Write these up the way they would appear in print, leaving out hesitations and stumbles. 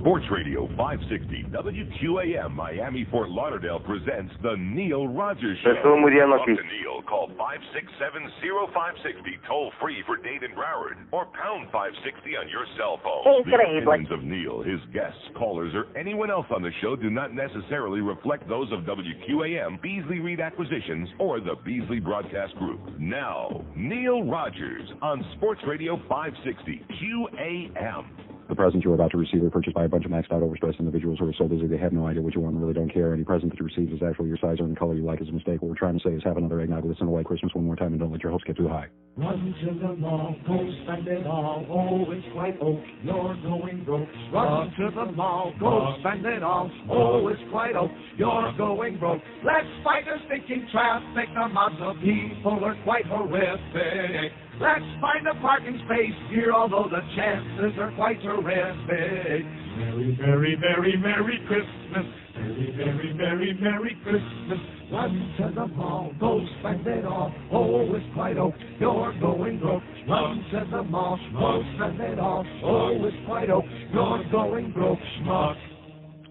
Sports Radio 560 WQAM Miami Fort Lauderdale presents The Neil Rogers Show. Talk to Neil. Call 567-0560 toll free for Dade and Broward or pound 560 on your cell phone. The opinions of Neil, his guests, callers, or anyone else on the show do not necessarily reflect those of WQAM, Beasley Reed Acquisitions, or the Beasley Broadcast Group. Now, Neil Rogers on Sports Radio 560 QAM. The presents you are about to receive are purchased by a bunch of maxed out overstressed individuals who are so busy they have no idea what you want and really don't care. Any present that you receive is actually your size or the color you like is a mistake. What we're trying to say is have another eggnog, listen to White Christmas one more time, and don't let your hopes get too high. Run to the mall, go spend it all. Oh, it's quite oak, you're going broke. Run to the mall, go spend it all. Oh, it's quite oak, you're going broke. Let's fight the stinking traffic, the amounts of people are quite horrific. Let's find a parking space here, although the chances are quite terrific. Merry, very, very, Merry Christmas. Very, very, very, Merry Christmas. Run to the mall, go spend it all. Oh, it's quite oak, you're going broke. Run to the mall, go spend it all. Oh, it's quite oak, you're going broke, schmuck.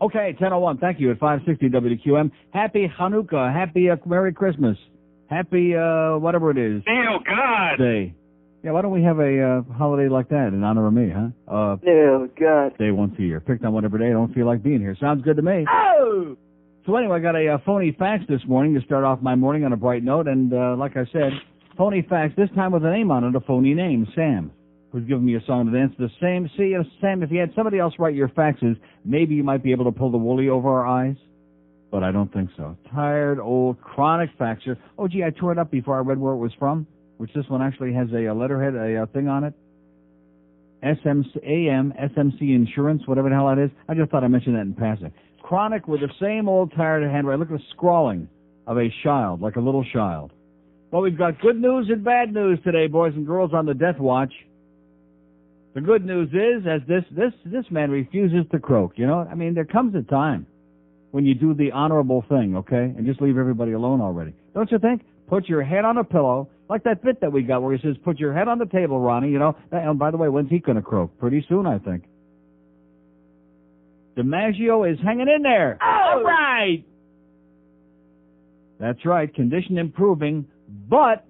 Okay, 10:01. Thank you at 560 WQM. Happy Hanukkah. Happy Merry Christmas. Happy whatever it is. Oh God. Day. Yeah, why don't we have a holiday like that in honor of me, huh? Oh God. Day once a year. Picked on whatever day I don't feel like being here. Sounds good to me. Oh. So anyway, I got a phony fax this morning to start off my morning on a bright note, and like I said, phony fax this time with a name on it, a phony name, Sam, who's giving me a song to dance. The same. See, Sam, if you had somebody else write your faxes, maybe you might be able to pull the woolly over our eyes. But I don't think so. Tired, old, chronic faxer. Oh, gee, I tore it up before I read where it was from, which this one actually has a letterhead, a thing on it. SMC Insurance, whatever the hell that is. I just thought I mentioned that in passing. Chronic with the same old tired handwriting. Look at the scrawling of a child, like a little child. Well, we've got good news and bad news today, boys and girls, on the death watch. The good news is, as this man refuses to croak, you know, I mean, there comes a time when you do the honorable thing, okay, and just leave everybody alone already. Don't you think? Put your head on a pillow, like that bit that we got where he says, put your head on the table, Ronnie, you know. And by the way, when's he going to croak? Pretty soon, I think. DiMaggio is hanging in there. Oh! All right. That's right, condition improving, but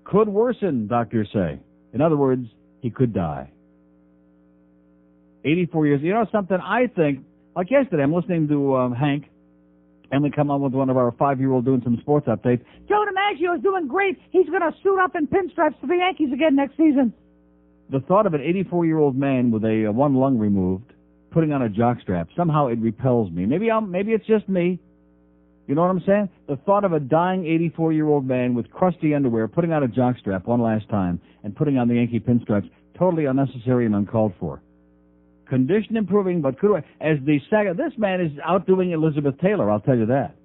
could worsen, doctors say. In other words, he could die. 84 years. You know something? I think, like yesterday, I'm listening to Hank, and we come on with one of our 5-year-old doing some sports updates. Joe DiMaggio is doing great. He's going to suit up in pinstripes for the Yankees again next season. The thought of an 84-year-old man with a one lung removed putting on a jockstrap, somehow it repels me. Maybe it's just me. You know what I'm saying? The thought of a dying 84-year-old man with crusty underwear putting on a jockstrap one last time and putting on the Yankee pinstripes, totally unnecessary and uncalled for. Condition improving, but could as the saga. This man is outdoing Elizabeth Taylor, I'll tell you that.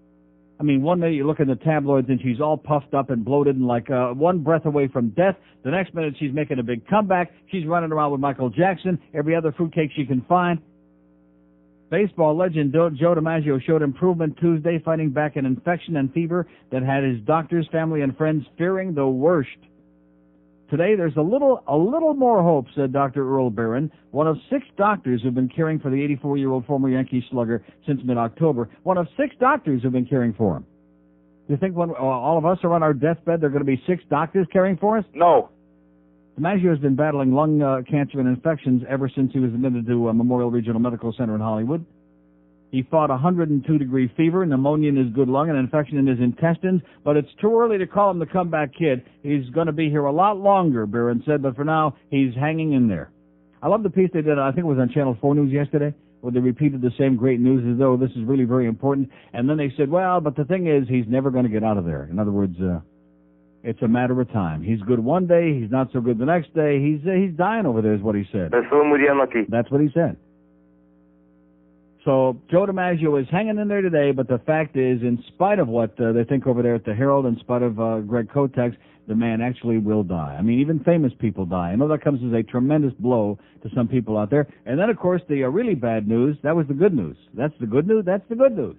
I mean, one minute you look in the tabloids and she's all puffed up and bloated and like one breath away from death. The next minute she's making a big comeback. She's running around with Michael Jackson, every other fruitcake she can find. Baseball legend Joe DiMaggio showed improvement Tuesday, fighting back an infection and fever that had his doctors, family, and friends fearing the worst. Today, there's a little more hope, said Dr. Earl Barron, one of 6 doctors who've been caring for the 84-year-old former Yankee slugger since mid-October. One of 6 doctors who've been caring for him. You think when all of us are on our deathbed, there are going to be 6 doctors caring for us? No. DiMaggio has been battling lung cancer and infections ever since he was admitted to Memorial Regional Medical Center in Hollywood. He fought 102-degree fever, pneumonia in his good lung, and an infection in his intestines, but it's too early to call him the comeback kid. He's going to be here a lot longer, Barron said, but for now, he's hanging in there. I love the piece they did, I think it was on Channel 4 News yesterday, where they repeated the same great news as though this is really very important, and then they said, well, but the thing is, he's never going to get out of there. In other words, it's a matter of time. He's good one day, he's not so good the next day. He's dying over there is what he said. That's what he said. So Joe DiMaggio is hanging in there today, but the fact is, in spite of what they think over there at the Herald, in spite of Greg Kotex, the man actually will die. I mean, even famous people die. I know that comes as a tremendous blow to some people out there. And then, of course, the really bad news, that was the good news. That's the good news. That's the good news.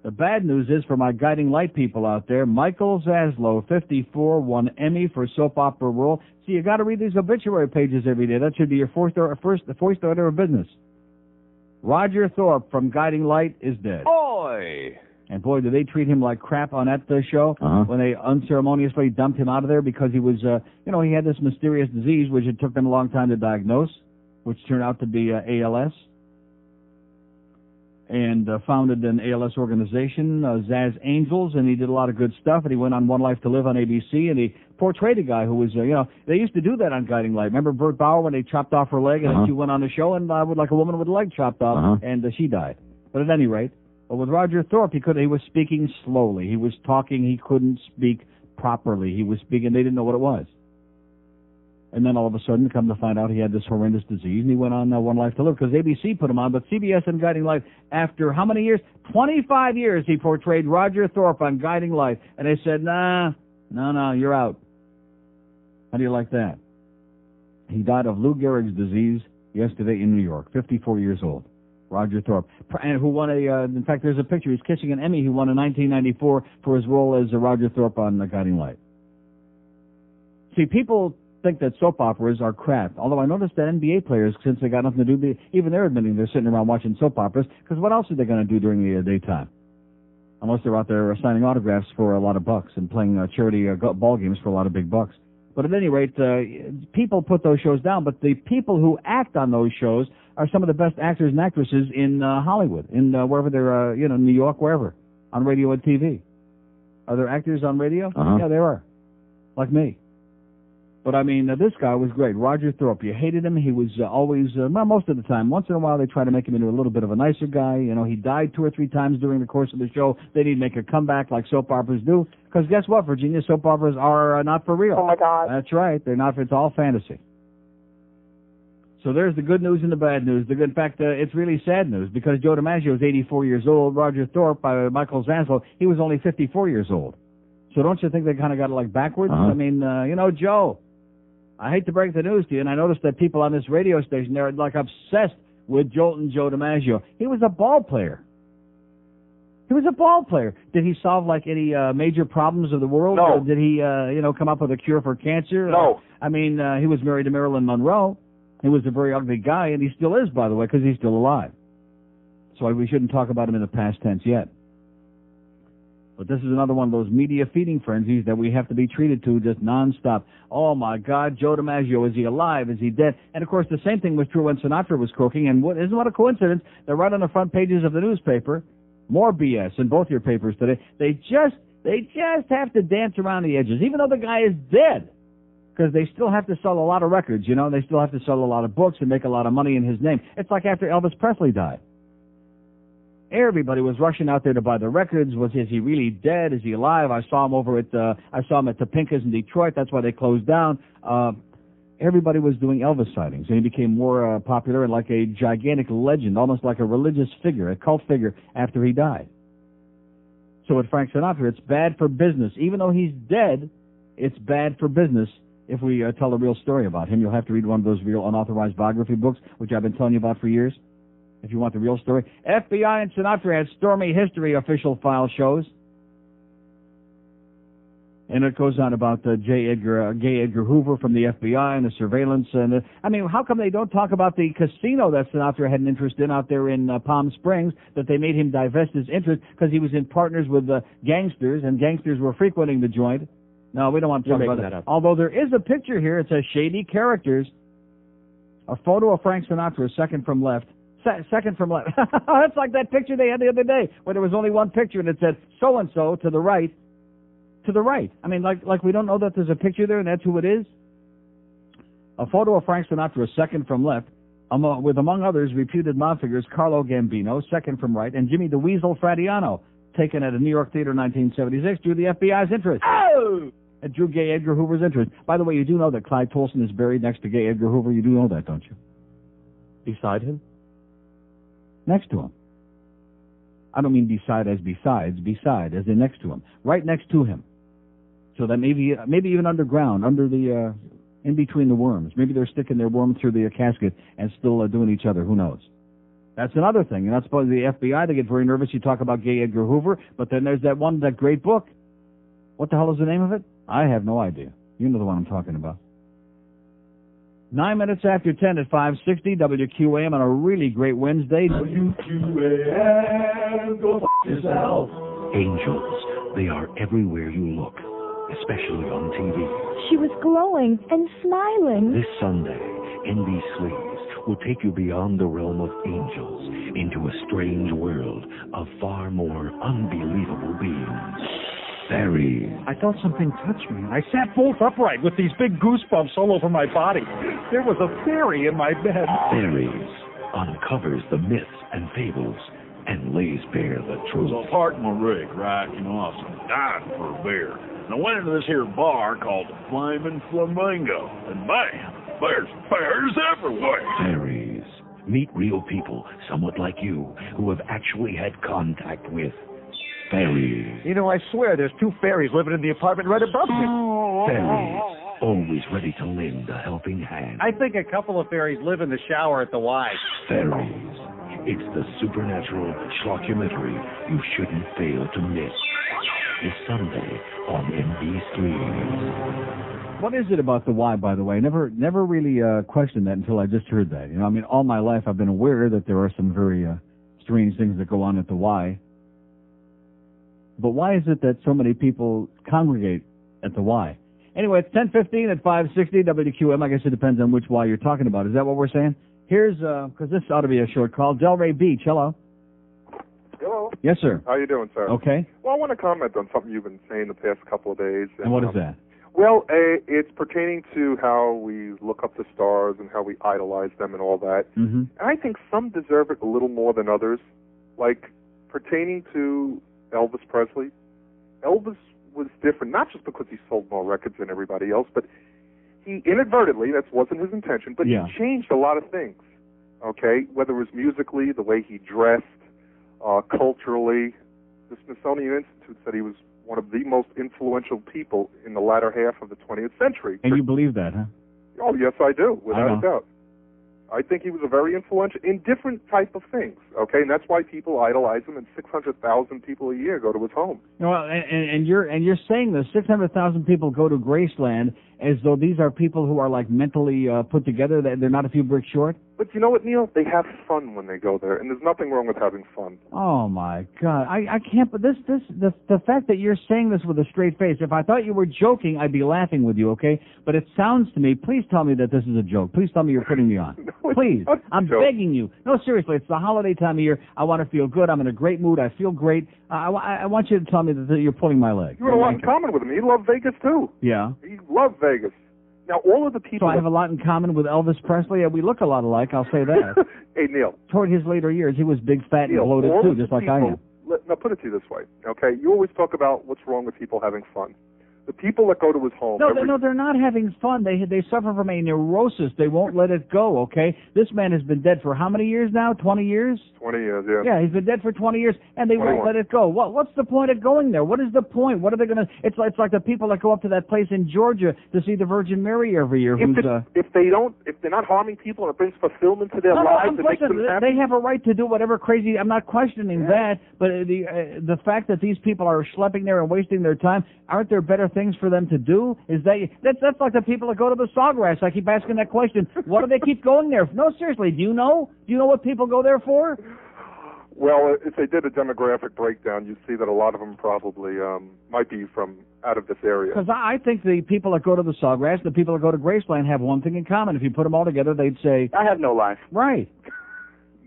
The bad news is for my guiding light people out there, Michael Zaslow, 54, won Emmy for soap opera role. See, you got to read these obituary pages every day. That should be your first order of business. Roger Thorpe from Guiding Light is dead. Boy! And boy, did they treat him like crap on that show when they unceremoniously dumped him out of there because he was, he had this mysterious disease which it took them a long time to diagnose, which turned out to be ALS. And founded an ALS organization, Zaz Angels, and he did a lot of good stuff. And he went on One Life to Live on ABC, and he portrayed a guy who was, they used to do that on Guiding Light. Remember Bert Bauer when they chopped off her leg, and then she went on the show and with like a woman with a leg chopped off, and she died. But at any rate, with Roger Thorpe, he was speaking slowly. He was talking. He couldn't speak properly. He was speaking. They didn't know what it was. And then all of a sudden, come to find out he had this horrendous disease, and he went on One Life to Live because ABC put him on. But CBS and Guiding Light, after how many years? 25 years he portrayed Roger Thorpe on Guiding Light. And they said, no, you're out. How do you like that? He died of Lou Gehrig's disease yesterday in New York, 54 years old. Roger Thorpe, and who won in fact, there's a picture. He's kissing an Emmy. He won in 1994 for his role as Roger Thorpe on Guiding Light. See, people think that soap operas are crap, although I noticed that NBA players, since they got nothing to do, even they're admitting they're sitting around watching soap operas, because what else are they going to do during the daytime? Unless they're out there signing autographs for a lot of bucks and playing charity ball games for a lot of big bucks. But at any rate, people put those shows down, but the people who act on those shows are some of the best actors and actresses in Hollywood, in wherever they're, New York, wherever, on radio and TV. Are there actors on radio? Yeah, there are, like me. But, I mean, this guy was great. Roger Thorpe, you hated him. He was always, most of the time. Once in a while, they try to make him into a little bit of a nicer guy. He died 2 or 3 times during the course of the show. Then he'd make a comeback like soap operas do. Because guess what, Virginia? Soap operas are not for real. Oh, my God. That's right. They're not. It's all fantasy. So there's the good news and the bad news. In fact, it's really sad news because Joe DiMaggio is 84 years old. Roger Thorpe, Michael Zaslow, he was only 54 years old. So don't you think they kind of got it like backwards? I mean, Joe, I hate to break the news to you, and I noticed that people on this radio station, they're like obsessed with Joe DiMaggio. He was a ball player. Did he solve like any major problems of the world? No. Or did he, come up with a cure for cancer? No. I mean, he was married to Marilyn Monroe. He was a very ugly guy, and he still is, by the way, because he's still alive. So we shouldn't talk about him in the past tense yet. But this is another one of those media feeding frenzies that we have to be treated to just nonstop. Oh, my God, Joe DiMaggio, is he alive? Is he dead? And, of course, the same thing was true when Sinatra was croaking. And isn't what a coincidence? They're right on the front pages of the newspaper. More BS in both your papers today. They just have to dance around the edges, even though the guy is dead. Because they still have to sell a lot of records, They still have to sell a lot of books and make a lot of money in his name. It's like after Elvis Presley died. Everybody was rushing out there to buy the records. Is he really dead? Is he alive? I saw him at Topinka's in Detroit. That's why they closed down. Everybody was doing Elvis sightings, and he became more popular and like a gigantic legend, almost like a religious figure, a cult figure after he died. So with Frank Sinatra, it's bad for business. Even though he's dead, it's bad for business. If we tell a real story about him, you'll have to read one of those real unauthorized biography books, which I've been telling you about for years. If you want the real story. FBI and Sinatra had stormy history, official file shows. And it goes on about J. Edgar Hoover from the FBI and the surveillance. And how come they don't talk about the casino that Sinatra had an interest in out there in Palm Springs, that they made him divest his interest because he was in partners with gangsters, and gangsters were frequenting the joint. No, we don't want to talk about that. Although there is a picture here. It says shady characters. A photo of Frank Sinatra, second from left. Second from left. That's like that picture they had the other day where there was only one picture and it said so-and-so to the right. To the right. I mean, like we don't know that there's a picture there and that's who it is? A photo of Frank Sinatra, second from left, with, among others, reputed mob figures Carlo Gambino, second from right, and Jimmy the Weasel Fradiano, taken at a New York theater in 1976, drew the FBI's interest. Oh! It drew J. Edgar Hoover's interest. By the way, you do know that Clyde Tolson is buried next to J. Edgar Hoover. You do know that, don't you? Beside him? Next to him. I don't mean beside as besides, beside as in next to him. Right next to him. So that maybe even underground, under the, in between the worms. Maybe they're sticking their worm through the casket and still doing each other. Who knows? That's another thing. You're not supposed to the FBI. They get very nervous. You talk about J. Edgar Hoover, but then there's that great book. What the hell is the name of it? I have no idea. You know the one I'm talking about. 9 minutes after 10 at 560 WQAM on a really great Wednesday. WQAM, go f*** yourself. Angels, they are everywhere you look, especially on TV. She was glowing and smiling. This Sunday, NB Sleeves will take you beyond the realm of angels into a strange world of far more unbelievable beings. Fairies. I felt something touch me. I sat bolt upright with these big goosebumps all over my body. There was a fairy in my bed. Fairies uncovers the myths and fables and lays bare the truth. I was parked my rig, right? You know, I was dying for a beer. And I went into this here bar called the Flaming Flamingo. And bam, there's bears everywhere. Fairies. Meet real people, somewhat like you, who have actually had contact with fairies. You know, I swear there's 2 fairies living in the apartment right above me. Fairies. Always ready to lend a helping hand. I think a couple of fairies live in the shower at the Y. Fairies. It's the supernatural schlockumentary you shouldn't fail to miss. This Sunday on NB Streams. What is it about the Y, by the way? Never really questioned that until I just heard that. You know, I mean, all my life I've been aware that there are some very strange things that go on at the Y. But why is it that so many people congregate at the Y? Anyway, it's 10:15 at 560 WQM. I guess it depends on which Y you're talking about. Is that what we're saying? Here's, because this ought to be a short call, Delray Beach. Hello. Hello. Yes, sir. How you doing, sir? Okay. Well, I want to comment on something you've been saying the past couple of days. And what is that? Well, it's pertaining to how we look up the stars and how we idolize them and all that. Mm-hmm. And I think some deserve it a little more than others. Like, pertaining to Elvis Presley. Elvis was different, not just because he sold more records than everybody else, but he inadvertently, that wasn't his intention, but Yeah. he changed a lot of things, okay? Whether it was musically, the way he dressed, culturally. The Smithsonian Institute said he was one of the most influential people in the latter half of the 20th century. And you believe that, huh? Oh, yes, I do, without I a doubt. I think he was a very influential in different type of things, okay? And that's why people idolize him, and 600,000 people a year go to his home. Well, and you're saying that 600,000 people go to Graceland as though these are people who are like mentally put together. They're not a few bricks short. But you know what, Neil? They have fun when they go there, and there's nothing wrong with having fun. Oh my God, I can't. But the fact that you're saying this with a straight face. If I thought you were joking, I'd be laughing with you, okay? But it sounds to me. Please tell me that this is a joke. Please tell me you're putting me on. No, Please, I'm begging you. No, seriously, it's the holiday time of year. I want to feel good. I'm in a great mood. I feel great. I want you to tell me that you're pulling my leg. You have a lot in common with him. He loved Vegas too. Yeah. He loved Vegas. Now, all of the people... So I have a lot in common with Elvis Presley. We look a lot alike, I'll say that. Hey, Neil. Toward his later years, he was big, fat, and bloated, too, just like I am. Now, put it to you this way, okay? You always talk about what's wrong with people having fun. The people that go to his home... No, they're not having fun. They suffer from a neurosis. They won't let it go, okay? This man has been dead for how many years now? 20 years? 20 years, yeah. Yeah, he's been dead for 20 years, and they won't let it go. What's the point of going there? What is the point? What are they going to... It's like the people that go up to that place in Georgia to see the Virgin Mary every year. If they're not harming people and it brings fulfillment to their lives and makes them happy... They have a right to do whatever crazy... I'm not questioning that, but the fact that these people are schlepping there and wasting their time, aren't there better things for them to do? That's like the people that go to the Sawgrass. I keep asking that question. What do they keep going there? No, seriously, do you know? Do you know what people go there for? Well, if they did a demographic breakdown, you'd see that a lot of them probably might be from out of this area. Because I think the people that go to the Sawgrass, the people that go to Graceland have one thing in common. If you put them all together, they'd say... I have no life. Right.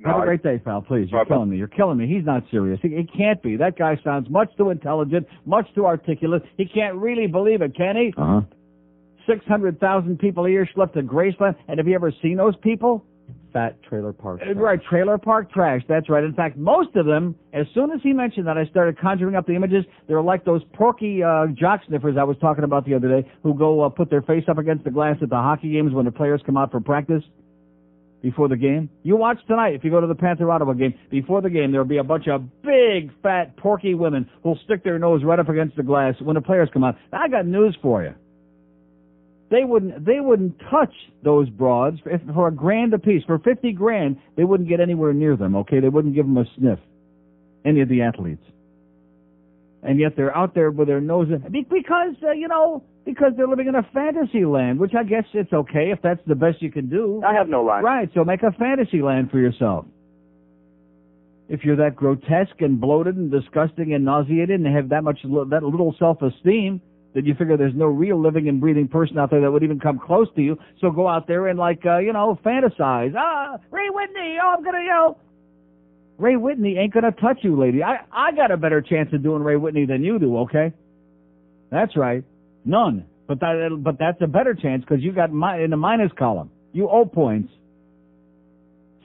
Have a great day, pal, please. You're killing me. You're killing me. He's not serious. He can't be. That guy sounds much too intelligent, much too articulate. He can't really believe it, can he? 600,000 people a year schlepped to Graceland. And have you ever seen those people? Fat trailer park trash. Right, trailer park trash. That's right. In fact, most of them, as soon as he mentioned that, I started conjuring up the images. They're like those porky jock sniffers I was talking about the other day who go put their face up against the glass at the hockey games when the players come out for practice. Before the game. You watch tonight, if you go to the Panther Ottawa game, before the game, there'll be a bunch of big, fat, porky women who'll stick their nose right up against the glass when the players come out. Now, I got news for you. They wouldn't touch those broads for $1,000 apiece. For $50,000, they wouldn't get anywhere near them, okay? They wouldn't give them a sniff. Any of the athletes. And yet they're out there with their nose in, because, Because they're living in a fantasy land, which I guess it's okay if that's the best you can do. I have no line. Right, so make a fantasy land for yourself. If you're that grotesque and bloated and disgusting and nauseated and have that little self-esteem, then you figure there's no real living and breathing person out there that would even come close to you. So go out there and, fantasize. Ray Whitney, I'm going to, Ray Whitney ain't going to touch you, lady. I got a better chance of doing Ray Whitney than you do, okay? That's right. None. But that's a better chance because you got in the minus column. You owe points.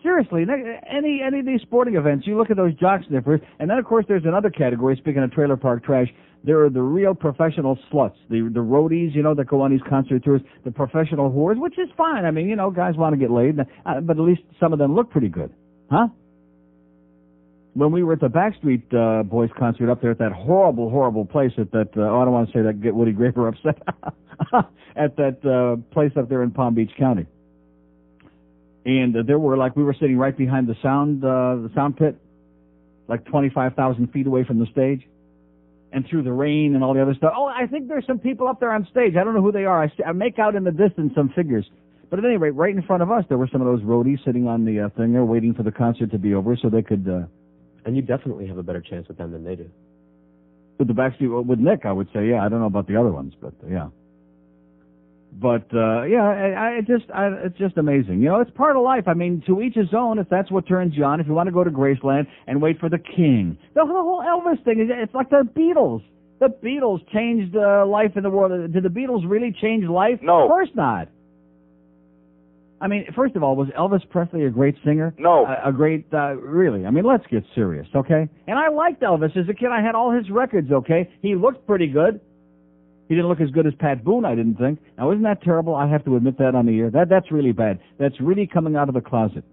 Seriously, any of these sporting events, you look at those jock sniffers, and then, of course, there's another category, speaking of trailer park trash, there are the real professional sluts, the roadies, that go on these concert tours, the professional whores, which is fine. I mean, guys want to get laid, but at least some of them look pretty good. Huh? When we were at the Backstreet Boys concert up there at that horrible, horrible place at that, I don't want to say that, get Woody Graper upset, at that place up there in Palm Beach County. And we were sitting right behind the sound pit, like 25,000 feet away from the stage, and through the rain and all the other stuff. Oh, I think there's some people up there on stage. I don't know who they are. I make out in the distance some figures. But at any rate, right in front of us, there were some of those roadies sitting on the thing there waiting for the concert to be over so they could... And you definitely have a better chance with them than they do. With Nick, I would say, yeah. I don't know about the other ones, but yeah. But, it's just amazing. It's part of life. I mean, to each his own, if that's what turns you on. If you want to go to Graceland and wait for the king. The whole Elvis thing, it's like the Beatles. The Beatles changed life in the world. Did the Beatles really change life? No. Of course not. I mean, first of all, was Elvis Presley a great singer? No. Really? I mean, let's get serious, okay? And I liked Elvis as a kid. I had all his records, okay? He looked pretty good. He didn't look as good as Pat Boone, I didn't think. Now, isn't that terrible? I have to admit that on the air. That's really bad. That's really coming out of the closet.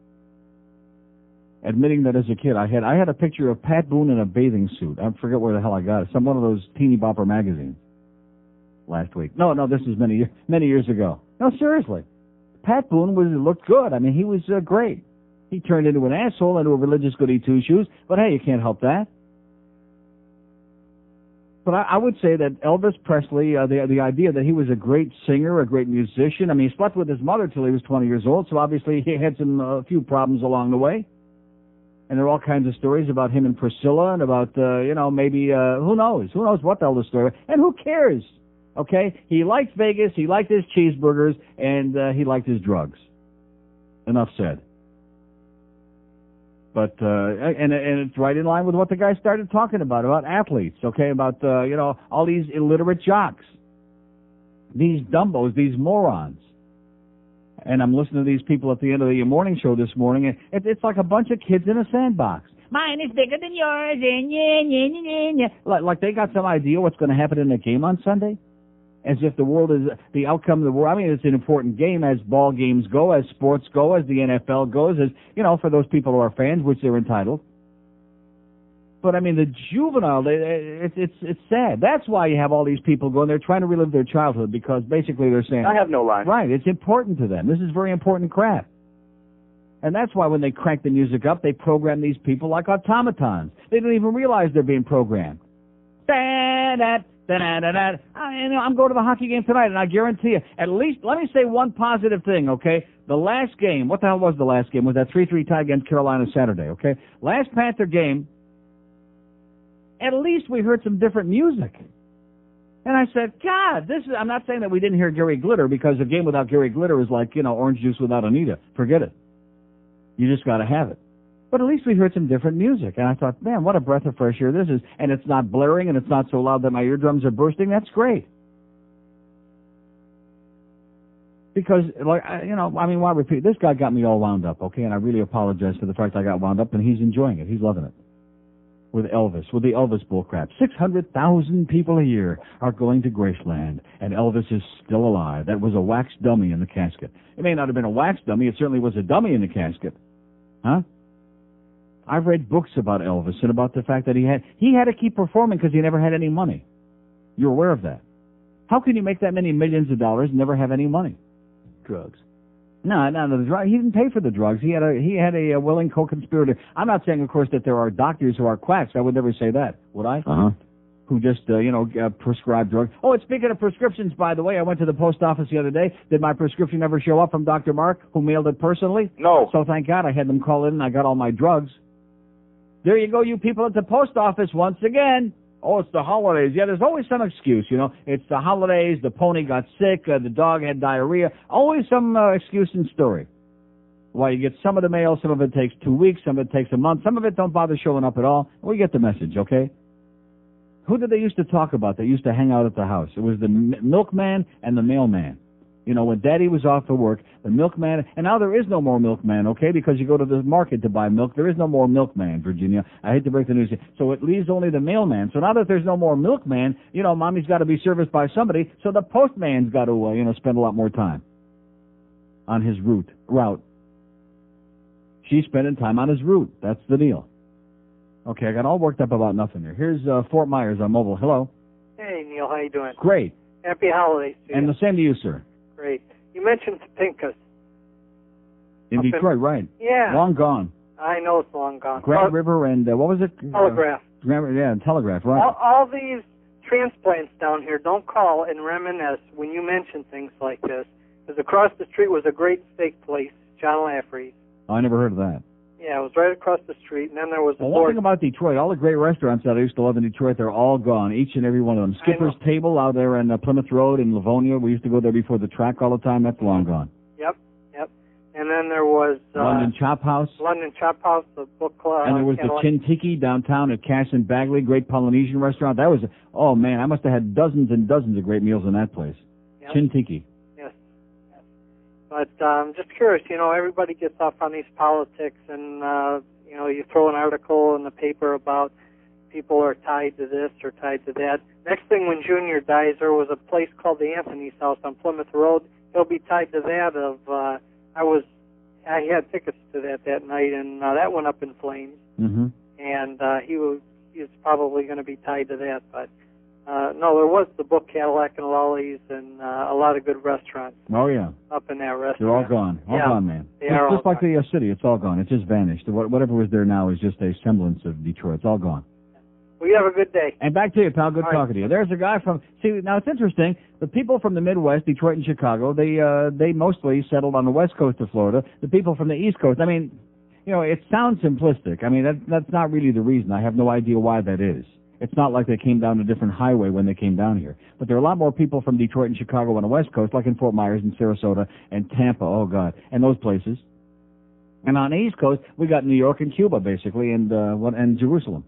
Admitting that as a kid, I had a picture of Pat Boone in a bathing suit. I forget where the hell I got it. One of those teeny bopper magazines last week. No, this was many years ago. No, seriously. Pat Boone looked good. I mean, he was great. He turned into an asshole, into a religious goody two-shoes, but hey, you can't help that. But I would say that Elvis Presley, the idea that he was a great singer, a great musician, I mean, he slept with his mother till he was 20 years old, so obviously he had a few problems along the way. And there are all kinds of stories about him and Priscilla and about, maybe, who knows what the hell the story, and who cares, okay? He liked Vegas, he liked his cheeseburgers, and he liked his drugs. Enough said. But, and it's right in line with what the guy started talking about athletes, okay, about, all these illiterate jocks, these dumbos, these morons. And I'm listening to these people at the end of the morning show this morning, and it's like a bunch of kids in a sandbox. Mine is bigger than yours, and like they got some idea what's going to happen in the game on Sunday? As if the world is the outcome of the world. I mean, it's an important game as ball games go, as sports go, as the NFL goes, as, for those people who are fans, which they're entitled. But, I mean, the juvenile, it's sad. That's why you have all these people going there trying to relive their childhood, because basically they're saying... I have no line. Right, it's important to them. This is very important crap. And that's why when they crank the music up, they program these people like automatons. They don't even realize they're being programmed. I'm going to the hockey game tonight, and I guarantee you, at least, let me say one positive thing, okay? The last game, what the hell was the last game? Was that 3-3 tie against Carolina Saturday, okay? Last Panther game, at least we heard some different music. And I said, God, I'm not saying that we didn't hear Gary Glitter, because a game without Gary Glitter is like, orange juice without Anita. Forget it. You just got to have it. But at least we heard some different music. And I thought, man, what a breath of fresh air this is. And it's not blaring, and it's not so loud that my eardrums are bursting. That's great. Because, why repeat? This guy got me all wound up, okay? And I really apologize for the fact I got wound up, and he's enjoying it. He's loving it. With the Elvis bullcrap. 600,000 people a year are going to Graceland, and Elvis is still alive. That was a wax dummy in the casket. It may not have been a wax dummy. It certainly was a dummy in the casket. Huh? I've read books about Elvis and about the fact that he had to keep performing because he never had any money. You're aware of that. How can you make that many millions of dollars and never have any money? Drugs. No, the drug. He didn't pay for the drugs. He had a willing co-conspirator. I'm not saying, of course, that there are doctors who are quacks. I would never say that, would I? Uh-huh. who just, prescribe drugs. Oh, and speaking of prescriptions, by the way, I went to the post office the other day. Did my prescription ever show up from Dr. Mark, who mailed it personally? No. So thank God I had them call in and I got all my drugs. There you go, you people at the post office once again. Oh, it's the holidays. Yeah, there's always some excuse, It's the holidays, the pony got sick, the dog had diarrhea. Always some excuse and story. Why, you get some of the mail, some of it takes 2 weeks, some of it takes a month, some of it don't bother showing up at all. We get the message, okay? Who did they used to talk about that used to hang out at the house? It was the milkman and the mailman. When Daddy was off to work, the milkman, and now there is no more milkman, okay, because you go to the market to buy milk. There is no more milkman, Virginia. I hate to break the news. So it leaves only the mailman. So now that there's no more milkman, Mommy's got to be serviced by somebody, so the postman's got to, spend a lot more time on his route. She's spending time on his route. That's the deal. Okay, I got all worked up about nothing here. Here's Fort Myers on mobile. Hello. Hey, Neil. How you doing? Great. Happy holidays to you. And the same to you, sir. Great. You mentioned Topinka's. In Detroit, right. Yeah. Long gone. I know it's long gone. Grand River and, what was it? Telegraph. Telegraph, right. All these transplants down here don't call and reminisce when you mention things like this. Because across the street was a great steak place, John Lafferty's. Oh, I never heard of that. Yeah, it was right across the street, and then there was one thing about Detroit, all the great restaurants that I used to love in Detroit, they're all gone, each and every one of them. Skipper's Table out there in Plymouth Road in Livonia, we used to go there before the track all the time, that's long gone. Yep. And then there was London Chop House. The book club. And there was the Chin Tiki downtown at Cass and Bagley, great Polynesian restaurant. That was, oh man, I must have had dozens and dozens of great meals in that place. Yep. Chin Tiki. But I'm just curious, everybody gets off on these politics and, you throw an article in the paper about people are tied to this or tied to that. Next thing when Junior dies, there was a place called the Anthony's House on Plymouth Road. He'll be tied to that I had tickets to that night, and that went up in flames. Mm-hmm. And he was probably going to be tied to that, but no, there was the book Cadillac and Lollies and a lot of good restaurants. Oh, yeah. Up in that restaurant. They're all gone. All gone, man. Just like the city, it's all gone. It just vanished. Whatever was there now is just a semblance of Detroit. It's all gone. Well, you have a good day. And back to you, pal. Good talking to you. There's a guy from... See, now it's interesting. The people from the Midwest, Detroit and Chicago, they mostly settled on the west coast of Florida. The people from the East Coast, it sounds simplistic. That's not really the reason. I have no idea why that is. It's not like they came down a different highway when they came down here. But there are a lot more people from Detroit and Chicago on the West Coast, like in Fort Myers and Sarasota and Tampa, oh, God, and those places. And on the East Coast, we got New York and Cuba, basically, and Jerusalem.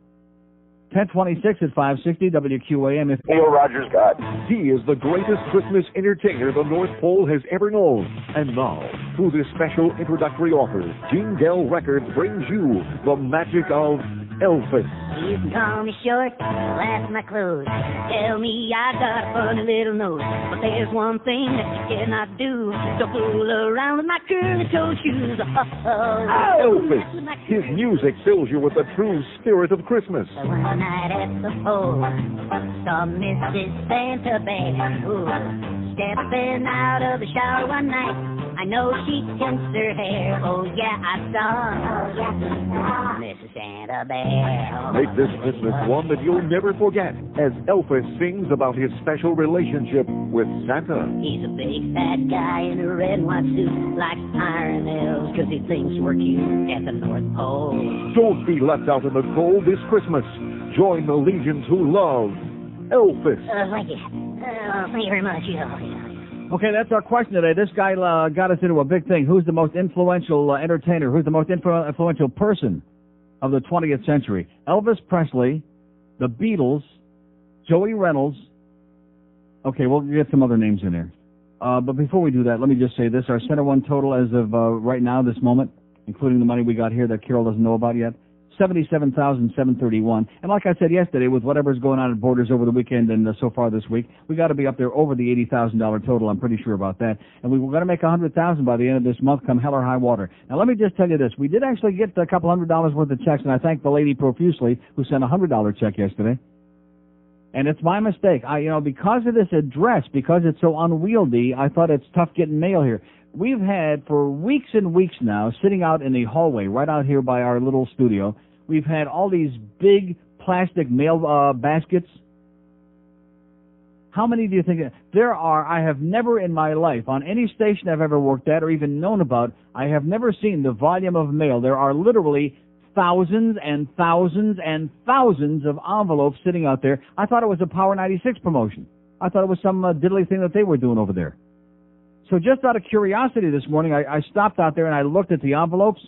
1026 at 560 WQAM. Neil Rogers got. He is the greatest Christmas entertainer the North Pole has ever known. And now, through this special introductory offer, Gene Dell Records brings you the magic of Elvis. You can call me short, that's my clothes. Tell me I got a funny little nose. But there's one thing that you cannot do. Don't fool around with my curly toe shoes. Elvis. His music fills you with the true spirit of Christmas. One night at the pole, saw Mrs. Santa Bear. Stepping out of the shower one night. I know she tints her hair. Oh, yeah, I saw Mrs. Santa Bear. Make this Christmas one that you'll never forget as Elvis sings about his special relationship with Santa. He's a big fat guy in a red and white suit, likes iron elves because he thinks we're cute at the North Pole. Don't be left out in the cold this Christmas. Join the legions who love Elvis. Thank you. Thank you very much. Okay, that's our question today. This guy got us into a big thing. Who's the most influential entertainer? Who's the most influential person of the 20th century? Elvis Presley, the Beatles, Joey Reynolds. Okay, we'll get some other names in there. But before we do that, let me just say this. Our Center One total as of right now, this moment, including the money we got here that Carol doesn't know about yet, $77,731. And like I said yesterday, with whatever's going on at Borders over the weekend and so far this week, we got to be up there over the $80,000 total. I'm pretty sure about that. And we were going to make $100,000 by the end of this month, come hell or high water. Now let me just tell you this: we did actually get a couple $100 worth of checks, and I thank the lady profusely who sent a $100 check yesterday. And it's my mistake. Because of this address, because it's so unwieldy, I thought it's tough getting mail here. We've had for weeks and weeks now, sitting out in the hallway right out here by our little studio, we've had all these big plastic mail baskets How many do you think there are? I have never in my life, on any station I've ever worked at or even known about, I have never seen the volume of mail. There are literally thousands and thousands and thousands of envelopes sitting out there. I thought it was a Power 96 promotion. I thought it was some diddly thing that they were doing over there. So just out of curiosity this morning, I stopped out there and I looked at the envelopes.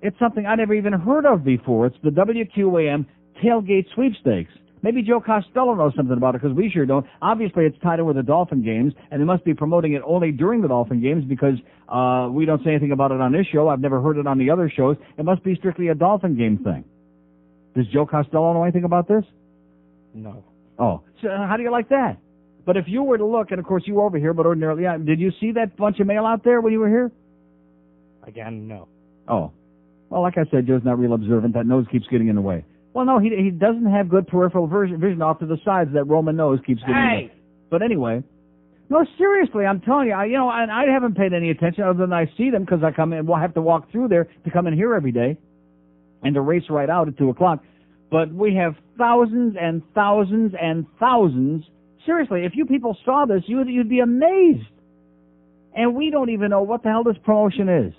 It's something I never even heard of before. It's the WQAM Tailgate Sweepstakes. Maybe Joe Costello knows something about it because we sure don't. Obviously, it's tied in with the Dolphin games, and they must be promoting it only during the Dolphin games because we don't say anything about it on this show. I've never heard it on the other shows. It must be strictly a Dolphin game thing. Does Joe Costello know anything about this? No. Oh, so how do you like that? But if you were to look, and of course you were over here, but ordinarily, did you see that bunch of mail out there when you were here? Again, no. Oh. Well, like I said, Joe's not real observant. That nose keeps getting in the way. Well, no, he doesn't have good peripheral vision off to the sides. That Roman nose keeps getting in the way. But anyway, no, seriously, I'm telling you, I haven't paid any attention other than I see them because I come in. We'll have to walk through there to come in here every day and to race right out at 2 o'clock. But we have thousands and thousands and thousands. Seriously, if you people saw this, you'd be amazed. And we don't even know what the hell this promotion is.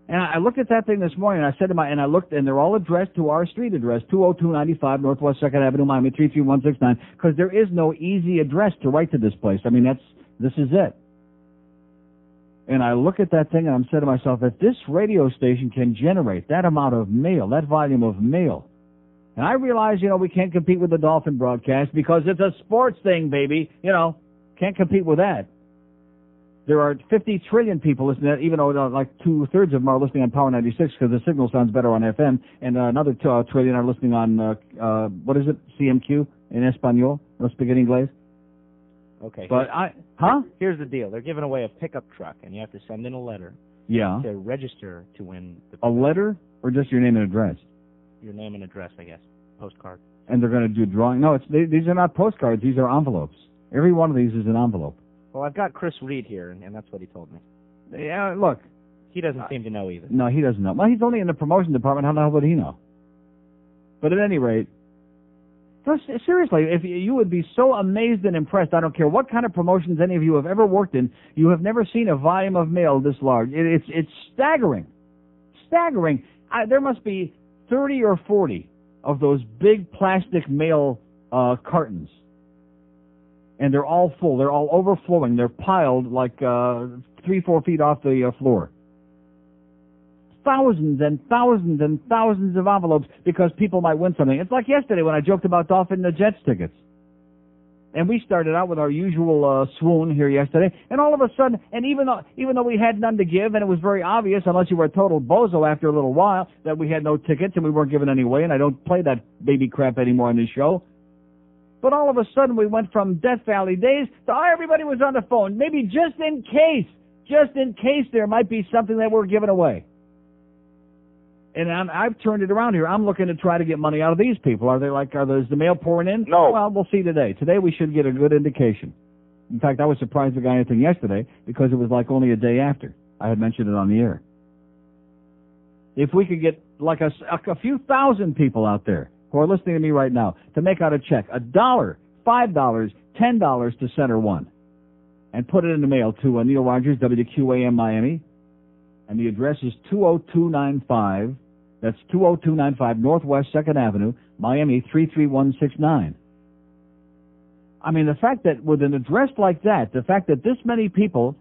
And I looked at that thing this morning, and I said to and I looked, and they're all addressed to our street address, 20295 Northwest 2nd Avenue, Miami, 33169, because there is no easy address to write to this place. I mean, this is it. And I look at that thing, and I'm saying to myself, if this radio station can generate that amount of mail, that volume of mail, and I realize, we can't compete with the Dolphin broadcast because it's a sports thing, baby. Can't compete with that. There are 50 trillion people listening to that, even though like 2/3 of them are listening on Power 96 because the signal sounds better on FM, and another trillion are listening on, what is it, CMQ in Espanol, no speak in English. Okay. But Here's the deal. They're giving away a pickup truck, and you have to send in a letter to register to win the a letter or just your name and address? Your name and address, I guess. Postcard. And they're going to do drawing. No, these are not postcards. These are envelopes. Every one of these is an envelope. Well, I've got Chris Reed here, and that's what he told me. Yeah, look. He doesn't seem to know either. No, he doesn't know. Well, he's only in the promotion department. How the hell would he know? But at any rate, seriously, if you would be so amazed and impressed, I don't care what kind of promotions any of you have ever worked in, you have never seen a volume of mail this large. It's staggering. Staggering. There must be 30 or 40 of those big plastic mail cartons. And they're all full. They're all overflowing. They're piled like 3-4 feet off the floor. Thousands and thousands and thousands of envelopes because people might win something. It's like yesterday when I joked about Dolphin and the Jets tickets. And we started out with our usual swoon here yesterday, and all of a sudden, and even though we had none to give, and it was very obvious, unless you were a total bozo after a little while, that we had no tickets and we weren't giving any away, and I don't play that baby crap anymore on this show. But all of a sudden, we went from Death Valley days to everybody was on the phone, maybe just in case there might be something that we're giving away. And I've turned it around here. I'm looking to try to get money out of these people. Is the mail pouring in? No. Well, we'll see today. Today we should get a good indication. In fact, I was surprised the guy anything yesterday because it was like only a day after I had mentioned it on the air. If we could get like a few thousand people out there who are listening to me right now to make out a check, $1, $5, $10 to Center One, and put it in the mail to Neil Rogers, WQAM Miami, and the address is 20295. That's 20295 Northwest 2nd Avenue, Miami 33169. I mean, the fact that with an address like that, the fact that this many people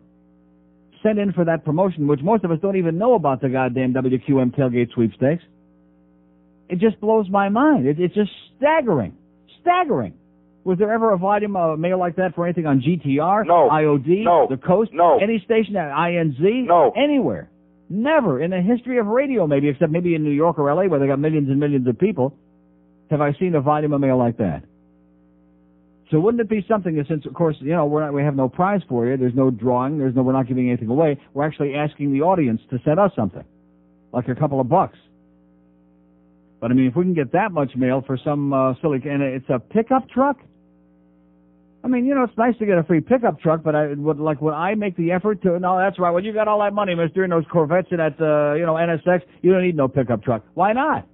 sent in for that promotion, which most of us don't even know about the goddamn WQM Tailgate Sweepstakes, it just blows my mind. It's just staggering. Staggering. Was there ever a volume of mail like that for anything on GTR? No. IOD? No. The Coast? No. Any station at INZ? No. Anywhere. Never in the history of radio, maybe, except maybe in New York or LA where they got millions and millions of people, have I seen a volume of mail like that. So wouldn't it be something that, since, of course, we have no prize for you, there's no drawing, we're not giving anything away, we're actually asking the audience to send us something, like a couple of bucks. But, I mean, if we can get that much mail for some silly, and it's a pickup truck? I mean, it's nice to get a free pickup truck, but would I make the effort to? No, that's right. Well, you got all that money, mister, in those Corvettes and that, NSX. You don't need no pickup truck. Why not?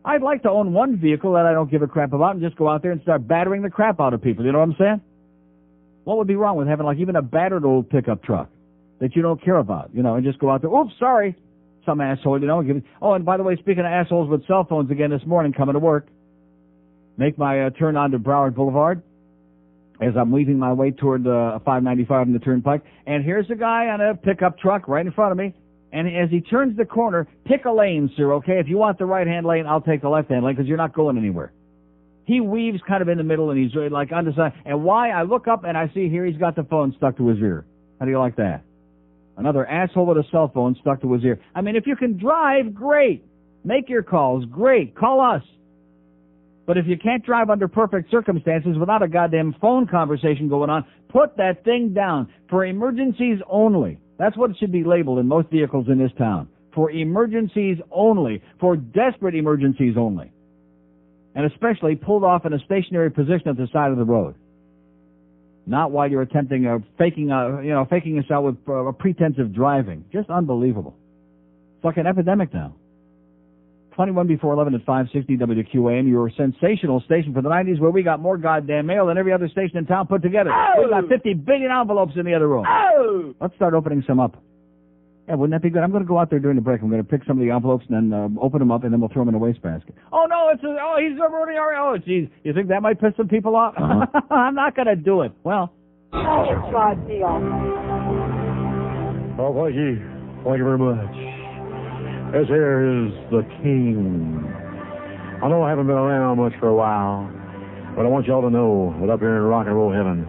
I'd like to own one vehicle that I don't give a crap about and just go out there and start battering the crap out of people. You know what I'm saying? What would be wrong with having, like, even a battered old pickup truck that you don't care about, you know, and just go out there, oops, sorry, some asshole, you know. Oh, and by the way, speaking of assholes with cell phones again this morning, coming to work, make my turn onto Broward Boulevard as I'm weaving my way toward 595 in the Turnpike, and here's a guy on a pickup truck right in front of me, and as he turns the corner, pick a lane, sir, okay? If you want the right-hand lane, I'll take the left-hand lane because you're not going anywhere. He weaves kind of in the middle, and he's like on the side. And why? I look up, and I see here he's got the phone stuck to his ear. How do you like that? Another asshole with a cell phone stuck to his ear. I mean, if you can drive, great. Make your calls, great. Call us. But if you can't drive under perfect circumstances without a goddamn phone conversation going on, put that thing down. For emergencies only. That's what it should be labeled in most vehicles in this town. For emergencies only. For desperate emergencies only. And especially pulled off in a stationary position at the side of the road. Not while you're attempting faking us out with a pretense of driving. Just unbelievable. It's like an epidemic now. 21 before 11 at 560 WQAM, your sensational station for the 90s, where we got more goddamn mail than every other station in town put together. Oh! We got 50 billion envelopes in the other room. Oh! Let's start opening some up. Yeah, wouldn't that be good? I'm going to go out there during the break. I'm going to pick some of the envelopes and then open them up, and then we'll throw them in a wastebasket. Oh, no, he's already, oh, geez. You think that might piss some people off? Uh-huh. I'm not going to do it. Well. Oh, God, Neil. Oh, thank you. Thank you very much. This here is the King. I know I haven't been around much for a while, but I want y'all to know that up here in rock and roll heaven,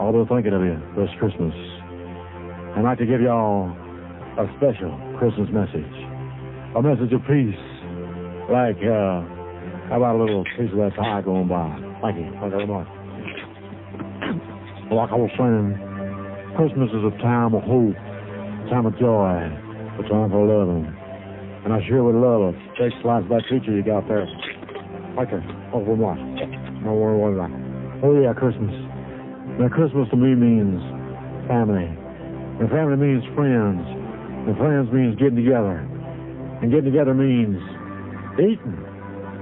I'll be thinking of you this Christmas. I'd like to give y'all a special Christmas message. A message of peace. Like, how about a little piece of that pie going by? Thank you. Thank you very much. Like I was saying, Christmas is a time of hope, a time of joy, a time for loving. And I sure would love a big slice of that pizza you got there. Thank you. Oh, very much. Oh, yeah, Christmas. Now, Christmas to me means family. And family means friends. And friends means getting together. And getting together means eating.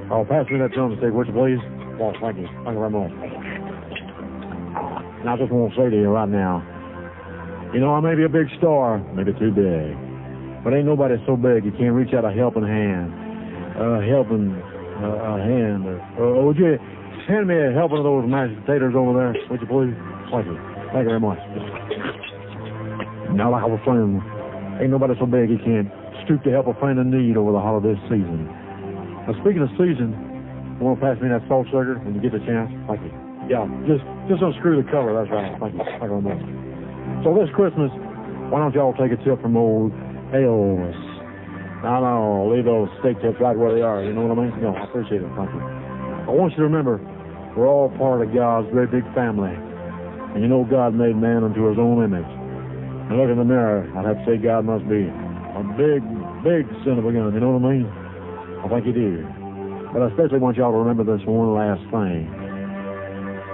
Oh, pass me that drumstick, would you please? Oh, thank you. Thank you very much. And I just want to say to you right now, you know, I may be a big star, maybe too big, but ain't nobody so big you can't reach out a helping hand. Or would you hand me a helping of those mashed potatoes over there, would you please? Thank you. Thank you very much. Now, like I was saying, ain't nobody so big you can't stoop to help a friend in need over the holiday season. Now, speaking of season, you want to pass me that salt sugar when you get the chance? Thank you. Yeah, just unscrew the cover, that's right. Thank you. Thank you very much. So this Christmas, why don't y'all take a tip from old Elvis? I know, leave those steak tips right where they are, you know what I mean? No, I appreciate it. Thank you. I want you to remember, we're all part of God's great big family. And you know God made man unto his own image. And look in the mirror, I'd have to say God must be a big, big son of a gun, you know what I mean? I think you do. But I especially want y'all to remember this one last thing.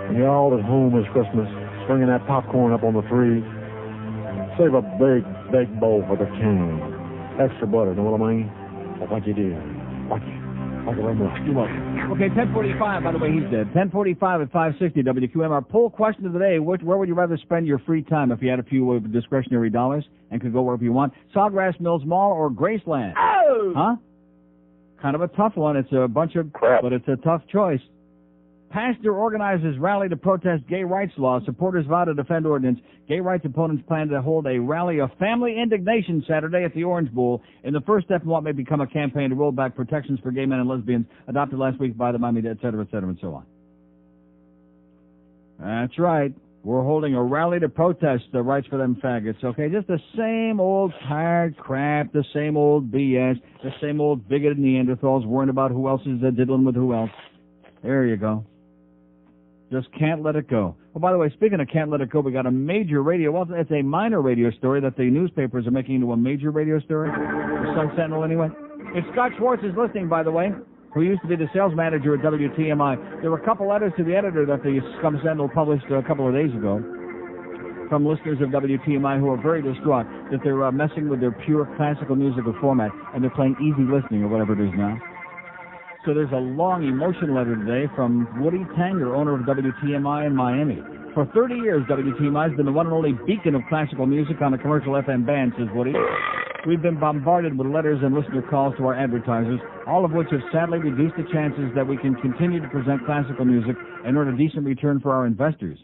When you're all at home this Christmas, springing that popcorn up on the tree, save a big, big bowl for the king. Extra butter, know what I mean? I think you do. Thank you. Thank you very much. You're welcome. Okay, 10:45, by the way, he's dead. 10:45 at 560 WQM. Our poll question of the day, where would you rather spend your free time if you had a few discretionary dollars and could go wherever you want? Sawgrass Mills Mall or Graceland? Oh! Huh? Kind of a tough one. It's a bunch of crap, but it's a tough choice. Pastor organizes rally to protest gay rights law. Supporters vow to defend ordinance. Gay rights opponents plan to hold a rally of family indignation Saturday at the Orange Bowl in the first step in what may become a campaign to roll back protections for gay men and lesbians adopted last week by the Miami, et cetera, and so on. That's right. We're holding a rally to protest the rights for them faggots, okay? Just the same old tired crap, the same old BS, the same old bigoted Neanderthals worrying about who else is diddling with who else. There you go. Just can't let it go. Oh, by the way, speaking of can't let it go, we got a major radio, well, it's a minor radio story that the newspapers are making into a major radio story. The Sun Sentinel, anyway. If Scott Schwartz is listening, by the way, who used to be the sales manager at WTMI, there were a couple letters to the editor that the Sun Sentinel published a couple of days ago from listeners of WTMI who are very distraught that they're messing with their pure classical musical format and they're playing easy listening or whatever it is now. So there's a long emotion letter today from Woody Tanger, owner of WTMI in Miami. For 30 years, WTMI has been the one and only beacon of classical music on a commercial FM band, says Woody. We've been bombarded with letters and listener calls to our advertisers, all of which have sadly reduced the chances that we can continue to present classical music and earn a decent return for our investors.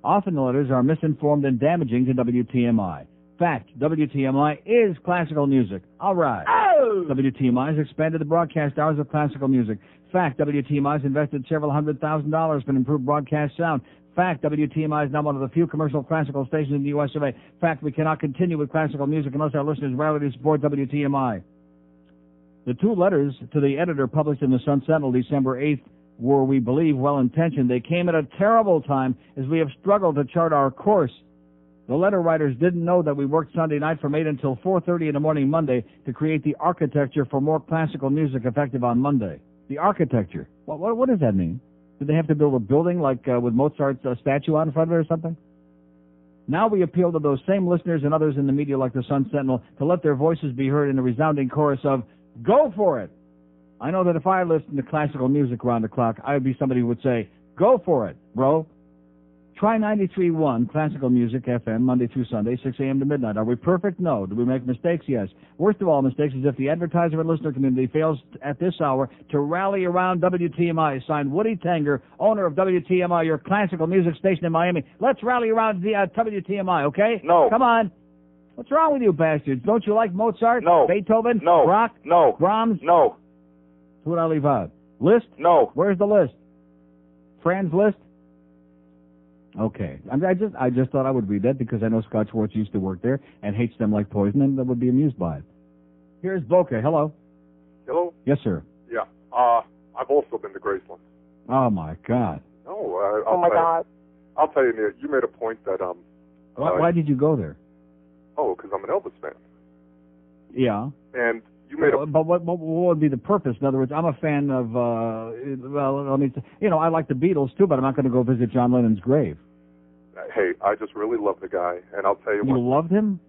Often the letters are misinformed and damaging to WTMI. Fact, WTMI is classical music. All right. Oh! WTMI has expanded the broadcast hours of classical music. Fact, WTMI has invested several $100,000 in improved broadcast sound. Fact, WTMI is now one of the few commercial classical stations in the U.S. of A. Fact, we cannot continue with classical music unless our listeners rally to support WTMI. The two letters to the editor published in the Sun Sentinel December 8th were, we believe, well-intentioned. They came at a terrible time as we have struggled to chart our course. The letter writers didn't know that we worked Sunday night from 8 until 4:30 in the morning Monday to create the architecture for more classical music effective on Monday. The architecture. What does that mean? Did they have to build a building like with Mozart's statue out in front of it or something? Now we appeal to those same listeners and others in the media like the Sun Sentinel to let their voices be heard in a resounding chorus of, go for it! I know that if I listened to classical music around the clock, I would be somebody who would say, go for it, bro. Try 93.1 classical music FM Monday through Sunday, 6 a.m. to midnight. Are we perfect? No. Do we make mistakes? Yes. Worst of all mistakes is if the advertiser and listener community fails at this hour to rally around WTMI. Signed, Woody Tanger, owner of WTMI, your classical music station in Miami. Let's rally around the WTMI, okay? No. Come on. What's wrong with you bastards? Don't you like Mozart? No. Beethoven? No. Rock? No. Brahms? No. Who would I leave out? Liszt? No. Where's the list? Franz Liszt? Okay. I just thought I would read that because I know Scott Schwartz used to work there and hates them like poison and would be amused by it. Here's Boca. Hello. Hello? Yes, sir. Yeah. I've also been to Graceland. Oh, my God. No. Oh, my God. I'll tell you, Neil, you made a point that, Why did you go there? Oh, because I'm an Elvis fan. Yeah. And you made a... But what would be the purpose? In other words, I'm a fan of, I like the Beatles, too, but I'm not going to go visit John Lennon's grave. Hey, I just really love the guy, and I'll tell you what... You loved him?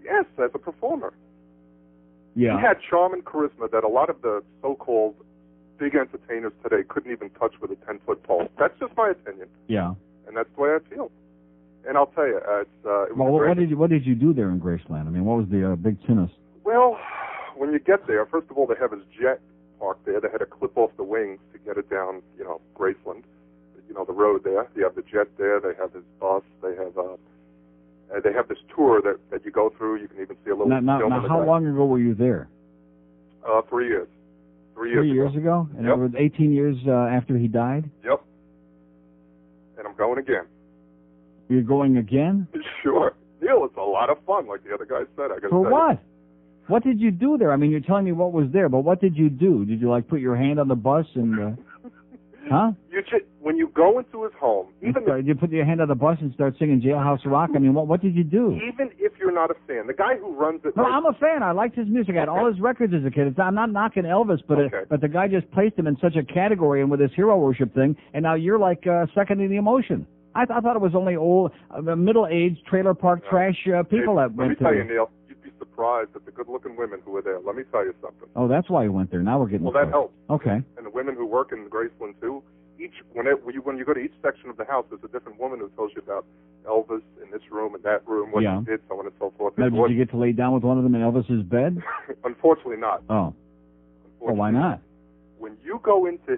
Yes, as a performer. Yeah. He had charm and charisma that a lot of the so-called big entertainers today couldn't even touch with a 10-foot pole. That's just my opinion. Yeah. And that's the way I feel. And I'll tell you, it was what did you do there in Graceland? I mean, what was the big tennis? Well, when you get there, first of all, they have his jet parked there. They had to clip off the wings to get it down, Graceland, the road there. You have the jet there. They have his bus. They have this tour that you go through. You can even see a little film. Now, how long ago were you there? 3 years. 3 years ago? And yep. It was 18 years after he died? Yep. And I'm going again. You're going again? Sure. Neil, it's a lot of fun, like the other guy said. For what? What did you do there? I mean, you're telling me what was there, but what did you do? Did you, put your hand on the bus and... Huh? When you go into his home... You put your hand on the bus and start singing Jailhouse Rock? I mean, what did you do? Even if you're not a fan, the guy who runs it... No, I'm a fan. I liked his music. I had all his records as a kid. I'm not knocking Elvis, but the guy just placed him in such a category and with his hero worship thing, and now you're seconding the emotion. I thought it was only old, middle-aged, trailer park trash people that went to... Let me tell you, Neil, you'd be surprised at the good-looking women who were there. Let me tell you something. Oh, that's why you went there. Now we're getting... Well, that helps. Okay. And the women who work in Graceland, too, when you go to each section of the house, there's a different woman who tells you about Elvis in this room and that room, what he did, so on and so forth. Now, did you get to lay down with one of them in Elvis's bed? Unfortunately not. Oh. Well, why not? When you go into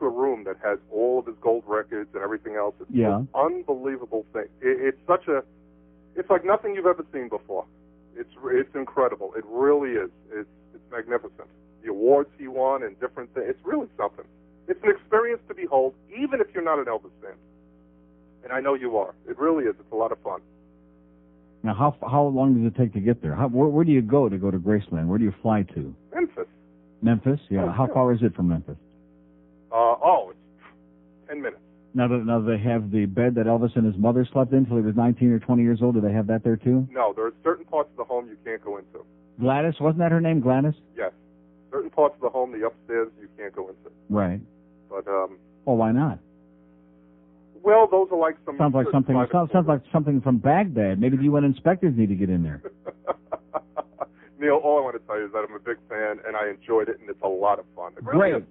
a room that has all of his gold records and everything else. It's an unbelievable thing. It's like nothing you've ever seen before. It's incredible. It really is. It's magnificent. The awards he won and different things. It's really something. It's an experience to behold, even if you're not an Elvis fan. And I know you are. It really is. It's a lot of fun. Now, how long does it take to get there? Where do you go to Graceland? Where do you fly to? Memphis. Memphis? Yeah. How far is it from Memphis? It's 10 minutes. Now, do they have the bed that Elvis and his mother slept in until he was 19 or 20 years old? Do they have that there, too? No, there are certain parts of the home you can't go into. Gladys? Wasn't that her name, Gladys? Yes. Certain parts of the home, the upstairs, you can't go into. Right. But, well, why not? Well, those are like some... Sounds like something from Baghdad. Maybe the UN inspectors need to get in there. Neil, all I want to tell you is that I'm a big fan, and I enjoyed it, and it's a lot of fun. Great.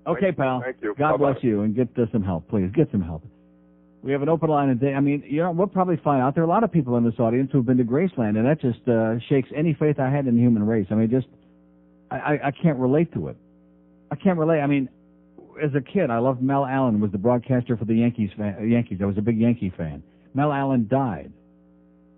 Okay, pal. Thank you. God Bye-bye. bless you, and get some help, please. Get some help. We have an open line today. I mean, we'll probably find out there are a lot of people in this audience who have been to Graceland, and that just shakes any faith I had in the human race. I mean, I can't relate to it. I can't relate. I mean, as a kid, I loved Mel Allen, was the broadcaster for the Yankees. I was a big Yankee fan. Mel Allen died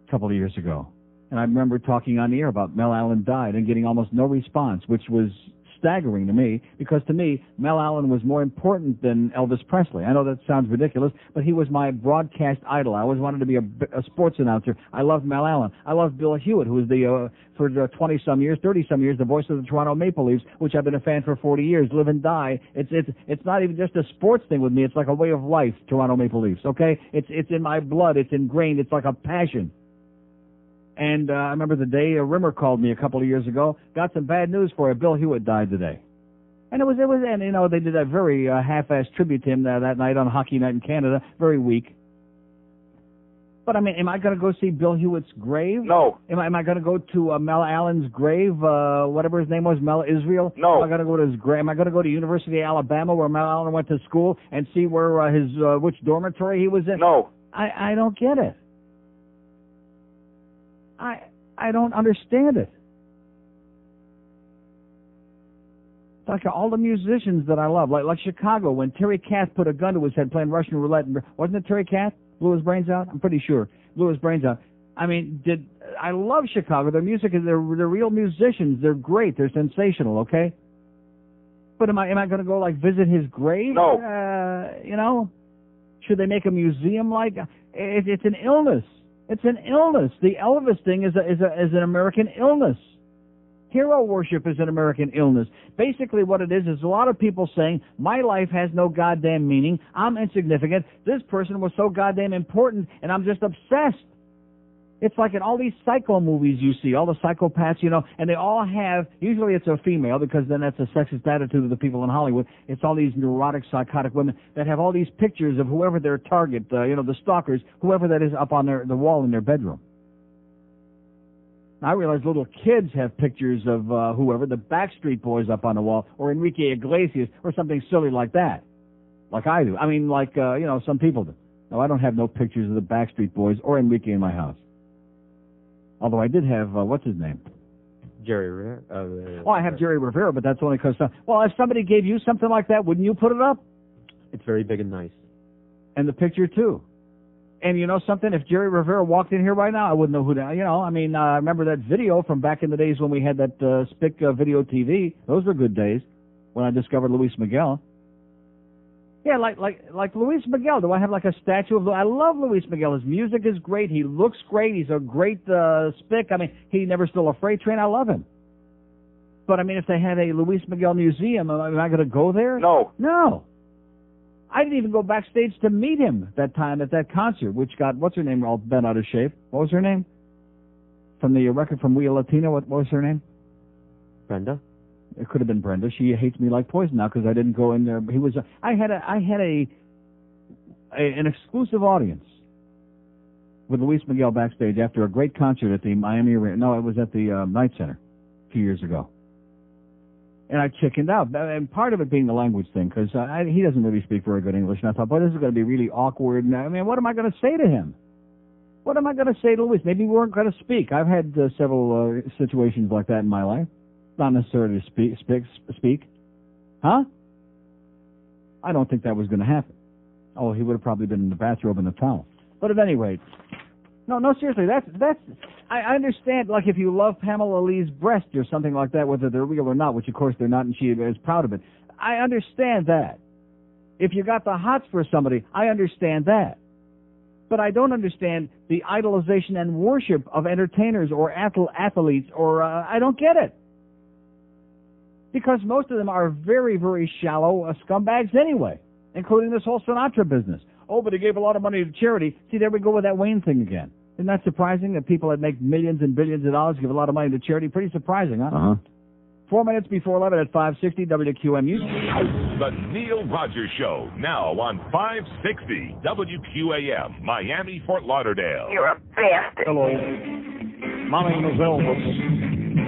a couple of years ago, and I remember talking on the air about Mel Allen died and getting almost no response, which was staggering to me, because to me, Mel Allen was more important than Elvis Presley. I know that sounds ridiculous, but he was my broadcast idol. I always wanted to be a sports announcer. I loved Mel Allen. I loved Bill Hewitt, who was for 20-some years, 30-some years, the voice of the Toronto Maple Leafs, which I've been a fan for 40 years, live and die. It's not even just a sports thing with me. It's like a way of life, Toronto Maple Leafs, okay? It's in my blood. It's ingrained. It's like a passion. And I remember the day Rimmer called me a couple of years ago. Got some bad news for you. Bill Hewitt died today. And it was, and they did a very half-assed tribute to him that night on Hockey Night in Canada. Very weak. But I mean, am I going to go see Bill Hewitt's grave? No. Am I going to go to Mel Allen's grave? Whatever his name was, Mel Israel. No. Am I going to go to his grave? Am I going to go to University of Alabama, where Mel Allen went to school, and see where which dormitory he was in? No. I don't get it. I don't understand it. Like all the musicians that I love, like Chicago, when Terry Kath put a gun to his head playing Russian roulette, wasn't it Terry Kath? Blew his brains out? I'm pretty sure. Blew his brains out. I mean, I love Chicago. Their music is they're real musicians. They're great. They're sensational, okay? But am I going to go visit his grave? No. Should they make a museum it's an illness. It's an illness. The Elvis thing is an American illness. Hero worship is an American illness. Basically what it is a lot of people saying, my life has no goddamn meaning, I'm insignificant, this person was so goddamn important, and I'm just obsessed. It's like in all these psycho movies you see, all the psychopaths, and they all have, usually it's a female, because then that's a sexist attitude of the people in Hollywood. It's all these neurotic, psychotic women that have all these pictures of whoever their target, the stalkers, whoever that is up on the wall in their bedroom. I realize little kids have pictures of whoever, the Backstreet Boys up on the wall, or Enrique Iglesias, or something silly like that. Like I do. I mean, some people do. No, I don't have no pictures of the Backstreet Boys or Enrique in my house. Although I did have, what's his name? Jerry Rivera. I have Jerry Rivera, but that's only because, if somebody gave you something like that, wouldn't you put it up? It's very big and nice. And the picture, too. And you know something? If Jerry Rivera walked in here right now, I wouldn't know who that, I remember that video from back in the days when we had that Spic video TV. Those were good days when I discovered Luis Miguel. Yeah, like Luis Miguel. Do I have a statue of? I love Luis Miguel. His music is great. He looks great. He's a great spick. I mean, he never stole a freight train. I love him. But I mean, if they had a Luis Miguel museum, am I going to go there? No. No. I didn't even go backstage to meet him that time at that concert, which got what's her name all bent out of shape. What was her name? From the record from We Are Latino. What was her name? Brenda. It could have been Brenda. She hates me like poison now because I didn't go in there. I had an exclusive audience with Luis Miguel backstage after a great concert at the Miami Arena. No, it was at the Night Center a few years ago. And I chickened out. And part of it being the language thing, because he doesn't really speak very good English. And I thought, boy, this is going to be really awkward. And I mean, what am I going to say to him? What am I going to say to Luis? Maybe we weren't going to speak. I've had several situations like that in my life. Not necessarily to speak. Huh? I don't think that was going to happen. Oh, he would have probably been in the bathrobe and the towel. But at any rate, no, seriously, that's. I understand, like if you love Pamela Lee's breasts or something like that, whether they're real or not, which of course they're not, and she is proud of it. I understand that. If you got the hots for somebody, I understand that. But I don't understand the idolization and worship of entertainers or athletes, or I don't get it. Because most of them are very, very shallow scumbags anyway, including this whole Sinatra business. Oh, but he gave a lot of money to charity. See, there we go with that Wayne thing again. Isn't that surprising that people that make millions and billions of dollars give a lot of money to charity? Pretty surprising, huh? Uh-huh. 4 minutes before 11 at 560 WQMU. The Neil Rogers Show, now on 560 WQAM, Miami, Fort Lauderdale. You're a bastard. Hello. My name is Elvis.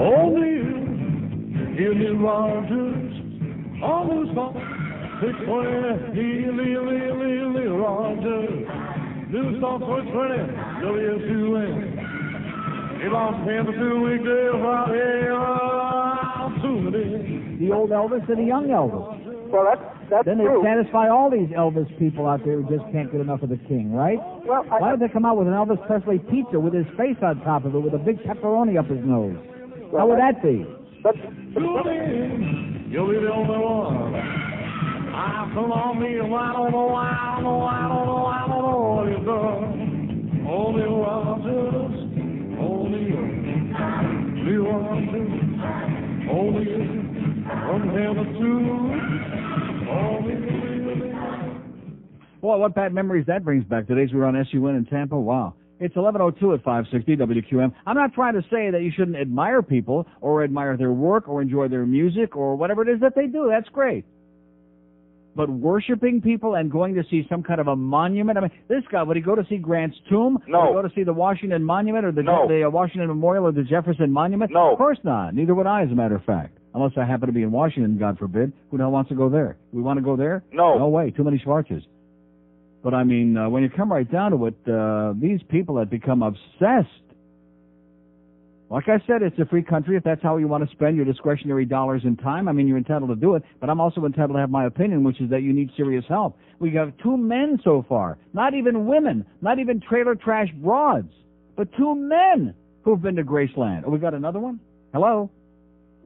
Oh, Neil Rogers, on the spot. 620, Neil Rogers. New song for 20, WTMI. He lost him for 2 weekdays, The old Elvis and the young Elvis. Well, that's then they true. satisfy all these Elvis people out there who just can't get enough of the king, right? Well, why don't they come out with an Elvis Presley pizza with his face on top of it with a big pepperoni up his nose? How would that be? You'll be the only one. I come on me, I don't know what you've done. Only Rogers, only Rogers, only from heaven to only. Boy, what bad memories that brings back. Today's we were on SUN in Tampa. Wow. It's 11:02 at 560 WQM. I'm not trying to say that you shouldn't admire people or admire their work or enjoy their music or whatever it is that they do. That's great. But worshiping people and going to see some kind of a monument? I mean, this guy, would he go to see Grant's tomb? No. Would he go to see the Washington Monument or the Washington Memorial or the Jefferson Monument? No. Of course not. Neither would I, as a matter of fact. Unless I happen to be in Washington, God forbid. Who the hell wants to go there? We want to go there? No. No way. Too many Schwarzes. But, I mean, when you come right down to it, these people have become obsessed. Like I said, it's a free country. If that's how you want to spend your discretionary dollars and time, I mean, you're entitled to do it. But I'm also entitled to have my opinion, which is that you need serious help. We have 2 men so far, not even women, not even trailer trash broads, but 2 men who've been to Graceland. Oh, we got another one? Hello?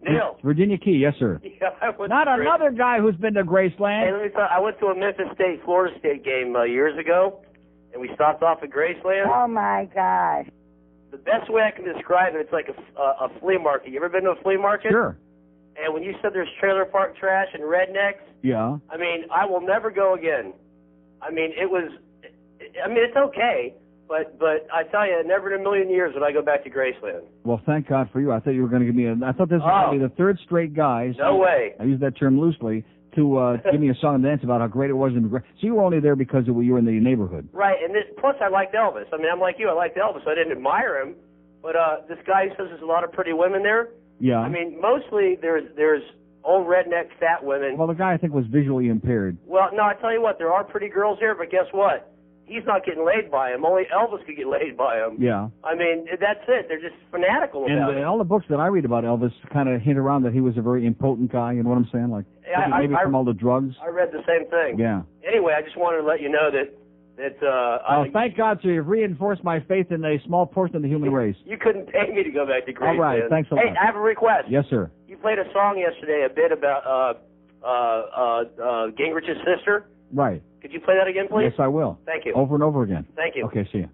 Neil. Virginia Key, yes, sir. Yeah, Not another guy who's been to Graceland. Hey, let me tell you, I went to a Memphis State, Florida State game years ago, and we stopped off at Graceland. Oh, my gosh. The best way I can describe it, it's like a flea market. You ever been to a flea market? Sure. And when you said there's trailer park trash and rednecks, Yeah. I mean, I will never go again. I mean, it's okay, but I tell you, never in a million years would I go back to Graceland. Well, thank God for you. I thought you were going to give me I thought this was going to be the 3rd straight guy. No way. I use that term loosely. To give me a song and dance about how great it was. So you were only there because you were in the neighborhood. Right, and plus I liked Elvis. I mean, I'm like you. I liked Elvis. I didn't admire him, but this guy says there's a lot of pretty women there. Yeah. I mean, mostly there's old redneck fat women. Well, the guy I think was visually impaired. Well, no, I tell you what, there are pretty girls here, but guess what? He's not getting laid by him. Only Elvis could get laid by him. Yeah. I mean, that's it. They're just fanatical about it. And all the books that I read about Elvis kind of hint around that he was a very impotent guy. You know what I'm saying? Like maybe from all the drugs. I read the same thing. Yeah. Anyway, I just wanted to let you know that thank God, so you've reinforced my faith in a small portion of the human race. You couldn't pay me to go back to Graceland. All right, thanks a lot. Hey, I have a request. Yes, sir. You played a song yesterday, a bit about Gingrich's sister. Right. Could you play that again, please? Yes, I will. Thank you. Over and over again. Thank you. Okay, see you.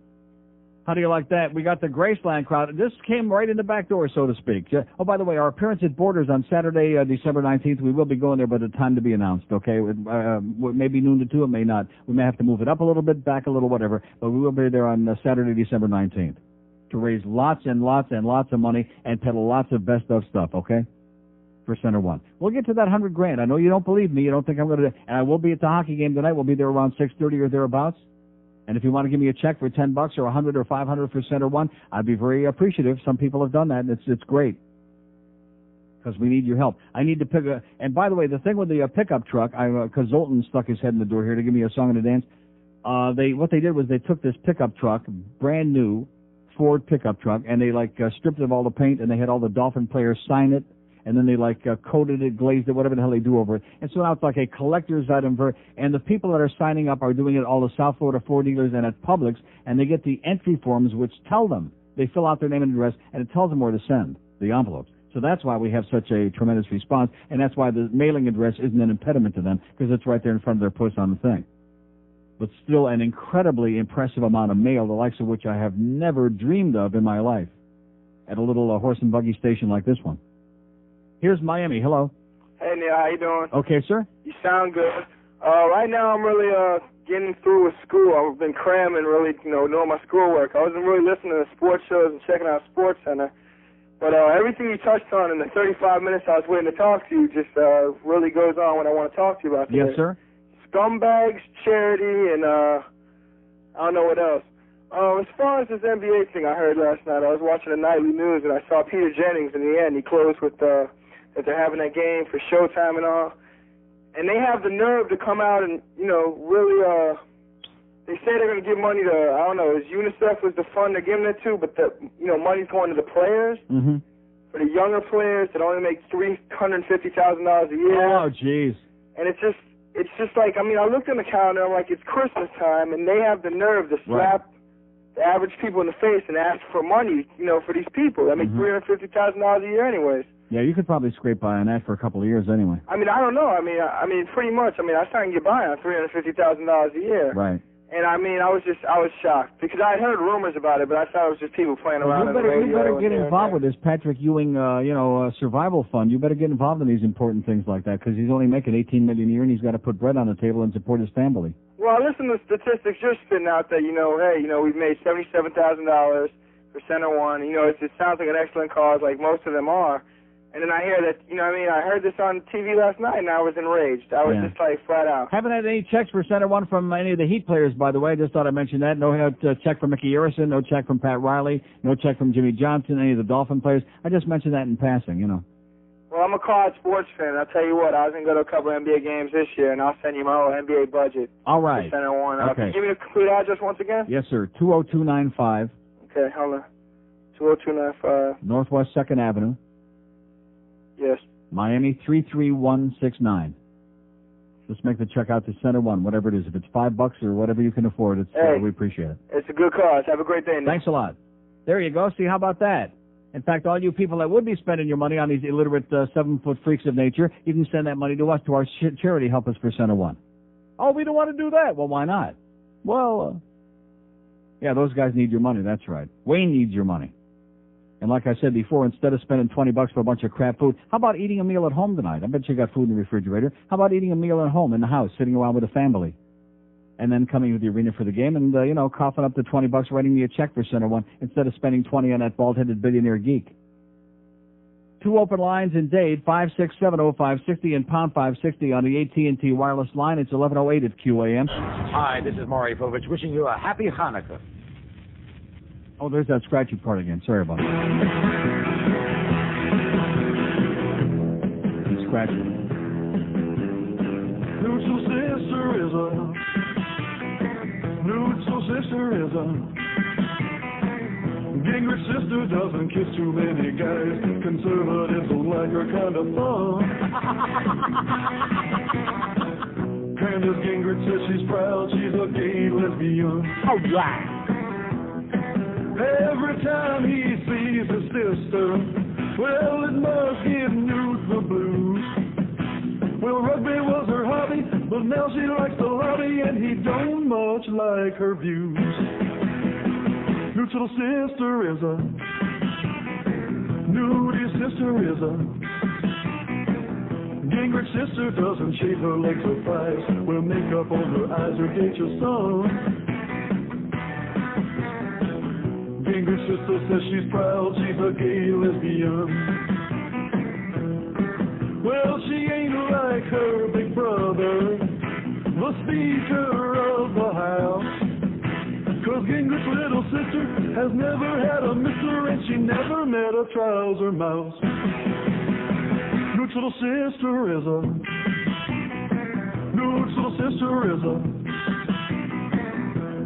How do you like that? We got the Graceland crowd. This came right in the back door, so to speak. Oh, by the way, our appearance at Borders on Saturday, December 19th, we will be going there, but the time to be announced, okay? Maybe noon to 2, it may not. We may have to move it up a little bit, back a little, whatever, but we will be there on Saturday, December 19th to raise lots and lots and lots of money and peddle lots of best of stuff, okay? For Center One. We'll get to that $100,000. I know you don't believe me. You don't think I'm going to. And I will be at the hockey game tonight. We'll be there around 6:30 or thereabouts. And if you want to give me a check for $10 or $100 or $500 for Center One, I'd be very appreciative. Some people have done that, and it's great because we need your help. I need to pick a. And by the way, the thing with the pickup truck, because Zoltan stuck his head in the door here to give me a song and a dance. What they did was they took this pickup truck, brand new Ford pickup truck, and they stripped it of all the paint, and they had all the Dolphin players sign it. And then they coated it, glazed it, whatever the hell they do over it. And so now it's like a collector's item. And the people that are signing up are doing it at all the South Florida Ford dealers and at Publix. And they get the entry forms which tell them. They fill out their name and address, and it tells them where to send the envelopes. So that's why we have such a tremendous response. And that's why the mailing address isn't an impediment to them, because it's right there in front of their puss on the thing. But still an incredibly impressive amount of mail, the likes of which I have never dreamed of in my life at a little horse and buggy station like this one. Here's Miami. Hello. Hey, Neil. How you doing? Okay, sir. You sound good. Right now, I'm really getting through with school. I've been cramming, really, doing my schoolwork. I wasn't really listening to sports shows and checking out Sports Center. But everything you touched on in the 35 minutes I was waiting to talk to you just really goes on what I want to talk to you about today. Yes, sir. Scumbags, charity, and I don't know what else. As far as this NBA thing I heard last night, I was watching the nightly news and I saw Peter Jennings in the end. He closed with that they're having that game for Showtime and all. And they have the nerve to come out and, really, they say they're going to give money to, I don't know, UNICEF was the fund they're giving it to, but money's going to the players. Mm-hmm. For the younger players that only make $350,000 a year. Oh, jeez. And it's just like, I looked in the calendar, I'm like, it's Christmas time, and they have the nerve to slap the average people in the face and ask for money, for these people that make $350,000 a year anyways. Yeah, you could probably scrape by on that for a couple of years anyway. I don't know. Pretty much. I started to get by on $350,000 a year. Right. And I was shocked because I had heard rumors about it, but I thought it was just people playing around on the radio. You better get involved with this Patrick Ewing, survival fund. You better get involved in these important things like that because he's only making $18 million a year and he's got to put bread on the table and support his family. Well, listen to the statistics you're spitting out that, we've made $77,000 for Center One. It sounds like an excellent cause, like most of them are. And then I hear that, I heard this on TV last night, and I was enraged. I was just like flat out. Haven't had any checks for Center One from any of the Heat players, by the way. Just thought I'd mention that. No check from Mickey Arison, no check from Pat Riley, no check from Jimmy Johnson, any of the Dolphin players. I just mentioned that in passing, Well, I'm a college sports fan. I'll tell you what, I was going to go to a couple of NBA games this year, and I'll send you my whole NBA budget. All right. For Center One. Okay. Give me the complete address once again? Yes, sir. 20295. Okay, hold on. 20295. Northwest 2nd Avenue. Yes. Miami 33169. Just make the check out to Center One, whatever it is. If it's $5 or whatever you can afford, we appreciate it. It's a good cause. Have a great day, Nick. Thanks a lot. There you go. See, how about that? In fact, all you people that would be spending your money on these illiterate 7-foot freaks of nature, you can send that money to us, to our charity Help Us for Center One. Oh, we don't want to do that. Well, why not? Well, yeah, those guys need your money. That's right. Wayne needs your money. And like I said before, instead of spending $20 for a bunch of crap food, how about eating a meal at home tonight? I bet you got food in the refrigerator. How about eating a meal at home in the house, sitting around with a family, and then coming to the arena for the game and, coughing up the $20, writing me a check for Center One instead of spending $20 on that bald-headed billionaire geek. 2 open lines in Dade, 5670560 and pound 560 on the AT&T wireless line. It's 11:08 at QAM. Hi, this is Maury Povich wishing you a happy Hanukkah. Oh, there's that scratchy part again. Sorry about that. Scratchy. Neutral sisterism. Neutral sisterism. Gingrich's sister doesn't kiss too many guys. Conservatives don't like her kind of fun. Candace Gingrich says she's proud she's a gay lesbian. Oh, yeah. Every time he sees his sister, well, it must give Newt the blues. Well, rugby was her hobby, but now she likes the lobby, and he don't much like her views. Newt's little sister is a Newt's sister is a Gingrich's sister doesn't shave her legs or thighs, wear makeup on her eyes or date your son. Gingrich's sister says she's proud, she's a gay lesbian. Well, she ain't like her big brother, the Speaker of the House. 'Cause Gingrich's little sister has never had a mister and she never met a trouser mouse. Newt's little sister is a Newt's little sister is a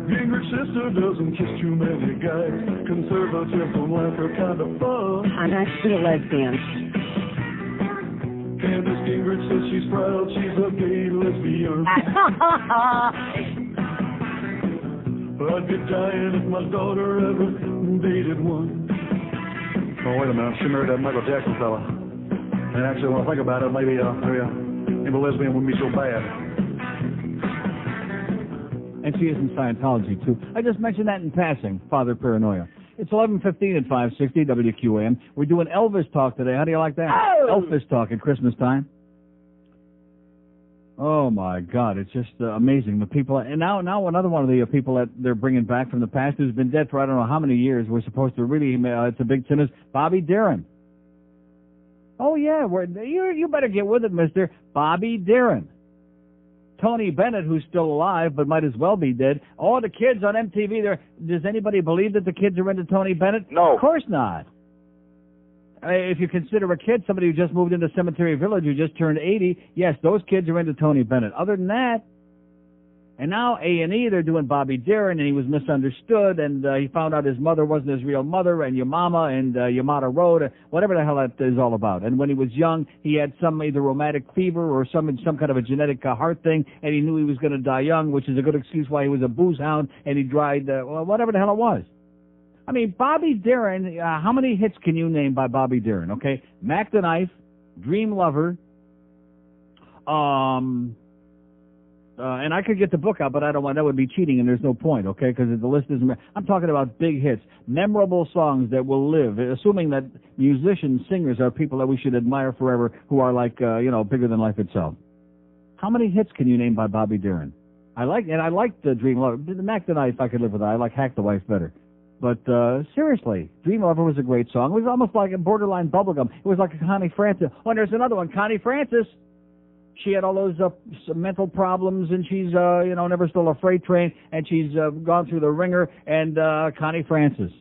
Gingrich's sister doesn't kiss too many guys. Conservatives don't like her kind of fun. I'm actually a lesbian. Candace Gingrich says she's proud she's a gay lesbian. I'd be dying if my daughter ever dated one. Oh, wait a minute. She married that Michael Jackson fella. And actually, when I think about it, maybe a lesbian wouldn't be so bad. And she is in Scientology, too. I just mentioned that in passing, Father Paranoia. It's 11:15 at 560 WQAM. We're doing Elvis talk today. How do you like that? Oh! Elvis talk at Christmas time. Oh, my God. It's just amazing. The people, and now another one of the people that they're bringing back from the past who's been dead for I don't know how many years. We're supposed to really, it's a big sin, is Bobby Darin. Oh, yeah. You better get with it, mister. Bobby Darin. Tony Bennett, who's still alive but might as well be dead. All the kids on MTV, does anybody believe that the kids are into Tony Bennett? No. Of course not. If you consider a kid somebody who just moved into Cemetery Village, who just turned 80, yes, those kids are into Tony Bennett. Other than that, and now A&E, they're doing Bobby Darin, and he was misunderstood, and he found out his mother wasn't his real mother, and Yamama and Yamada Road, whatever the hell that is all about. And when he was young, he had some either rheumatic fever or some kind of a genetic heart thing, and he knew he was going to die young, which is a good excuse why he was a booze hound, and he died, whatever the hell it was. I mean, Bobby Darin, how many hits can you name by Bobby Darin, okay? Mac the Knife, Dream Lover, and I could get the book out, but I don't want, that would be cheating, and there's no point, okay, because the list isn't, I'm talking about big hits, memorable songs that will live, assuming that musicians, singers are people that we should admire forever, who are like, bigger than life itself. How many hits can you name by Bobby Darin? I like the Dream Lover. The Mac the Knife, I could live with that. I like Hack the Wife better. But seriously, Dream Lover was a great song. It was almost like a borderline bubblegum. It was like a Connie Francis. Oh, and there's another one, Connie Francis. She had all those some mental problems, and she's, never stole a freight train, and she's gone through the ringer, and Connie Francis.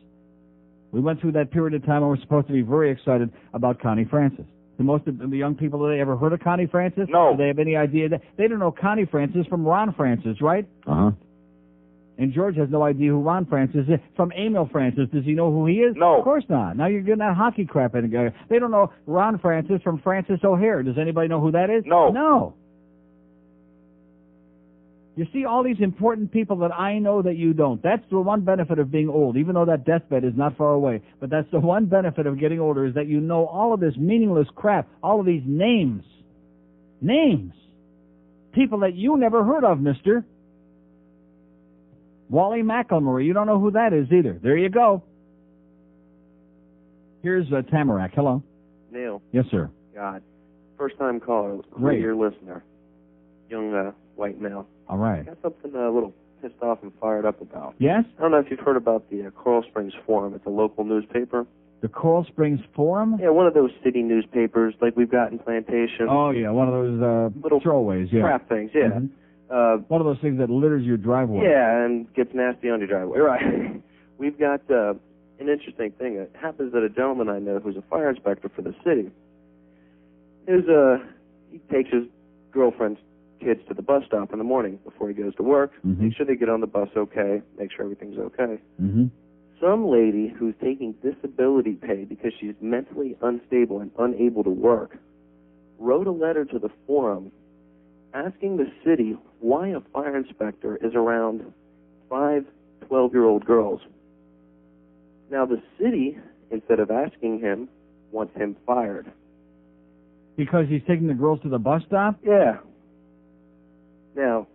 We went through that period of time when we're supposed to be very excited about Connie Francis. The most of the young people, have they ever heard of Connie Francis? No. Do they have any idea? They don't know Connie Francis from Ron Francis, right? Uh-huh. And George has no idea who Ron Francis is. From Emil Francis, does he know who he is? No. Of course not. Now you're getting that hockey crap in together. They don't know Ron Francis from Francis O'Hare. Does anybody know who that is? No. No. You see all these important people that I know that you don't. That's the one benefit of being old, even though that deathbed is not far away. But that's the one benefit of getting older, is that you know all of this meaningless crap, all of these names. Names. People that you never heard of, mister. Wally McElmurray, you don't know who that is either. There you go. Here's Tamarack. Hello. Neil. Yes, sir. God. First-time caller. Great. Your listener. Young white male. All right. Got something a little pissed off and fired up about. Yes? I don't know if you've heard about the Coral Springs Forum. It's a local newspaper. The Coral Springs Forum? Yeah, one of those city newspapers like we've got in Plantation. Oh, yeah, one of those little throwaways, yeah. crap things, yeah. Mm-hmm. One of those things that litters your driveway. Yeah, and gets nasty on your driveway. Right. We've got an interesting thing. It happens that a gentleman I know who's a fire inspector for the city he takes his girlfriend's kids to the bus stop in the morning before he goes to work. Mm-hmm. Make sure they get on the bus okay. Make sure everything's okay. Mm-hmm. Some lady who's taking disability pay because she's mentally unstable and unable to work wrote a letter to the forum asking the city why a fire inspector is around 5 12-year-old girls. Now, the city, instead of asking him, wants him fired. Because he's taking the girls to the bus stop? Yeah. Now,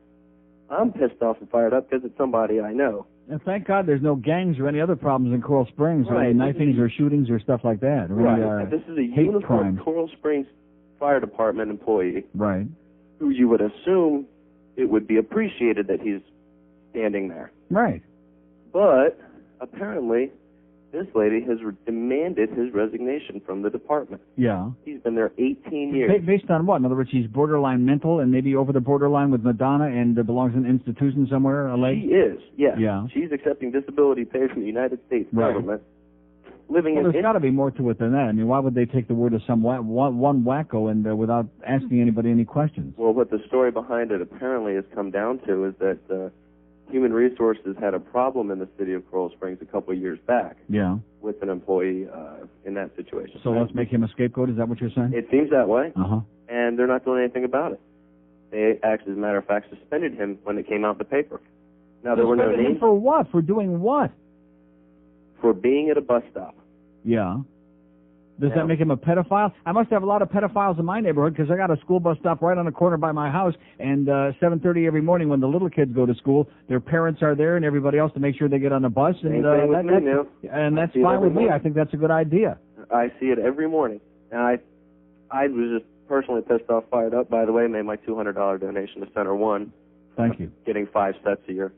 I'm pissed off and fired up because it's somebody I know. And thank God there's no gangs or any other problems in Coral Springs, or Right. any knifings or shootings or stuff like that. Or Right. any, This is a hate uniformed crimes. Coral Springs Fire Department employee Right. who you would assume it would be appreciated that he's standing there. Right. But apparently, this lady has demanded his resignation from the department. Yeah. He's been there 18 years. Based on what? In other words, he's borderline mental and maybe over the borderline with Madonna and belongs in an institution somewhere, LA? She is, yes. Yeah. She's accepting disability pay from the United States Right. government. Living Well, in there's got to be more to it than that. I mean, why would they take the word of some one wacko and without asking anybody any questions? Well, what the story behind it apparently has come down to is that Human Resources had a problem in the city of Coral Springs a couple of years back Yeah. with an employee in that situation. So let's make him a scapegoat? Is that what you're saying? It seems that way, Uh-huh. and they're not doing anything about it. They actually, as a matter of fact, suspended him when it came out in the paper. Now, there were no Suspended him names for what? For doing what? for being at a bus stop. Yeah. Does Yeah. that make him a pedophile? I must have a lot of pedophiles in my neighborhood because I got a school bus stop right on the corner by my house, and 7:30 every morning when the little kids go to school, their parents are there and everybody else to make sure they get on the bus. And Same thing with me, Neil. that's I see it fine every with me. morning. I think that's a good idea. I see it every morning. And I was just personally pissed off, fired up, by the way, made my $200 donation to Center One. Thank you. Getting 5 sets of your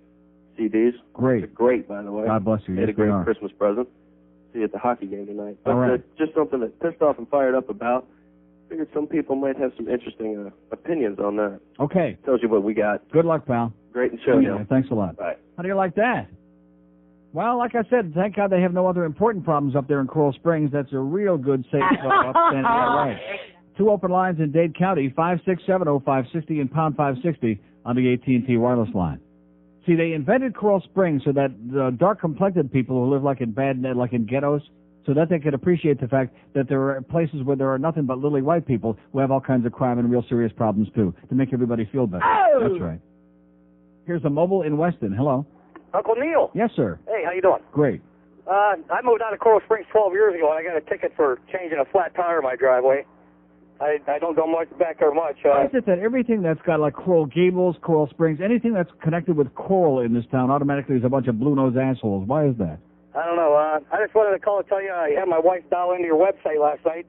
CDs. Great. They're great, by the way. God bless you. Made Yes, a great they are. Christmas present. See you at the hockey game tonight. But All right. just something that pissed off and fired up about. Figured some people might have some interesting opinions on that. Okay. Tells you what we got. Good luck, pal. Great show, yeah, thanks a lot. Bye. How do you like that? Well, like I said, thank God they have no other important problems up there in Coral Springs. That's a real good safe upstanding. Yeah, right. 2 open lines in Dade County, 5670560 and pound 560 on the AT&T wireless line. See, they invented Coral Springs so that the dark-complected people who live like in ghettos, so that they could appreciate the fact that there are places where there are nothing but lily white people who have all kinds of crime and real serious problems too, to make everybody feel better. Oh! That's right. Here's a mobile in Weston. Hello. Uncle Neil. Yes, sir. Hey, how you doing? Great. I moved out of Coral Springs 12 years ago, and I got a ticket for changing a flat tire in my driveway. I don't go back there much. Why is it that everything that's got like Coral Gables, Coral Springs, anything that's connected with coral in this town, automatically is a bunch of blue-nosed assholes? Why is that? I don't know. I just wanted to call and tell you I had my wife dial into your website last night,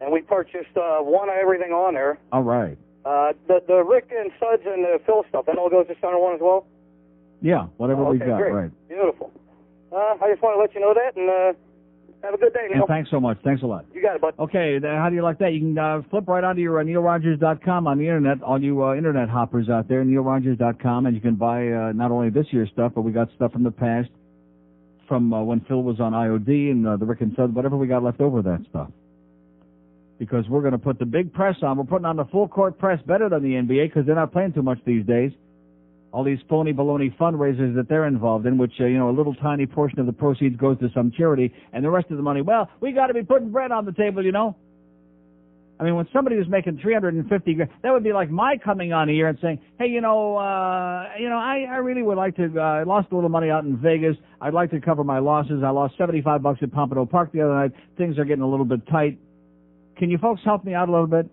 and we purchased one of everything on there. All right. The Rick and Suds and the Phil stuff, that all goes to Center One as well? Yeah, whatever we got, great. right. Beautiful. I just want to let you know that, and have a good day, Neil. And thanks so much. Thanks a lot. You got it, bud. Okay, how do you like that? You can flip right onto your NeilRogers.com on the Internet, all you Internet hoppers out there, NeilRogers.com, and you can buy not only this year's stuff, but we got stuff from the past, from when Phil was on IOD and the Rick and Suds, whatever we got left over of that stuff. Because we're going to put the big press on. We're putting on the full court press better than the NBA because they're not playing too much these days. All these phony baloney fundraisers that they're involved in, which, a little tiny portion of the proceeds goes to some charity, and the rest of the money, well, we got to be putting bread on the table, I mean, when somebody was making $350,000, that would be like my coming on here and saying, hey, I really would like to, I lost a little money out in Vegas. I'd like to cover my losses. I lost $75 at Pompano Park the other night. Things are getting a little bit tight. Can you folks help me out a little bit?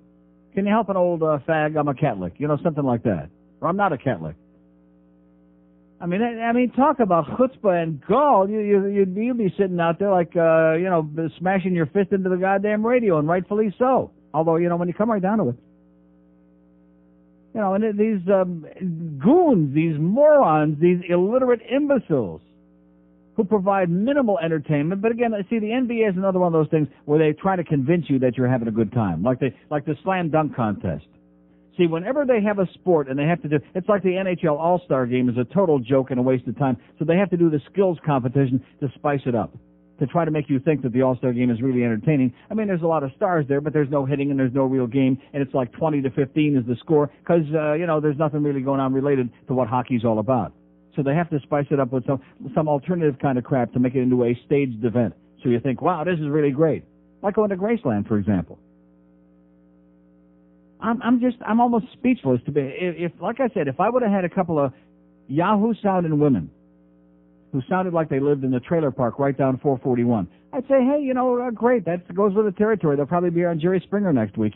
Can you help an old fag? I'm a Catholic, something like that. Or I'm not a Catholic. I mean, talk about chutzpah and gall. You'd be sitting out there like, smashing your fist into the goddamn radio, and rightfully so. Although, when you come right down to it. And these goons, these morons, these illiterate imbeciles who provide minimal entertainment. But again, see, the NBA is another one of those things where they try to convince you that you're having a good time, like the slam dunk contest. See, whenever they have a sport and they have to do, it's like the NHL All-Star Game is a total joke and a waste of time. So they have to do the skills competition to spice it up, to try to make you think that the All-Star Game is really entertaining. I mean, there's a lot of stars there, but there's no hitting and there's no real game, and it's like 20-15 is the score because, there's nothing really going on related to what hockey's all about. So they have to spice it up with some alternative kind of crap to make it into a staged event. So you think, wow, this is really great. Like going to Graceland, for example. I'm almost speechless to be, if like I said, if I would have had a couple of Yahoo-sounding women who sounded like they lived in the trailer park right down 441, I'd say, hey, great, that goes with the territory. They'll probably be on Jerry Springer next week,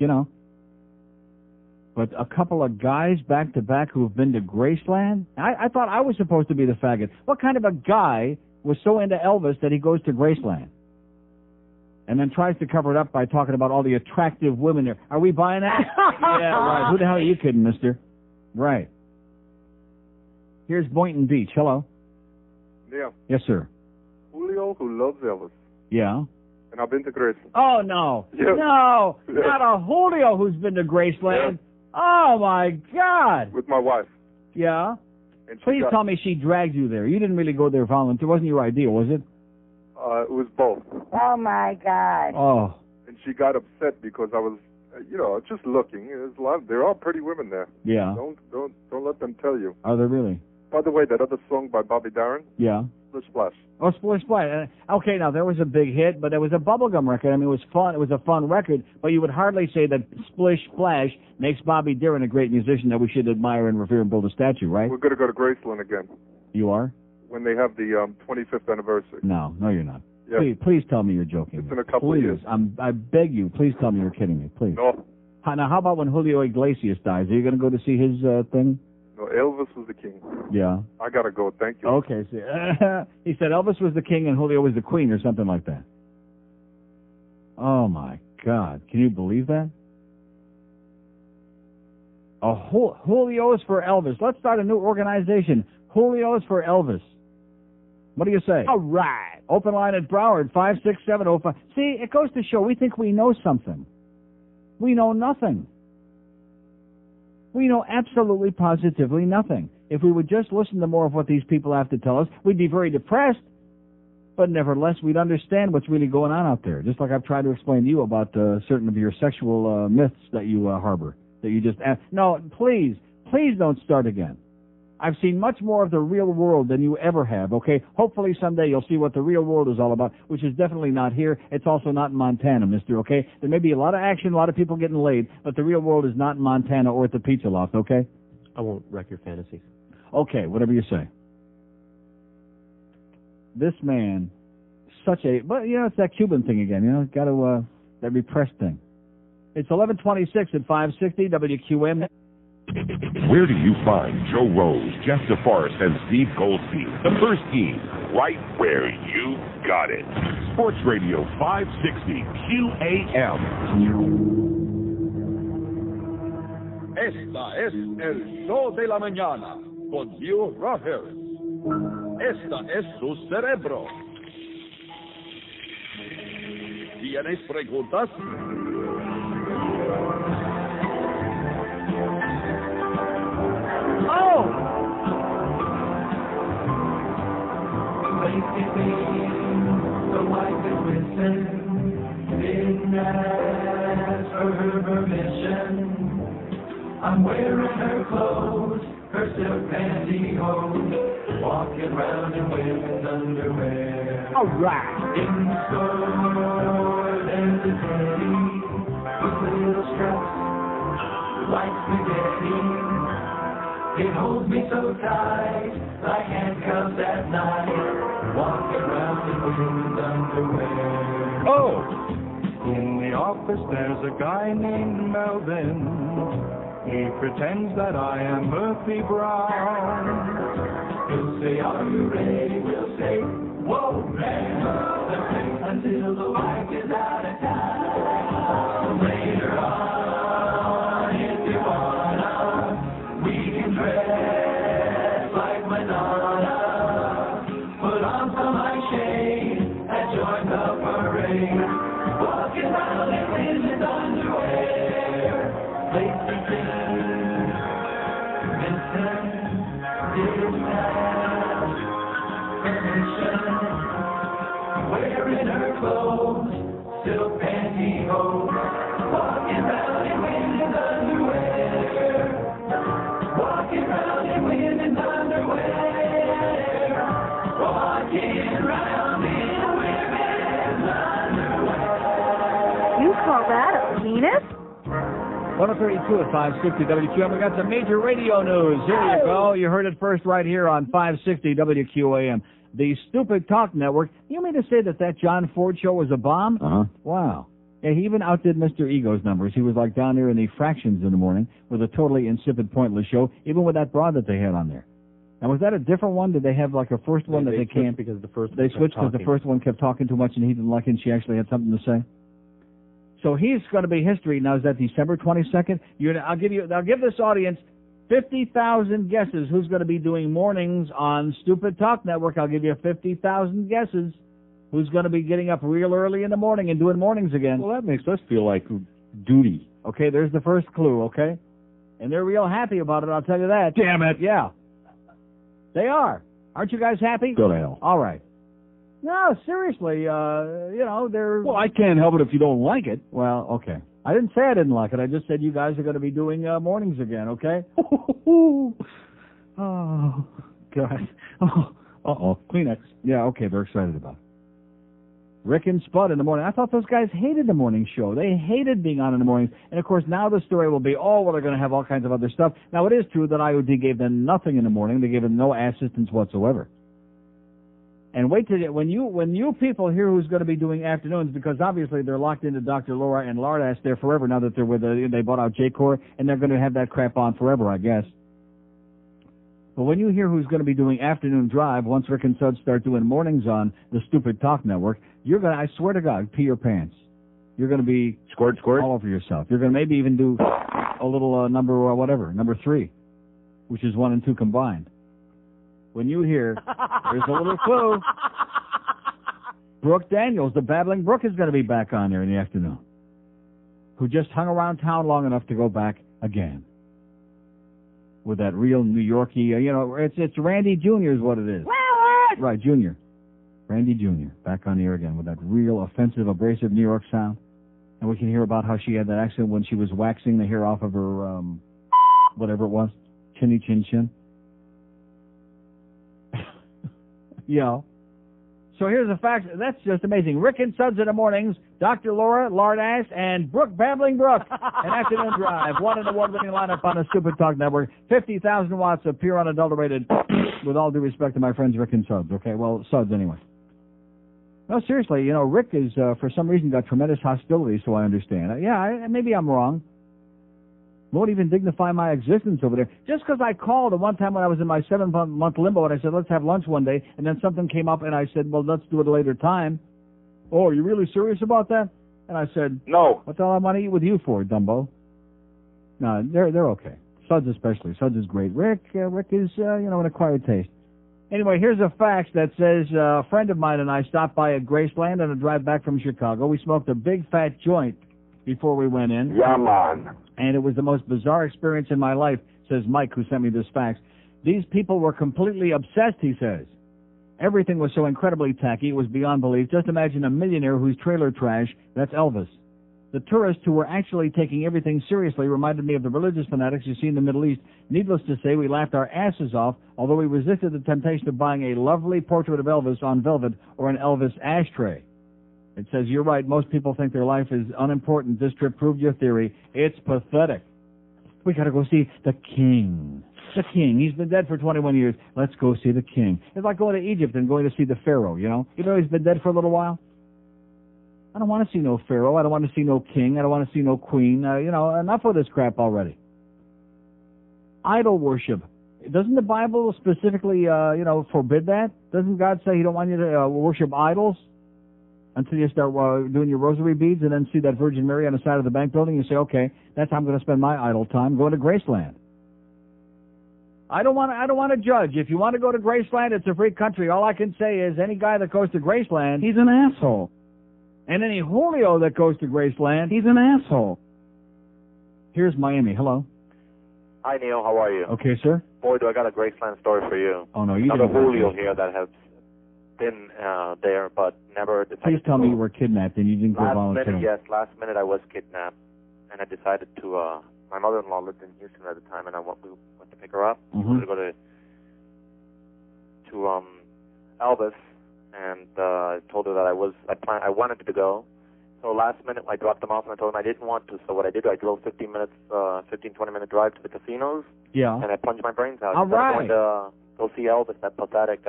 But a couple of guys back-to-back who have been to Graceland? I thought I was supposed to be the faggot. What kind of a guy was so into Elvis that he goes to Graceland? And then tries to cover it up by talking about all the attractive women there. Are we buying that? Yeah, right. Who the hell are you kidding, mister? Right. Here's Boynton Beach. Hello. Yeah. Yes, sir. Julio, who loves Elvis. Yeah. And I've been to Graceland. Oh, no. Yeah. No. Yeah. Not a Julio who's been to Graceland. Yeah. Oh, my God. With my wife. Yeah? Please tell me she dragged you there. You didn't really go there volunteer. It wasn't your idea, was it? It was both. Oh, my God. Oh. And she got upset because I was, just looking. There's a lot. There are pretty women there. Yeah. Don't let them tell you. Are there really? By the way, that other song by Bobby Darin. Yeah. Splish Splash. Oh, Splish Splash. Okay, now there was a big hit, but it was a bubblegum record. I mean, it was fun. It was a fun record, but you would hardly say that Splish Splash makes Bobby Darin a great musician that we should admire and revere and build a statue, right? We're going to go to Graceland again. You are? When they have the 25th anniversary. No, you're not. Yes. Please tell me you're joking. It's in a couple of years. I beg you, please tell me you're kidding me, please. No. Now, how about when Julio Iglesias dies? Are you going to go to see his thing? No, Elvis was the king. Yeah. I got to go. Thank you. Okay. See, he said Elvis was the king and Julio was the queen or something like that. Oh, my God. Can you believe that? Julio's for Elvis. Let's start a new organization. Julio's for Elvis. What do you say? All right. Open line at Broward, 56705. See, it goes to show we think we know something. We know nothing. We know absolutely, positively nothing. If we would just listen to more of what these people have to tell us, we'd be very depressed, but nevertheless, we'd understand what's really going on out there. Just like I've tried to explain to you about certain of your sexual myths that you harbor, that you just... No, please don't start again. I've seen much more of the real world than you ever have, okay? Hopefully someday you'll see what the real world is all about, which is definitely not here. It's also not in Montana, mister, okay? There may be a lot of action, a lot of people getting laid, but the real world is not in Montana or at the Pizza Loft, okay? I won't wreck your fantasies. Okay, whatever you say. This man, such a... But, you know, it's that Cuban thing again, you know? Got to... that repressed thing. It's 11:26 at 560 WQM. Where do you find Joe Rose, Jeff DeForest, and Steve Goldstein? The first team, right where you got it. Sports Radio 560 QAM. Esta es el show de la mañana con Neil Rogers. Esta es su cerebro. ¿Tienes preguntas? Oh! The wife is missing. Didn't ask for her permission. I'm wearing her clothes, her silk pantyhose, walking around in women's underwear. All right. In the store, there's a teddy with little straps like spaghetti. It holds me so tight, like handcuffs at night, walking around in women's underwear. Oh! In the office there's a guy named Melvin. He pretends that I am Murphy Brown. He'll say, are you ready? We'll say, whoa, man. Until the wife is out of town. Later on, if you wanna, we can dress like Madonna. Put on some eye shade and join the parade. Walking around in women's underwear. Lacy things, Vincent, didn't have permission. Wearing her clothes, silk pantyhose. Walking around in women's underwear. Walking around in women's underwear. Walking around in women's underwear. You call that a penis? 132 at 560 WQAM. We got some major radio news. Here you go. You heard it first right here on 560 WQAM. The Stupid Talk Network. You mean to say that John Ford show was a bomb? Uh-huh. Wow. Yeah, he even outdid Mr. Ego's numbers. He was like down there in the fractions in the morning with a totally insipid, pointless show, even with that broad that they had on there. Now, was that a different one? Did they have like a first one that they can't? Because the first they switched because the first one kept talking too much and he didn't like it and she actually had something to say? So he's going to be history. Now, is that December 22nd? I'll give this audience 50,000 guesses who's going to be doing mornings on Stupid Talk Network. I'll give you 50,000 guesses who's going to be getting up real early in the morning and doing mornings again. Well, that makes us feel like duty. Okay, there's the first clue, okay? And they're real happy about it, I'll tell you that. Damn it. Yeah. They are. Aren't you guys happy? Go to hell. All right. No, seriously, they're... Well, I can't help it if you don't like it. Well, okay. I didn't say I didn't like it. I just said you guys are going to be doing mornings again, okay? Oh, God. Uh-oh. Kleenex. Yeah, okay, they're excited about it. Rick and Spud in the morning. I thought those guys hated the morning show. They hated being on in the mornings. And, of course, now the story will be, they're going to have all kinds of other stuff. Now, it is true that IOD gave them nothing in the morning. They gave them no assistance whatsoever. And wait till when you people hear who's going to be doing afternoons, because obviously they're locked into Dr. Laura and Lardass there forever now that they're with they bought out J-Corps, and they're going to have that crap on forever, I guess. But when you hear who's going to be doing afternoon drive, once Rick and Sud start doing mornings on the Stupid Talk Network, you're going to, I swear to God, pee your pants. You're going to be squirt all over yourself. You're going to maybe even do a little number 3, which is 1 and 2 combined. When you hear, there's a little clue. Brooke Daniels, the Babbling Brook, is going to be back on there in the afternoon. who just hung around town long enough to go back again. With that real New Yorkie, it's Randy Jr. is what it is. Right, Jr. Randy Jr. back on the air again with that real offensive, abrasive New York sound. And we can hear about how she had that accent when she was waxing the hair off of her, whatever it was, chinny chin chin. Yeah. So here's the fact. That's just amazing. Rick and Suds in the mornings, Dr. Laura, Lardass, and Brooke Babbling Brooke. An afternoon drive. One in the award-winning lineup on the Stupid Talk Network. 50,000 watts of pure unadulterated, with all due respect to my friends Rick and Suds. Okay, well, Suds anyway. No, seriously, Rick is, for some reason, got tremendous hostility, so I understand. Maybe I'm wrong. Won't even dignify my existence over there. Just because I called the one time when I was in my 7-month limbo and I said, let's have lunch one day, and then something came up and I said, well, let's do it a later time. Oh, are you really serious about that? And I said, no. What the hell I want to eat with you for, Dumbo? No, they're okay. Suds especially. Suds is great. Rick is, an acquired taste. Anyway, here's a fax that says a friend of mine and I stopped by at Graceland on a drive back from Chicago. We smoked a big fat joint before we went in. Yeah, man. And it was the most bizarre experience in my life, says Mike, who sent me this fax. These people were completely obsessed, he says. Everything was so incredibly tacky, it was beyond belief. Just imagine a millionaire whose trailer trash, that's Elvis. The tourists who were actually taking everything seriously reminded me of the religious fanatics you see in the Middle East. Needless to say, we laughed our asses off, although we resisted the temptation of buying a lovely portrait of Elvis on velvet or an Elvis ashtray. It says, you're right, most people think their life is unimportant. This trip proved your theory. It's pathetic. We got to go see the king. The king. He's been dead for 21 years. Let's go see the king. It's like going to Egypt and going to see the pharaoh, Even though he's been dead for a little while. I don't want to see no pharaoh. I don't want to see no king. I don't want to see no queen. Enough of this crap already. Idol worship. Doesn't the Bible specifically, forbid that? Doesn't God say he don't want you to worship idols? Until you start doing your rosary beads and then see that Virgin Mary on the side of the bank building, you say, okay, that's how I'm going to spend my idle time, going to Graceland. I don't want to judge. If you want to go to Graceland, it's a free country. All I can say is any guy that goes to Graceland, he's an asshole. And any Julio that goes to Graceland, he's an asshole. Here's Miami. Hello. Hi, Neil. How are you? Okay, sir. Boy, do I got a Graceland story for you. Oh, no, you Another didn't. Julio here that has been there, but never decided. Please tell me you were kidnapped and you didn't go voluntarily. Last minute I was kidnapped, and I decided to. My mother-in-law lived in Houston at the time, and we went to pick her up. We wanted to go to Elvis, and I told her that I wanted to go. So last minute I dropped them off, and I told them I didn't want to. So what I did, I drove 20-minute drive to the casinos. Yeah. And I punched my brains out. All right. I'm going to go see Elvis, that pathetic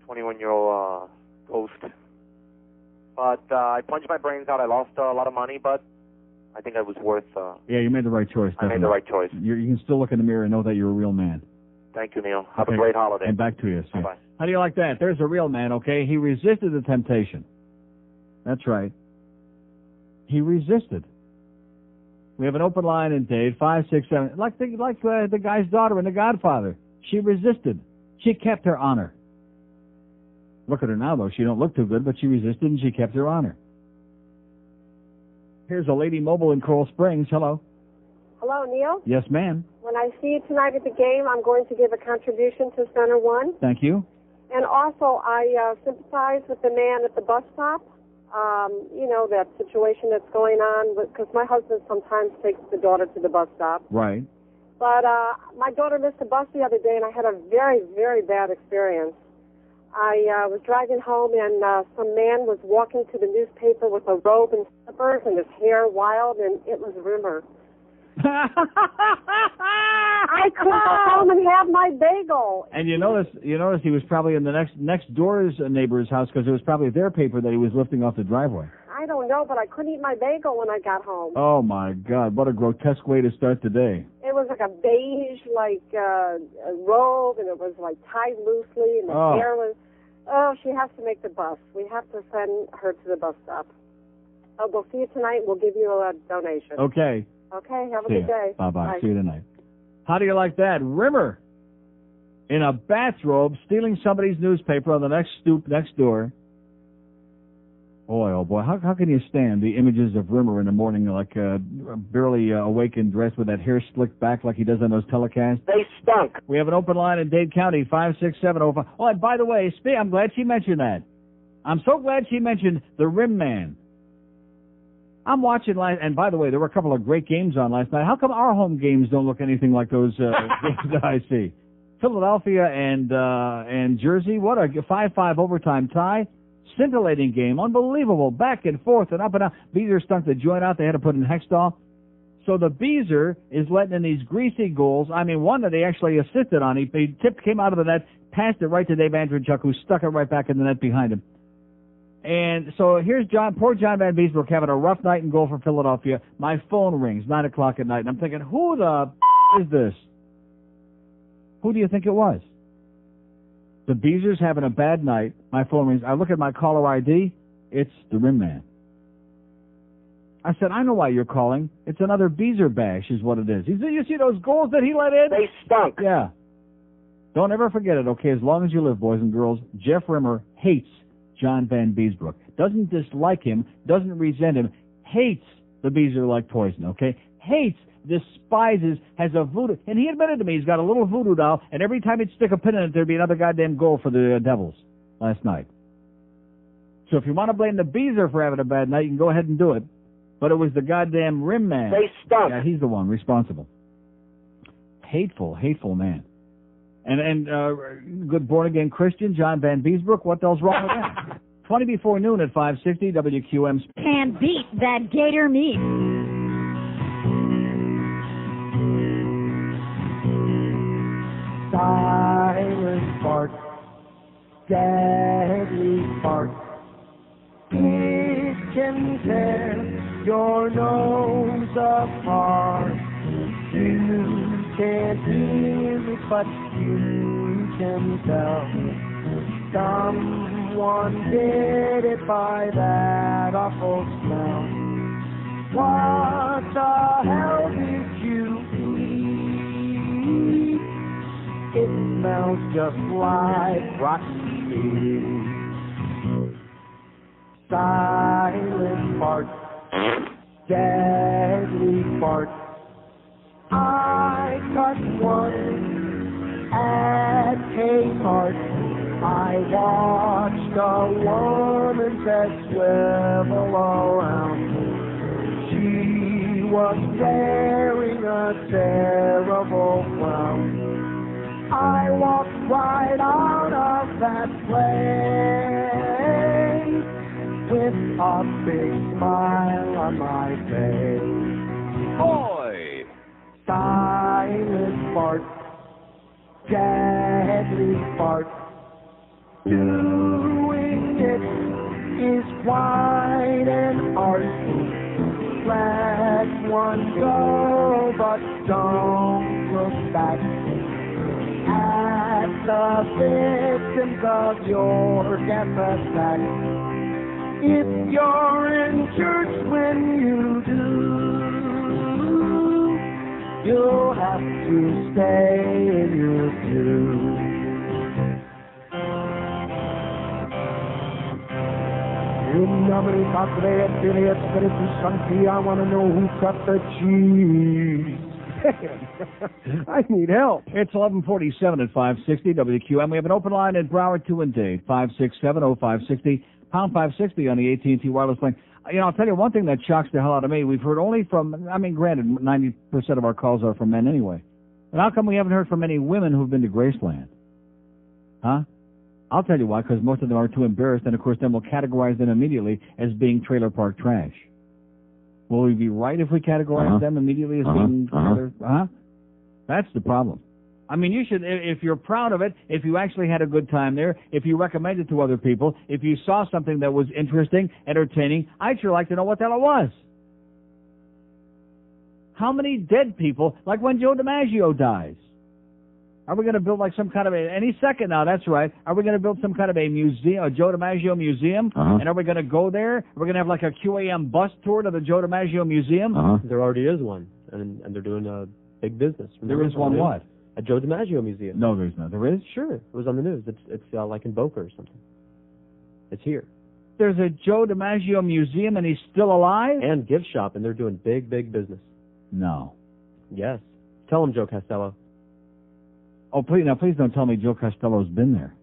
21-year-old ghost. But I punched my brains out. I lost a lot of money, but I think it was worth. Yeah, you made the right choice. Definitely. I made the right choice. You can still look in the mirror and know that you're a real man. Thank you, Neil. Have a great holiday. And back to you. Bye-bye. How do you like that? There's a real man, okay? He resisted the temptation. That's right. He resisted. We have an open line in Dade, 567. Like the guy's daughter in The Godfather. She resisted. She kept her honor. Look at her now, though. She don't look too good, but she resisted and she kept her honor. Here's a lady mobile in Coral Springs. Hello. Hello, Neil. Yes, ma'am. When I see you tonight at the game, I'm going to give a contribution to Center One. Thank you. And also, I sympathize with the man at the bus stop. That situation that's going on, because my husband sometimes takes the daughter to the bus stop. Right. But my daughter missed the bus the other day, and I had a very, very bad experience. I was driving home, and some man was walking to the newspaper with a robe and slippers and his hair wild, and it was Rimmer. I couldn't go home and have my bagel. And you notice he was probably in the next door's neighbor's house because it was probably their paper that he was lifting off the driveway. I don't know, but I couldn't eat my bagel when I got home. Oh, my God. What a grotesque way to start the day. It was like a beige, a robe, and it was, tied loosely, and the hair was... Oh, she has to make the bus. We have to send her to the bus stop. Oh, we'll see you tonight. We'll give you a donation. Okay. Okay, have a good day. Bye-bye. Bye. See you tonight. How do you like that? Rimmer in a bathrobe stealing somebody's newspaper on the next stoop next door. Boy, oh boy, how can you stand the images of Rimmer in the morning, like barely awake and dressed with that hair slicked back like he does on those telecasts? They stunk. We have an open line in Dade County, 56705. Oh, and by the way, I'm glad she mentioned that. I'm so glad she mentioned the Rim Man. I'm watching and by the way, there were a couple of great games on last night. How come our home games don't look anything like those games that I see? Philadelphia and Jersey, what a 5-5 overtime tie. Scintillating game, unbelievable, back and forth and up and down. Beaver stunk the joint out. They had to put in Hextall. So the Beezer is letting in these greasy goals. I mean, one that he actually assisted on. He came out of the net, passed it right to Dave Andrzejczyk, who stuck it right back in the net behind him. And so here's poor John Van Beesbrook having a rough night in goal for Philadelphia. My phone rings, 9 o'clock at night, and I'm thinking, who the is this? Who do you think it was? The Beezer's having a bad night. My phone rings. I look at my caller ID. It's the Rim Man. I said, I know why you're calling. It's another Beezer bash is what it is. He said, you see those goals that he let in? They stunk. Yeah. Don't ever forget it, okay? As long as you live, boys and girls, Jeff Rimmer hates John Van Beesbrook. Doesn't dislike him, doesn't resent him, hates the Beezer like poison, okay? Hates, despises, has a voodoo. And he admitted to me he's got a little voodoo doll, and every time he'd stick a pin in it, there'd be another goddamn goal for the Devils last night. So if you want to blame the Beezer for having a bad night, you can go ahead and do it. But it was the goddamn Rim Man. They stunk. Yeah, he's the one responsible. Hateful, hateful man. And good born-again Christian, John Van Beesbrook, what the hell's wrong with that? 20 before noon at 560 WQM. Can't beat that gator meat. Silent fart, deadly fart. It can tear your nose apart. You can't hear it, but you can tell. Someone did it by that awful smell. What the hell did you eat? It smells just like rotten meat. Silent fart, deadly fart. I cut one at Kmart. I watched a woman's head swivel around. She was wearing a terrible frown. I walked right out of that place with a big smile on my face. Boy! Silent fart, deadly fart. Doing it is quite an art. Let one go, but don't look back at the victims of your death attack. If you're in church when you do, you'll have to stay in your pew. In nomine Patri et Filii et Spiritus Sancti, I want to know who cut the cheese. I need help. It's 11:47 at 560 WQM. We have an open line at Broward 2 and Dade, 567-0560, pound 560 on the AT&T wireless line. You know, I'll tell you one thing that shocks the hell out of me. We've heard only from, I mean, granted, 90% of our calls are from men anyway. But how come we haven't heard from any women who've been to Graceland? Huh? I'll tell you why, because most of them are too embarrassed, and of course then we'll categorize them immediately as being trailer park trash. Will we be right if we categorize them immediately as being trailer? That's the problem. I mean, you should, if you're proud of it, if you actually had a good time there, if you recommend it to other people, if you saw something that was interesting, entertaining, I'd sure like to know what the hell it was. How many dead people, like when Joe DiMaggio dies? Are we going to build like some kind of any second now, that's right. Are we going to build some kind of a museum, a Joe DiMaggio museum? And are we going to go there? We're going to have like a QAM bus tour to the Joe DiMaggio museum? There already is one, and they're doing a big business. There is one what? A Joe DiMaggio museum. No, there's not. There is? Sure. It was on the news. It's like in Boca or something. It's here. There's a Joe DiMaggio museum and he's still alive? And gift shop, and they're doing big, big business. No. Yes. Tell him, Joe Costello. Oh, please don't tell me Joe Costello's been there.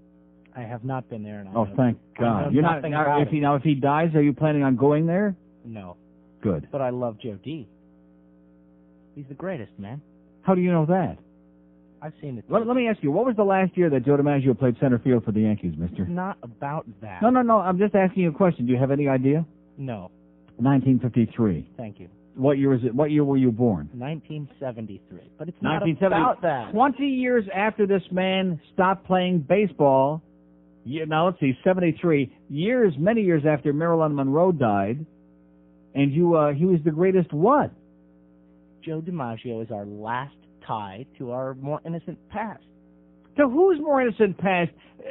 I have not been there. And thank God. You're not. If he dies, are you planning on going there? No. Good. But I love Joe D. He's the greatest, man. How do you know that? I've seen it. Let me ask you, what was the last year that Joe DiMaggio played center field for the Yankees, mister? It's not about that. No. I'm just asking you a question. Do you have any idea? No. 1953. Thank you. What year is it? What year were you born? 1973. But it's not about that. 20 years after this man stopped playing baseball. Now let's see, 73 years, many years after Marilyn Monroe died, and he was the greatest what? Joe DiMaggio is our last tie to our more innocent past. To whose more innocent past?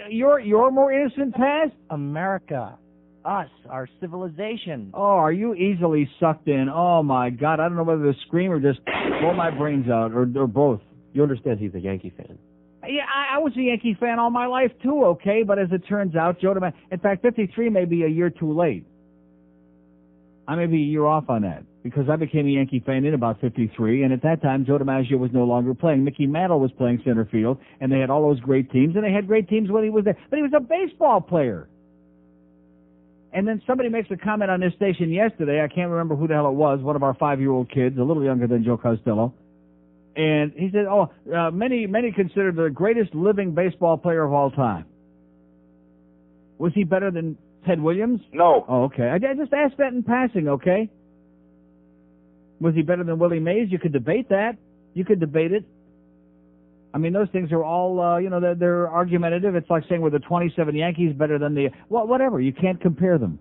Your more innocent past? America. Us. Our civilization. Oh, are you easily sucked in? Oh, my God. I don't know whether to scream or just blow my brains out, or both. You understand he's a Yankee fan. Yeah, I was a Yankee fan all my life, too, okay? But as it turns out, Joe DiMaggio... In fact, 53 may be a year too late. I may be a year off on that, because I became a Yankee fan in about 53, and at that time, Joe DiMaggio was no longer playing. Mickey Mantle was playing center field, and they had all those great teams, and they had great teams when he was there. But he was a baseball player. And then somebody makes a comment on this station yesterday, I can't remember who the hell it was, one of our 5-year-old kids, a little younger than Joe Costello, and he said, many consider the greatest living baseball player of all time. Was he better than Ted Williams? No. Oh, okay. I just asked that in passing, okay? Was he better than Willie Mays? You could debate that. You could debate it. I mean, those things are all, they're argumentative. It's like saying, were the 27 Yankees better than the... Well, whatever. You can't compare them.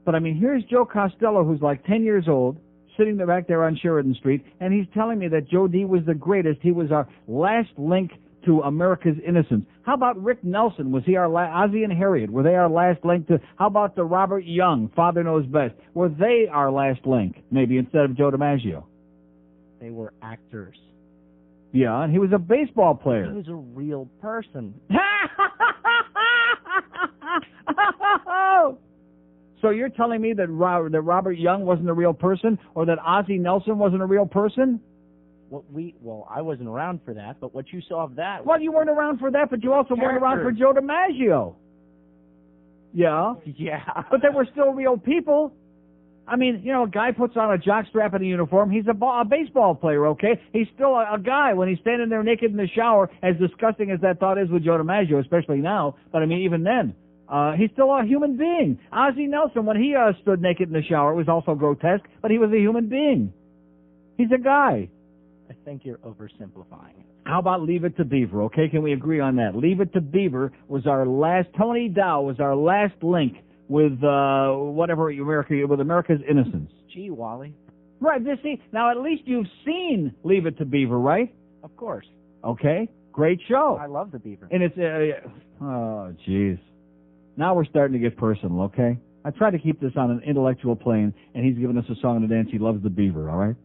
But, I mean, here's Joe Costello, who's like 10 years old, sitting there back there on Sheridan Street, and he's telling me that Joe D. was the greatest. He was our last link to America's innocence. How about Rick Nelson? Was he our Ozzie and Harriet? Were they our last link to... How about the Robert Young, Father Knows Best? Were they our last link, maybe, instead of Joe DiMaggio? They were actors. Yeah, and he was a baseball player. He was a real person. So you're telling me that Robert Young wasn't a real person, or that Ozzie Nelson wasn't a real person? Well, I wasn't around for that, but what you saw of that... Well, you weren't around for that, but you also weren't around for Joe DiMaggio. Yeah? Yeah. But they were still real people. I mean, a guy puts on a jockstrap and a uniform. He's a baseball player, okay? He's still a guy when he's standing there naked in the shower, as disgusting as that thought is with Joe DiMaggio, especially now. But, I mean, even then, he's still a human being. Ozzie Nelson, when he stood naked in the shower, it was also grotesque, but he was a human being. He's a guy. I think you're oversimplifying it. How about Leave It to Beaver, okay? Can we agree on that? Leave It to Beaver was our last... Tony Dow was our last link with with America's innocence. Gee, Wally. Right, see, now at least you've seen Leave It to Beaver, right? Of course. Okay, great show. I love the Beaver. And it's, oh, jeez. Now we're starting to get personal, okay? I try to keep this on an intellectual plane, and he's giving us a song to dance. He loves the Beaver, all right?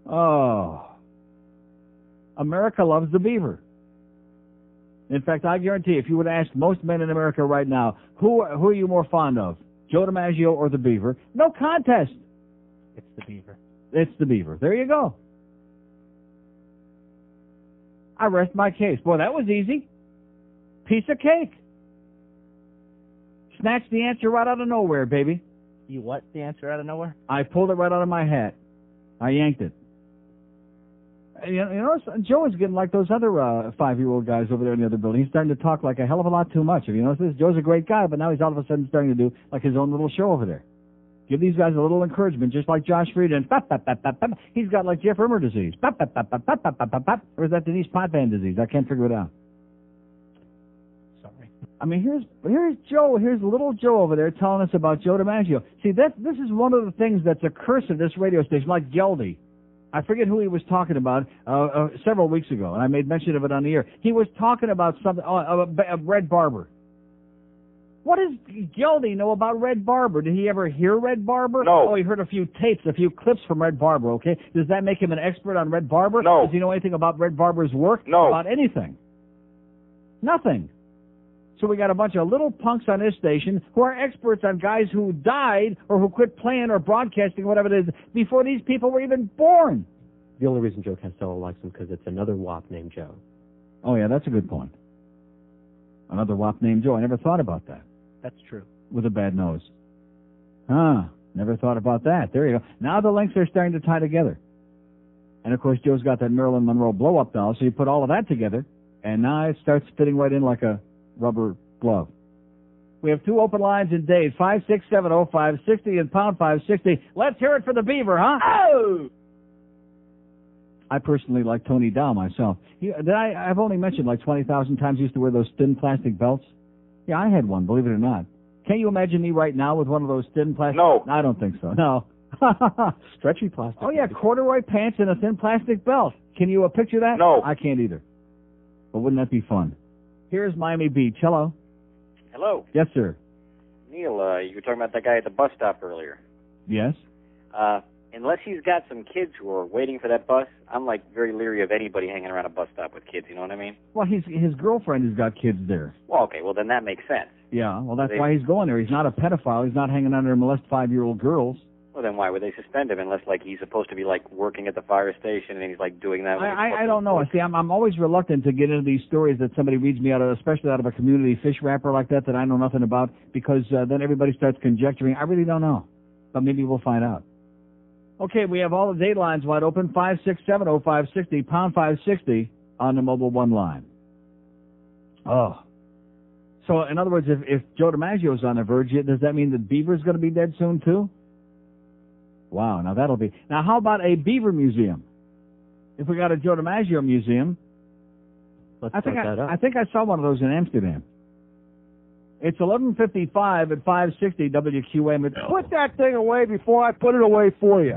Oh. America loves the Beaver. In fact, I guarantee if you would ask most men in America right now, who are you more fond of, Joe DiMaggio or the Beaver? No contest. It's the Beaver. It's the Beaver. There you go. I rest my case. Boy, that was easy. Piece of cake. Snatched the answer right out of nowhere, baby. You what, the answer out of nowhere? I pulled it right out of my hat. I yanked it. Joe is getting like those other 5-year-old guys over there in the other building. He's starting to talk like a hell of a lot too much. Have you noticed this? Joe's a great guy, but now he's all of a sudden starting to do like his own little show over there. Give these guys a little encouragement, just like Josh Frieden. He's got like Jeff Rimmer disease. Or is that Denise Potvin disease? I can't figure it out. Sorry. I mean, here's Joe. Here's little Joe over there telling us about Joe DiMaggio. See, this is one of the things that's a curse of this radio station, like Geldy. I forget who he was talking about several weeks ago, and I made mention of it on the air. He was talking about something, Red Barber. What does Geldy know about Red Barber? Did he ever hear Red Barber? No. Oh, he heard a few tapes, a few clips from Red Barber, okay? Does that make him an expert on Red Barber? No. Does he know anything about Red Barber's work? No. About anything? Nothing. So we got a bunch of little punks on this station who are experts on guys who died or who quit playing or broadcasting, whatever it is, before these people were even born. The only reason Joe Costello likes him because it's another wop named Joe. Oh, yeah, that's a good point. Another wop named Joe. I never thought about that. That's true. With a bad nose. Never thought about that. There you go. Now the links are starting to tie together. And, of course, Joe's got that Marilyn Monroe blow-up doll, so you put all of that together, and now it starts fitting right in like a rubber glove. We have 2 open lines in Dade, 5670560 and pound 560. Let's hear it for the Beaver, huh? Oh! I personally like Tony Dow myself. I've only mentioned like 20,000 times he used to wear those thin plastic belts. Yeah, I had one, believe it or not. Can't you imagine me right now with one of those thin plastic? No. I don't think so. No. Stretchy plastic. Oh, yeah, corduroy pants and a thin plastic belt. Can you picture that? No. I can't either. But wouldn't that be fun? Here's Miami Beach. Hello. Hello. Yes, sir. Neil, you were talking about that guy at the bus stop earlier. Yes? Unless he's got some kids who are waiting for that bus, I'm like very leery of anybody hanging around a bus stop with kids, you know what I mean? Well, his girlfriend has got kids there. Well, okay, well then that makes sense. Yeah, well that's why he's going there. He's not a pedophile. He's not hanging out there to molest 5-year-old girls. Well, then why would they suspend him unless, like, he's supposed to be, like, working at the fire station and he's, like, doing that? I don't know. See, I'm always reluctant to get into these stories that somebody reads me out of, especially out of a community fish wrapper like that I know nothing about, because then everybody starts conjecturing. I really don't know. But maybe we'll find out. Okay, we have all the date lines wide open, 5670560, pound 560 on the Mobile 1 line. Oh. So, in other words, if Joe DiMaggio's on the verge, does that mean that Beaver's going to be dead soon, too? Wow, now that'll be... Now, how about a Beaver museum? If we got a Joe DiMaggio museum... Let's start that up. I think I saw one of those in Amsterdam. It's 11:55 at 560 WQAM. Put that thing away before I put it away for you.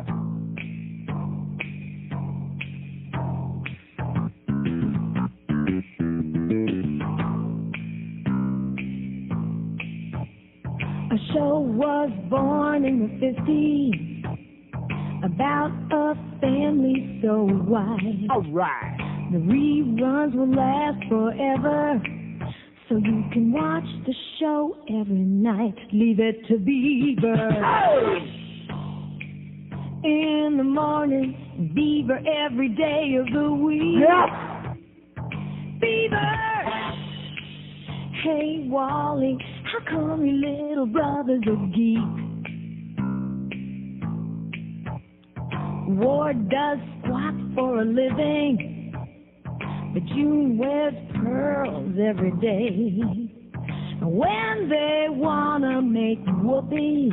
A show was born in the 50s about a family so wide. All right. The reruns will last forever, so you can watch the show every night. Leave it to Beaver. In the morning, Beaver every day of the week. Yep. Beaver! Hey, Wally, how come your little brother's a geek? Ward does squat for a living, but June wears pearls every day. When they wanna make whoopee,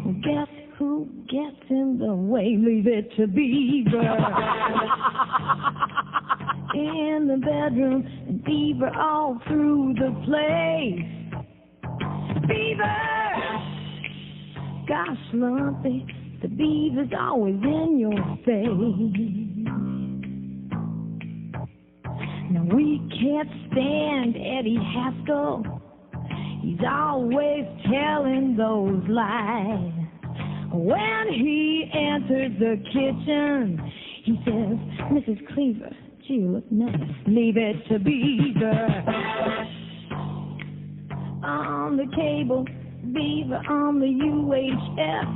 well, guess who gets in the way? Leave it to Beaver. In the bedroom, and Beaver all through the place. Beaver! Gosh, Lumpy, the Beaver's always in your face. Now we can't stand Eddie Haskell. He's always telling those lies. When he enters the kitchen, he says, Mrs. Cleaver, gee, you look nice. Leave it to Beaver. On the cable, Beaver on the UHF.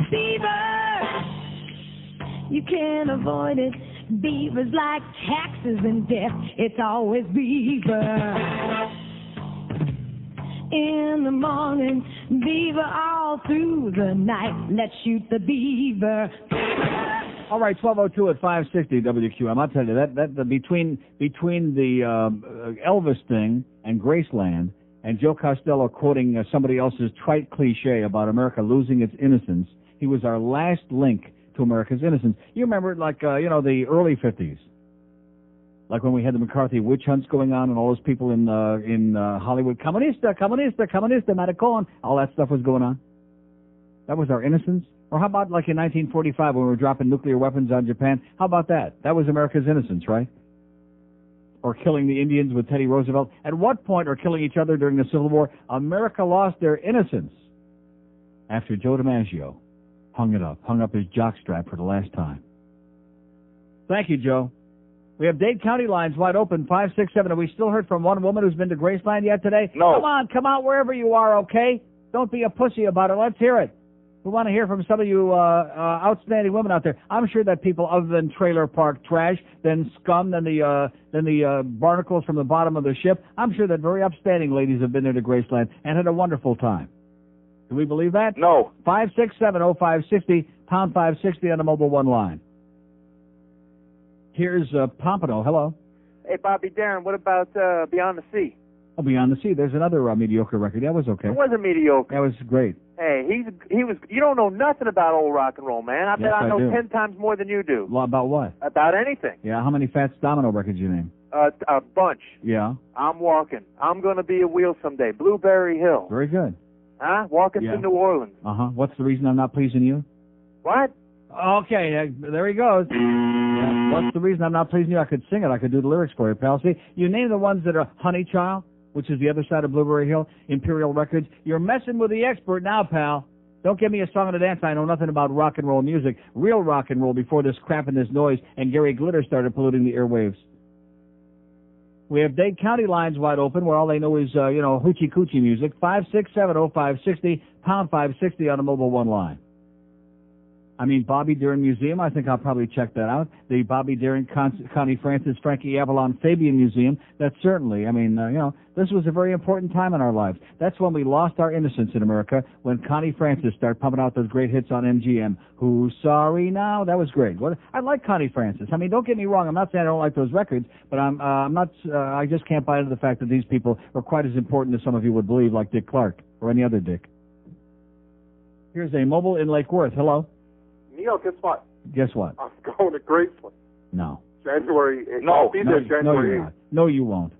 Beaver, you can't avoid it. Beaver's like taxes and death. It's always Beaver. In the morning, Beaver all through the night. Let's shoot the Beaver. All right, 12:02 at 560 WQM. I'll tell you that between the Elvis thing and Graceland and Joe Costello quoting somebody else's trite cliche about America losing its innocence, he was our last link to America's innocence. You remember, like, the early 50s, like when we had the McCarthy witch hunts going on and all those people in Hollywood, comunista, maricon, all that stuff was going on. That was our innocence. Or how about like in 1945 when we were dropping nuclear weapons on Japan? How about that? That was America's innocence, right? Or killing the Indians with Teddy Roosevelt. At what point, or killing each other during the Civil War, America lost their innocence after Joe DiMaggio hung up his jockstrap for the last time. Thank you, Joe. We have Dade County lines wide open, 567. Have we still heard from one woman who's been to Graceland yet today? No. Come on, come out wherever you are, okay? Don't be a pussy about it. Let's hear it. We want to hear from some of you outstanding women out there. I'm sure that people other than trailer park trash, then scum, then the barnacles from the bottom of the ship, I'm sure that very upstanding ladies have been there to Graceland and had a wonderful time. Do we believe that? No. 5670560, pound 560 on the Mobile One line. Here's Pompano. Hello. Hey, Bobby Darin, what about Beyond the Sea? Oh, Beyond the Sea. There's another mediocre record. That was okay. It wasn't mediocre. That was great. Hey, he was. You don't know nothing about old rock and roll, man. I bet I know do. 10 times more than you do. Well, about what? About anything. Yeah, how many Fats Domino records you name? A bunch. Yeah. I'm walking. I'm gonna be a wheel someday. Blueberry Hill. Very good. Huh? Walking to New Orleans. Uh-huh. What's the reason I'm not pleasing you? What? Okay, there he goes. Yeah. What's the reason I'm not pleasing you? I could sing it. I could do the lyrics for you, pal. See, you name the ones that are Honey Child, which is the other side of Blueberry Hill, Imperial Records. You're messing with the expert now, pal. Don't give me a song and a dance. I know nothing about rock and roll music. Real rock and roll before this crap and this noise and Gary Glitter started polluting the airwaves. We have Dade County lines wide open where all they know is, hoochie coochie music. 5670560, pound 560 on the Mobile One line. I mean, Bobby Darin Museum, I think I'll probably check that out. The Bobby Darin, Connie Francis, Frankie Avalon, Fabian Museum, that's certainly, this was a very important time in our lives. That's when we lost our innocence in America, when Connie Francis started pumping out those great hits on MGM. Who's Sorry Now? That was great. I like Connie Francis. I mean, don't get me wrong, I'm not saying I don't like those records, but I just can't buy into the fact that these people are quite as important as some of you would believe, like Dick Clark or any other Dick. Here's a mobile in Lake Worth. Hello? Neil, guess what? Guess what? I'm going to Graceland. No. January 8th. No. I'll be there No, January you're 8th. not. No, you won't.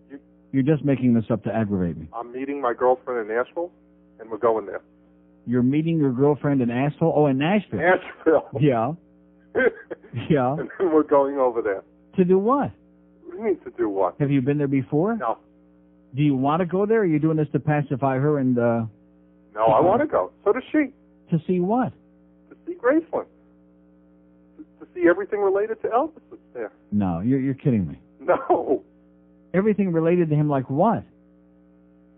You're just making this up to aggravate me. I'm meeting my girlfriend in Nashville, and we're going there. You're meeting your girlfriend in Asheville? Oh, in Nashville. Nashville. Yeah. Yeah. And then we're going over there. To do what? What do you mean to do what? Have you been there before? No. Do you want to go there, or are you doing this to pacify her and, No, I want to go. So does she. To see what? To see Graceland. To see everything related to Elvis that's there. No, you're kidding me. No. Everything related to him like what?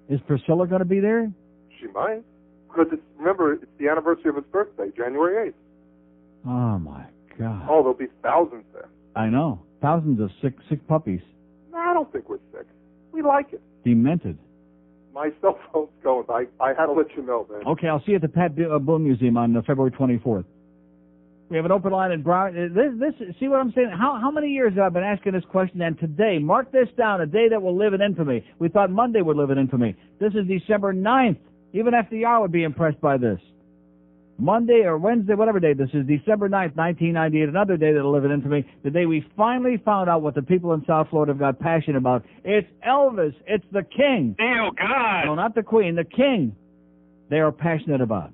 Is Priscilla going to be there? She might. Because remember, it's the anniversary of his birthday, January 8th. Oh, my God. Oh, there'll be thousands there. I know. Thousands of sick puppies. No, I don't think we're sick. We like it. Demented. My cell phone's going. I had to let you know, man. Okay, I'll see you at the Pat Boone Museum on February 24th. We have an open line in Broward. See what I'm saying? How many years have I been asking this question? And today, mark this down, a day that will live in infamy. We thought Monday would live in infamy. This is December 9th. Even FDR would be impressed by this. Monday or Wednesday, whatever day this is, December 9th, 1998, another day that will live in infamy. The day we finally found out what the people in South Florida have got passionate about. It's Elvis. It's the king. Oh, God. No, not the queen. The king. They are passionate about.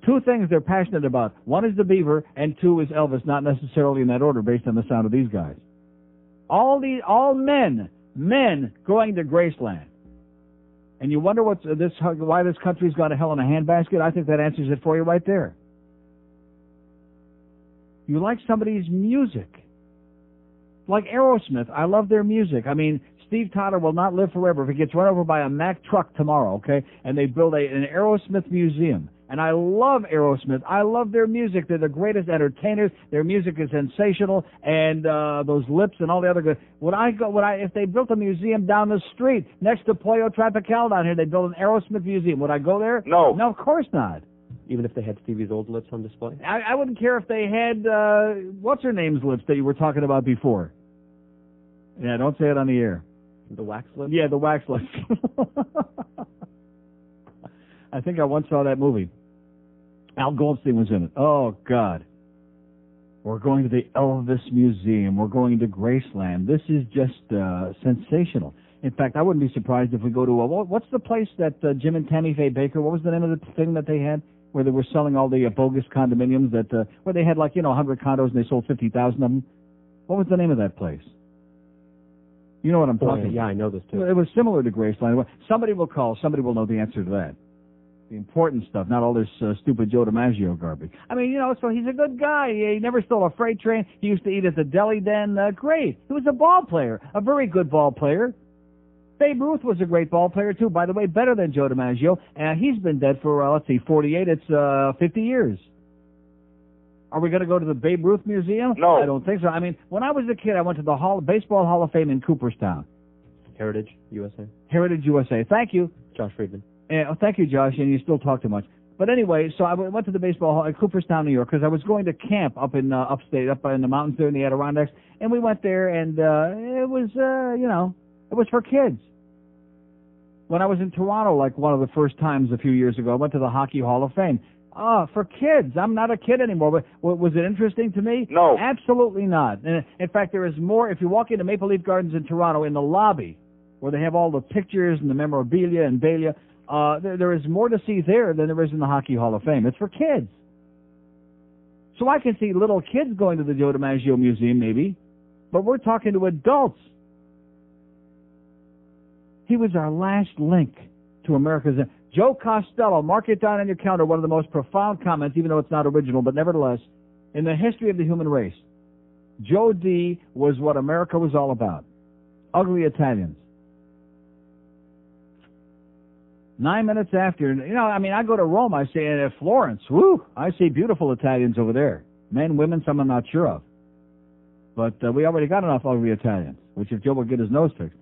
Two things they're passionate about. One is the Beaver, and two is Elvis, not necessarily in that order based on the sound of these guys. All men going to Graceland. And you wonder why this country's gone to hell in a handbasket? I think that answers it for you right there. You like somebody's music. Like Aerosmith. I love their music. I mean, Steve Tyler will not live forever if he gets run over by a Mack truck tomorrow, okay? And they build an Aerosmith museum. And I love Aerosmith. I love their music. They're the greatest entertainers. Their music is sensational. And those lips and all the other good. If they built a museum down the street next to Pollo Tropical down here, they built an Aerosmith museum. Would I go there? No. No, of course not. Even if they had Stevie's old lips on display? I wouldn't care if they had, what's-her-name's lips that you were talking about before. Yeah, don't say it on the air. The wax lips? Yeah, the wax lips. I think I once saw that movie. Al Goldstein was in it. Oh, God. We're going to the Elvis Museum. We're going to Graceland. This is just sensational. In fact, I wouldn't be surprised if we go to what's the place that Jim and Tammy Faye Baker, what was the name of the thing that they had where they were selling all the bogus condominiums where they had 100 condos and they sold 50,000 of them? What was the name of that place? You know what I'm talking about. Yeah, I know this too. It was similar to Graceland. Somebody will call. Somebody will know the answer to that. The important stuff, not all this stupid Joe DiMaggio garbage. I mean, so he's a good guy. He never stole a freight train. He used to eat at the deli den. Great. He was a ball player, a very good ball player. Babe Ruth was a great ball player, too, by the way, better than Joe DiMaggio. And he's been dead for, 48. It's 50 years. Are we going to go to the Babe Ruth Museum? No. I don't think so. I mean, when I was a kid, I went to the Baseball Hall of Fame in Cooperstown. Heritage USA. Heritage USA. Thank you. Josh Friedman. Thank you, Josh, and you still talk too much. But anyway, so I went to the baseball hall in Cooperstown, New York, because I was going to camp up in upstate, up in the mountains there in the Adirondacks, and we went there, and it was, it was for kids. When I was in Toronto, like one of the first times a few years ago, I went to the Hockey Hall of Fame. For kids. I'm not a kid anymore. But was it interesting to me? No. Absolutely not. And in fact, there is more. If you walk into Maple Leaf Gardens in Toronto, in the lobby, where they have all the pictures and the memorabilia and Balia, there is more to see there than there is in the Hockey Hall of Fame. It's for kids. So I can see little kids going to the Joe DiMaggio Museum, maybe, but we're talking to adults. He was our last link to America's... Joe Costello, mark it down on your calendar, one of the most profound comments, even though it's not original, but nevertheless, in the history of the human race, Joe D. was what America was all about. Ugly Italians. 9 minutes after, I go to Rome, I say, Florence, woo, I see beautiful Italians over there. Men, women, some I'm not sure of. But we already got enough ugly Italians, which if Joe will get his nose fixed.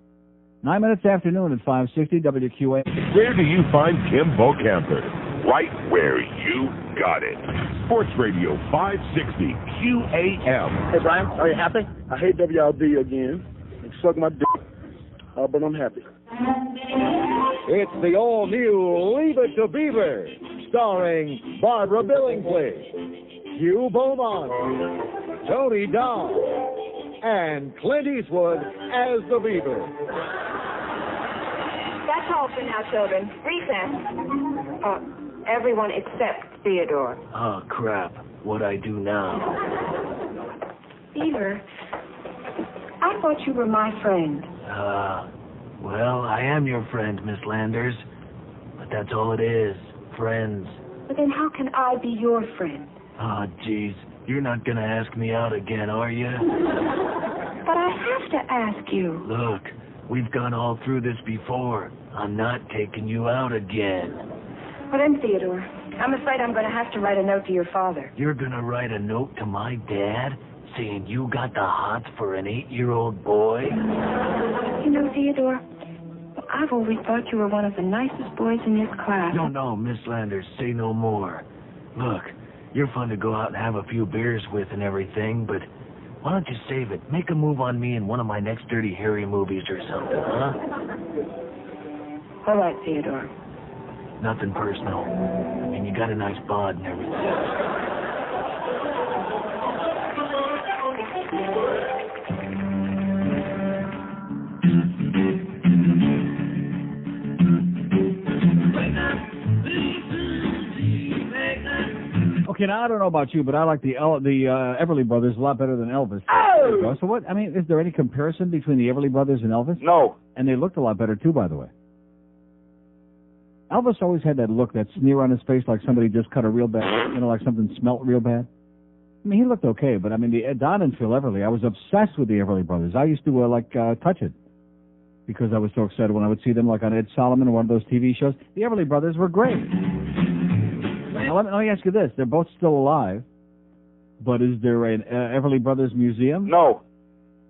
9 minutes after noon at 560 WQA. Where do you find Kim Bocamper? Right where you got it. Sports Radio 560 QAM. Hey, Brian, are you happy? I hate WLD again. And suck my dick. But I'm happy. It's the all-new Leave It to Beaver, starring Barbara Billingsley, Hugh Beaumont, Tony Dow, and Clint Eastwood as the Beaver. That's all for now, children. Recess. Everyone except Theodore. Oh, crap. What'd I do now? Beaver, I thought you were my friend. Well, I am your friend, Miss Landers. But that's all it is. Friends. But then how can I be your friend? Oh, jeez. You're not gonna ask me out again, are you? But I have to ask you. Look, we've gone all through this before. I'm not taking you out again. Well then, Theodore, I'm afraid I'm going to have to write a note to your father. You're gonna write a note to my dad saying you got the hots for an 8-year-old boy? You know, Theodore, I've always thought you were one of the nicest boys in this class. No, Miss Landers, say no more. Look, you're fun to go out and have a few beers with and everything, but why don't you save it? Make a move on me in one of my next Dirty Harry movies or something, huh? All right, Theodore. Nothing personal. I mean, you got a nice bod and everything. Okay, now I don't know about you, but I like the Everly Brothers a lot better than Elvis. Oh! So what? I mean, is there any comparison between the Everly Brothers and Elvis? No. And they looked a lot better too, by the way. Elvis always had that look, that sneer on his face, like somebody just cut a real bad, like something smelt real bad. I mean, he looked okay, but I mean, Don and Phil Everly, I was obsessed with the Everly Brothers. I used to touch it because I was so excited when I would see them, like on Ed Solomon or one of those TV shows. The Everly Brothers were great. Now, let me ask you this. They're both still alive, but is there an Everly Brothers Museum? No.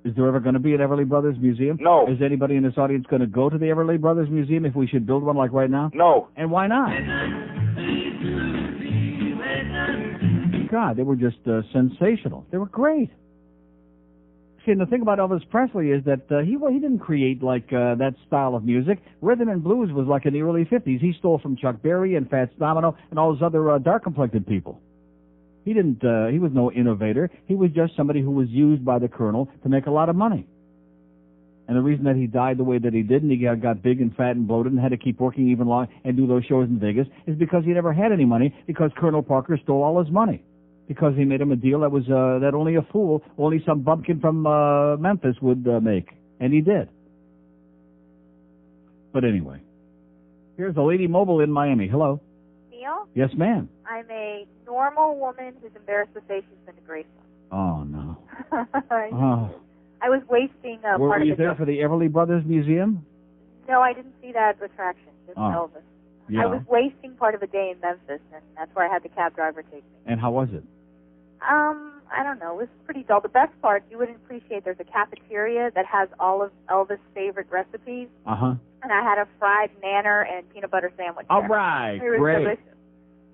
Is there ever going to be an Everly Brothers Museum? No. Is anybody in this audience going to go to the Everly Brothers Museum if we should build one like right now? No. And why not? God, they were just sensational. They were great. See, and the thing about Elvis Presley is that he didn't create like that style of music. Rhythm and blues was like in the early 50s. He stole from Chuck Berry and Fats Domino and all those other dark-complected people. He didn't. He was no innovator. He was just somebody who was used by the Colonel to make a lot of money. And the reason that he died the way that he did, and he got big and fat and bloated and had to keep working even long and do those shows in Vegas, is because he never had any money, because Colonel Parker stole all his money. Because he made him a deal that was that only a fool, only some bumpkin from Memphis would make. And he did. But anyway, here's a lady mobile in Miami. Hello. Yes, ma'am. I'm a normal woman who's embarrassed to say she's been to Graceland. Oh, no. I Oh. was wasting part Were of you the there for the Everly Brothers Museum? No, I didn't see that attraction, just Elvis. Yeah. I was wasting part of a day in Memphis, and that's where I had the cab driver take me. And how was it? I don't know. It was pretty dull. The best part, you wouldn't appreciate, there's a cafeteria that has all of Elvis' favorite recipes, Uh-huh. and I had a fried nanner and peanut butter sandwich All there. right, It was great. delicious.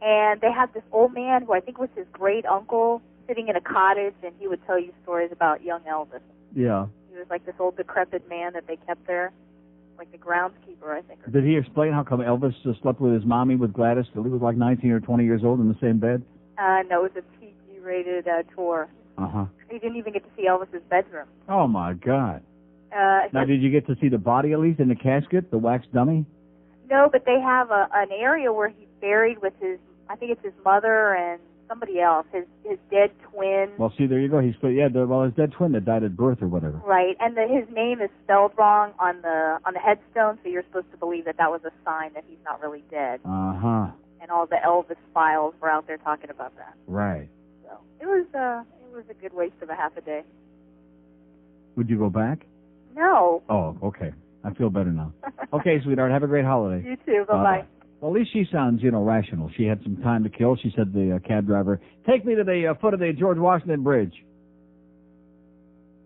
And they had this old man who I think was his great uncle sitting in a cottage, and he would tell you stories about young Elvis. Yeah. He was like this old decrepit man that they kept there, like the groundskeeper, I think. Did he explain how come Elvis slept with his mommy, with Gladys, till he was like 19 or 20 years old in the same bed? No, it was a PG-rated tour. Uh-huh. You didn't even get to see Elvis's bedroom. Oh, my God. Uh, Now, did you get to see the body, at least, in the casket, the wax dummy? No, but they have an area where he's buried with his, I think it's his mother and somebody else, his dead twin. Well, see, there you go. His dead twin that died at birth or whatever. Right, and his name is spelled wrong on the headstone, so you're supposed to believe that was a sign that he's not really dead. Uh-huh. And all the Elvis files were out there talking about that. Right. So it was a good waste of a half a day. Would you go back? No. Oh, okay. I feel better now. Okay, sweetheart, have a great holiday. You too. Bye-bye. Well, at least she sounds, rational. She had some time to kill. She said the cab driver, take me to the foot of the George Washington Bridge.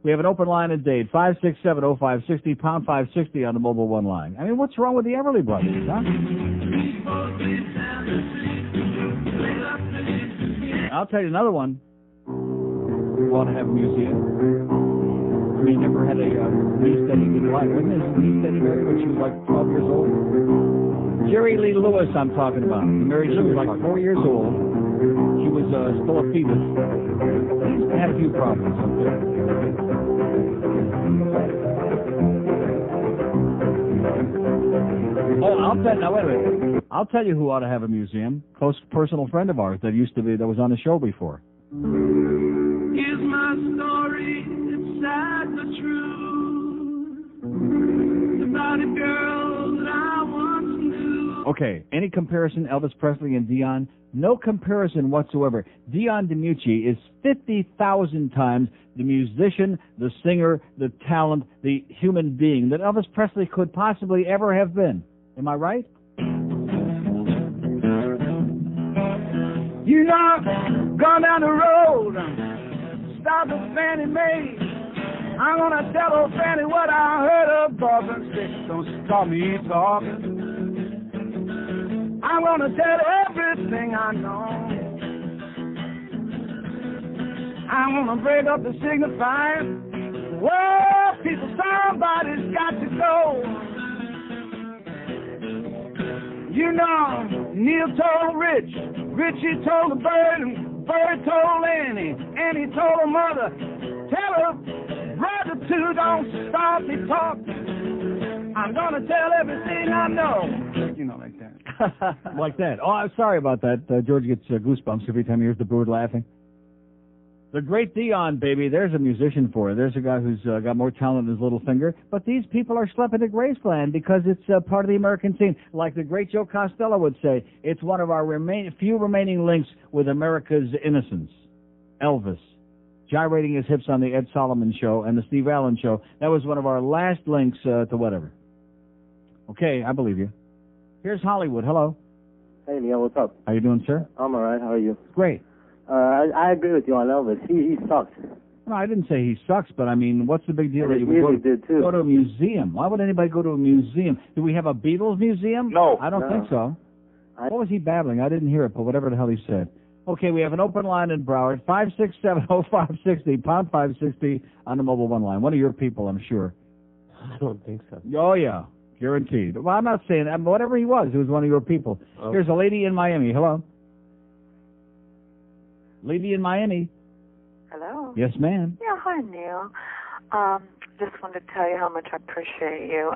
We have an open line at Dade, 567-0560, pound 560 on the Mobile One line. I mean, what's wrong with the Everly Brothers, huh? I'll tell you another one. We want to have a museum. We never had a niece that he didn't like. Wasn't his niece that he married when she was like 12 years old? Jerry Lee Lewis, I'm talking about. He married, she was like 4 years old. She was still a fetus. He had a few problems. Oh, I'll tell you who ought to have a museum. Close personal friend of ours that was on the show before. Here's my story, it's sad but true. It's about a girl that I once knew. Okay, any comparison, Elvis Presley and Dion? No comparison whatsoever. Dion DiMaggio is 50,000 times the musician, the singer, the talent, the human being that Elvis Presley could possibly ever have been. Am I right? You know, gone down the road, stop at Fannie Mae. I'm gonna tell old Fannie what I heard of Bourbon Six. Don't stop me talking. I'm gonna tell everything I know. I'm gonna break up the signifier. Whoa, people, somebody's got to go. You know, Neil told Rich, Richie told the bird, and Bird told Annie, Annie told her mother, tell her brother too, don't stop me talking. I'm gonna tell everything I know. You know, like that. Like that. Oh, I'm sorry about that. George gets goosebumps every time he hears the bird laughing. The great Dion, baby, there's a musician for you. There's a guy who's got more talent than his little finger. But these people are schlepping to Graceland because it's part of the American scene. Like the great Joe Costello would say, it's one of our few remaining links with America's innocence. Elvis, gyrating his hips on the Ed Solomon Show and the Steve Allen Show. That was one of our last links to whatever. Okay, I believe you. Here's Hollywood. Hello. Hey, Neil, what's up? How you doing, sir? I'm all right. How are you? Great. I agree with you on Elvis. He sucks. No, I didn't say he sucks, but I mean, what's the big deal And that his you would music did, too. go to a museum? Why would anybody go to a museum? Do we have a Beatles museum? No. I don't think so. What was he babbling? I didn't hear it, but whatever the hell he said. Okay, we have an open line in Broward, 567-0560, pound 560 on the Mobile One line. One of your people, I'm sure. I don't think so. Oh, yeah. Guaranteed. Well, I'm not saying that. Whatever he was one of your people. Oh. Here's a lady in Miami. Hello. Lady in Miami. Hello. Yes, ma'am. Yeah, hi, Neil. Just wanted to tell you how much I appreciate you.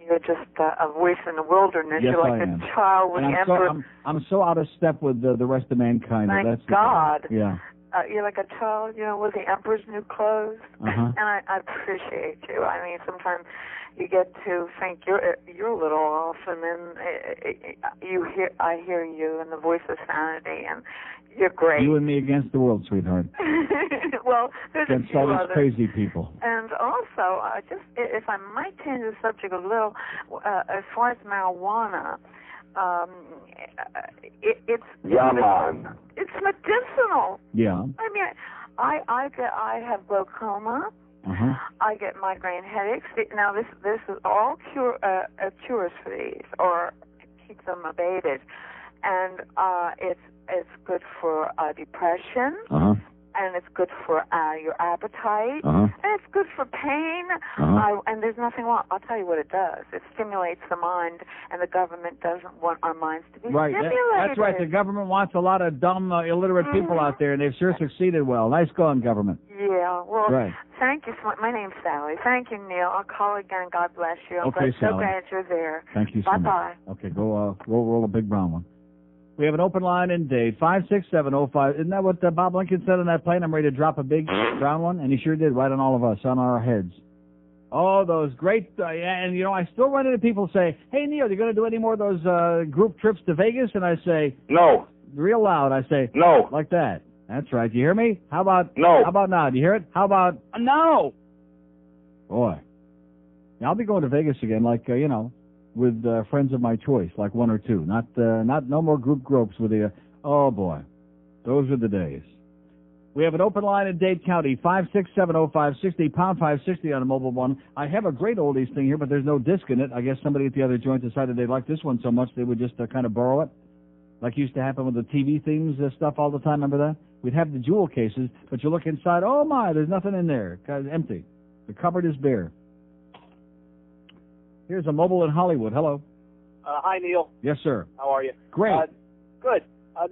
You're just a voice in the wilderness. Yes, You're like I a am. child with And the emperor. I'm so out of step with the rest of mankind. Thank That's God. Yeah. you're like a child, you know, with the emperor's new clothes. Uh-huh. And I appreciate you. I mean, sometimes you get to think you're a little off, and then I hear you and the voice of sanity, and you're great. You and me against the world, sweetheart. Well, there's Against a few all these others. crazy people. And also, just if I might change the subject a little, as far as marijuana, it's medicinal. Yeah. I mean, I have glaucoma. Uh-huh. I get migraine headaches. Now this is all cures for these, or keep them abated, and it's good for depression. Uh-huh. And it's good for your appetite, Uh-huh. and it's good for pain, and there's nothing wrong. I'll tell you what it does. It stimulates the mind, and the government doesn't want our minds to be Right. stimulated. That's right. The government wants a lot of dumb, illiterate people out there, and they've sure succeeded well. Nice going, government. Yeah, well, Right. Thank you so much. My name's Sally. Thank you, Neil. I'll call again. God bless you. I'm Okay, so Sally. glad you're there. Thank you so much. Bye-bye. Okay, go roll a big brown one. We have an open line in Dade, 56705. Isn't that what Bob Lincoln said on that plane? I'm ready to drop a big brown one, and he sure did, right on all of us, on our heads. Oh, those great, and, you know, I still run into people say, hey, Neil, you going to do any more of those group trips to Vegas? And I say, no. Real loud, I say, no. Like that. That's right. Do you hear me? How about, no. How about now? Do you hear it? How about, no. Boy. Now, I'll be going to Vegas again, like, you know, with friends of my choice, like one or two. Not no more group gropes with the, oh boy. Those are the days. We have an open line in Dade County, 5670560, pound 560 on a mobile one. I have a great oldies thing here, but there's no disc in it. I guess somebody at the other joint decided they liked this one so much they would just kind of borrow it, like used to happen with the TV themes stuff all the time. Remember that? We'd have the jewel cases, but you look inside, oh my, there's nothing in there. It's empty. The cupboard is bare. Here's a mobile in Hollywood. Hello. Hi, Neil. Yes, sir. How are you? Great. Good.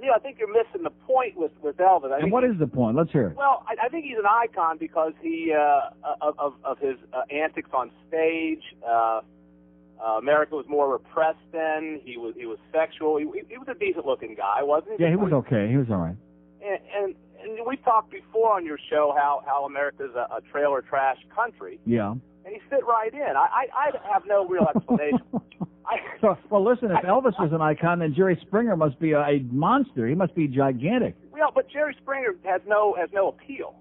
Neil, I think you're missing the point with Elvis. And what is the point? Let's hear it. Well, I think he's an icon because he of his antics on stage. America was more repressed then. He was sexual. He was a decent looking guy, wasn't he? Yeah, he was okay. He was all right. And we talked before on your show how America's a trailer trash country. Yeah. And he fit right in. I have no real explanation. Well, listen, if Elvis was an icon, then Jerry Springer must be a monster. He must be gigantic. Well, but Jerry Springer has no appeal.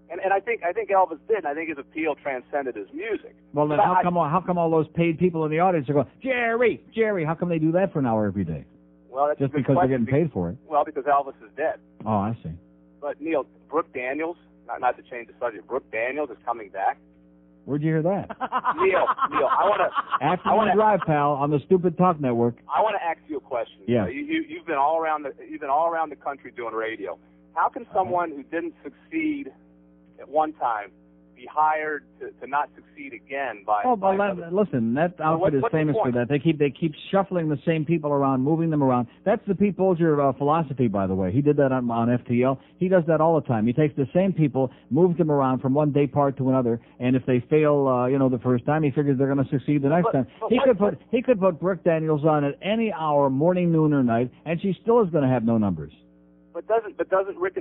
And I think Elvis did, and I think his appeal transcended his music. Well, then how come all those paid people in the audience are going, Jerry, how come they do that for an hour every day? Well, that's just a good because question. they're getting paid for it. Well, because Elvis is dead. Oh, I see. But Neil, Brooke Daniels, not to change the subject, Brooke Daniels is coming back. Where'd you hear that? Neil, I want to. Afternoon Drive, pal, on the Stupid Talk Network. I want to ask you a question. Yeah. You've been all around the country doing radio. How can someone who didn't succeed at one time be hired to not succeed again by? Listen, that outfit is famous for that. They keep shuffling the same people around, moving them around. That's the Pete Bolger philosophy, by the way. He did that on FTL. He does that all the time. He takes the same people, moves them around from one day part to another, and if they fail, the first time, he figures they're going to succeed the next time. He could put Brooke Daniels on at any hour, morning, noon, or night, and she still is going to have no numbers. Don't Rick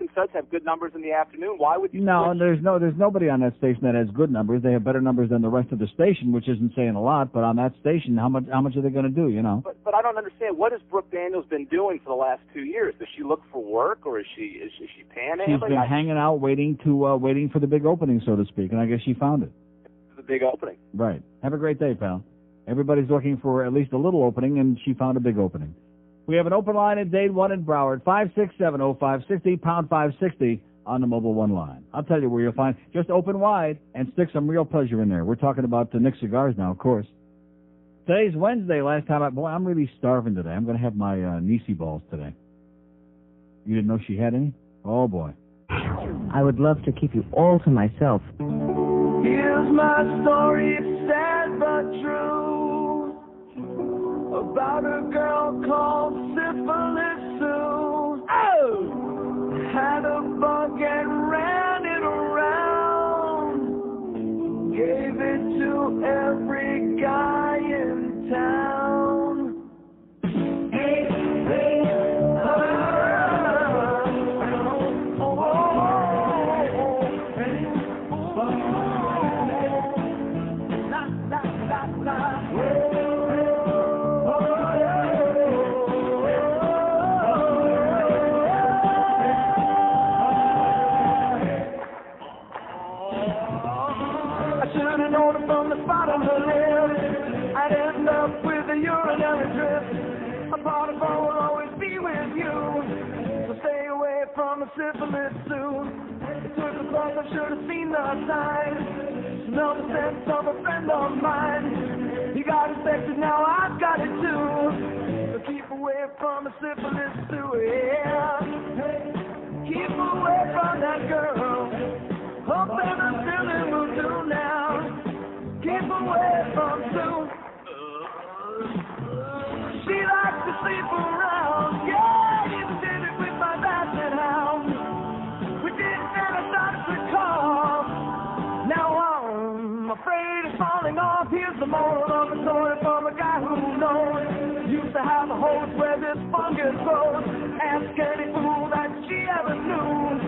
and Suds have good numbers in the afternoon? Why would you? No, and there's nobody on that station that has good numbers. They have better numbers than the rest of the station, which isn't saying a lot. But on that station, how much are they going to do? You know. But I don't understand. What has Brooke Daniels been doing for the last 2 years? Does she look for work, or is she panhandling? She's been hanging out, waiting for the big opening, so to speak, and I guess she found it. The big opening. Right. Have a great day, pal. Everybody's looking for at least a little opening, and she found a big opening. We have an open line in Dade 1 in Broward, 5670560, pound 560 on the mobile one line. I'll tell you where you'll find. Just open wide and stick some real pleasure in there. We're talking about the Nick cigars now, of course. Today's Wednesday. Last time I'm really starving today. I'm going to have my Nisi balls today. You didn't know she had any? Oh, boy. I would love to keep you all to myself. Here's my story, it's sad but true, about a girl called Syphilis Sue. Oh! Had a bug and ran it around, gave it to every guy in town. Hey, hey, oh, from a syphilis suit. It took a month, I should have seen the signs. Smell the sense of a friend of mine. He got infected, now I've got it too. So keep away from a syphilis suit, yeah. Keep away from that girl. Hope that I'm still in voodoo now. Keep away from Sue. She likes to sleep around. Yeah, even did it with my basset hound. We did it and I started to call. Now I'm afraid of falling off. Here's the moral of the story from a guy who knows. Used to have a hose where this fungus grows. Ask any fool that she ever knew.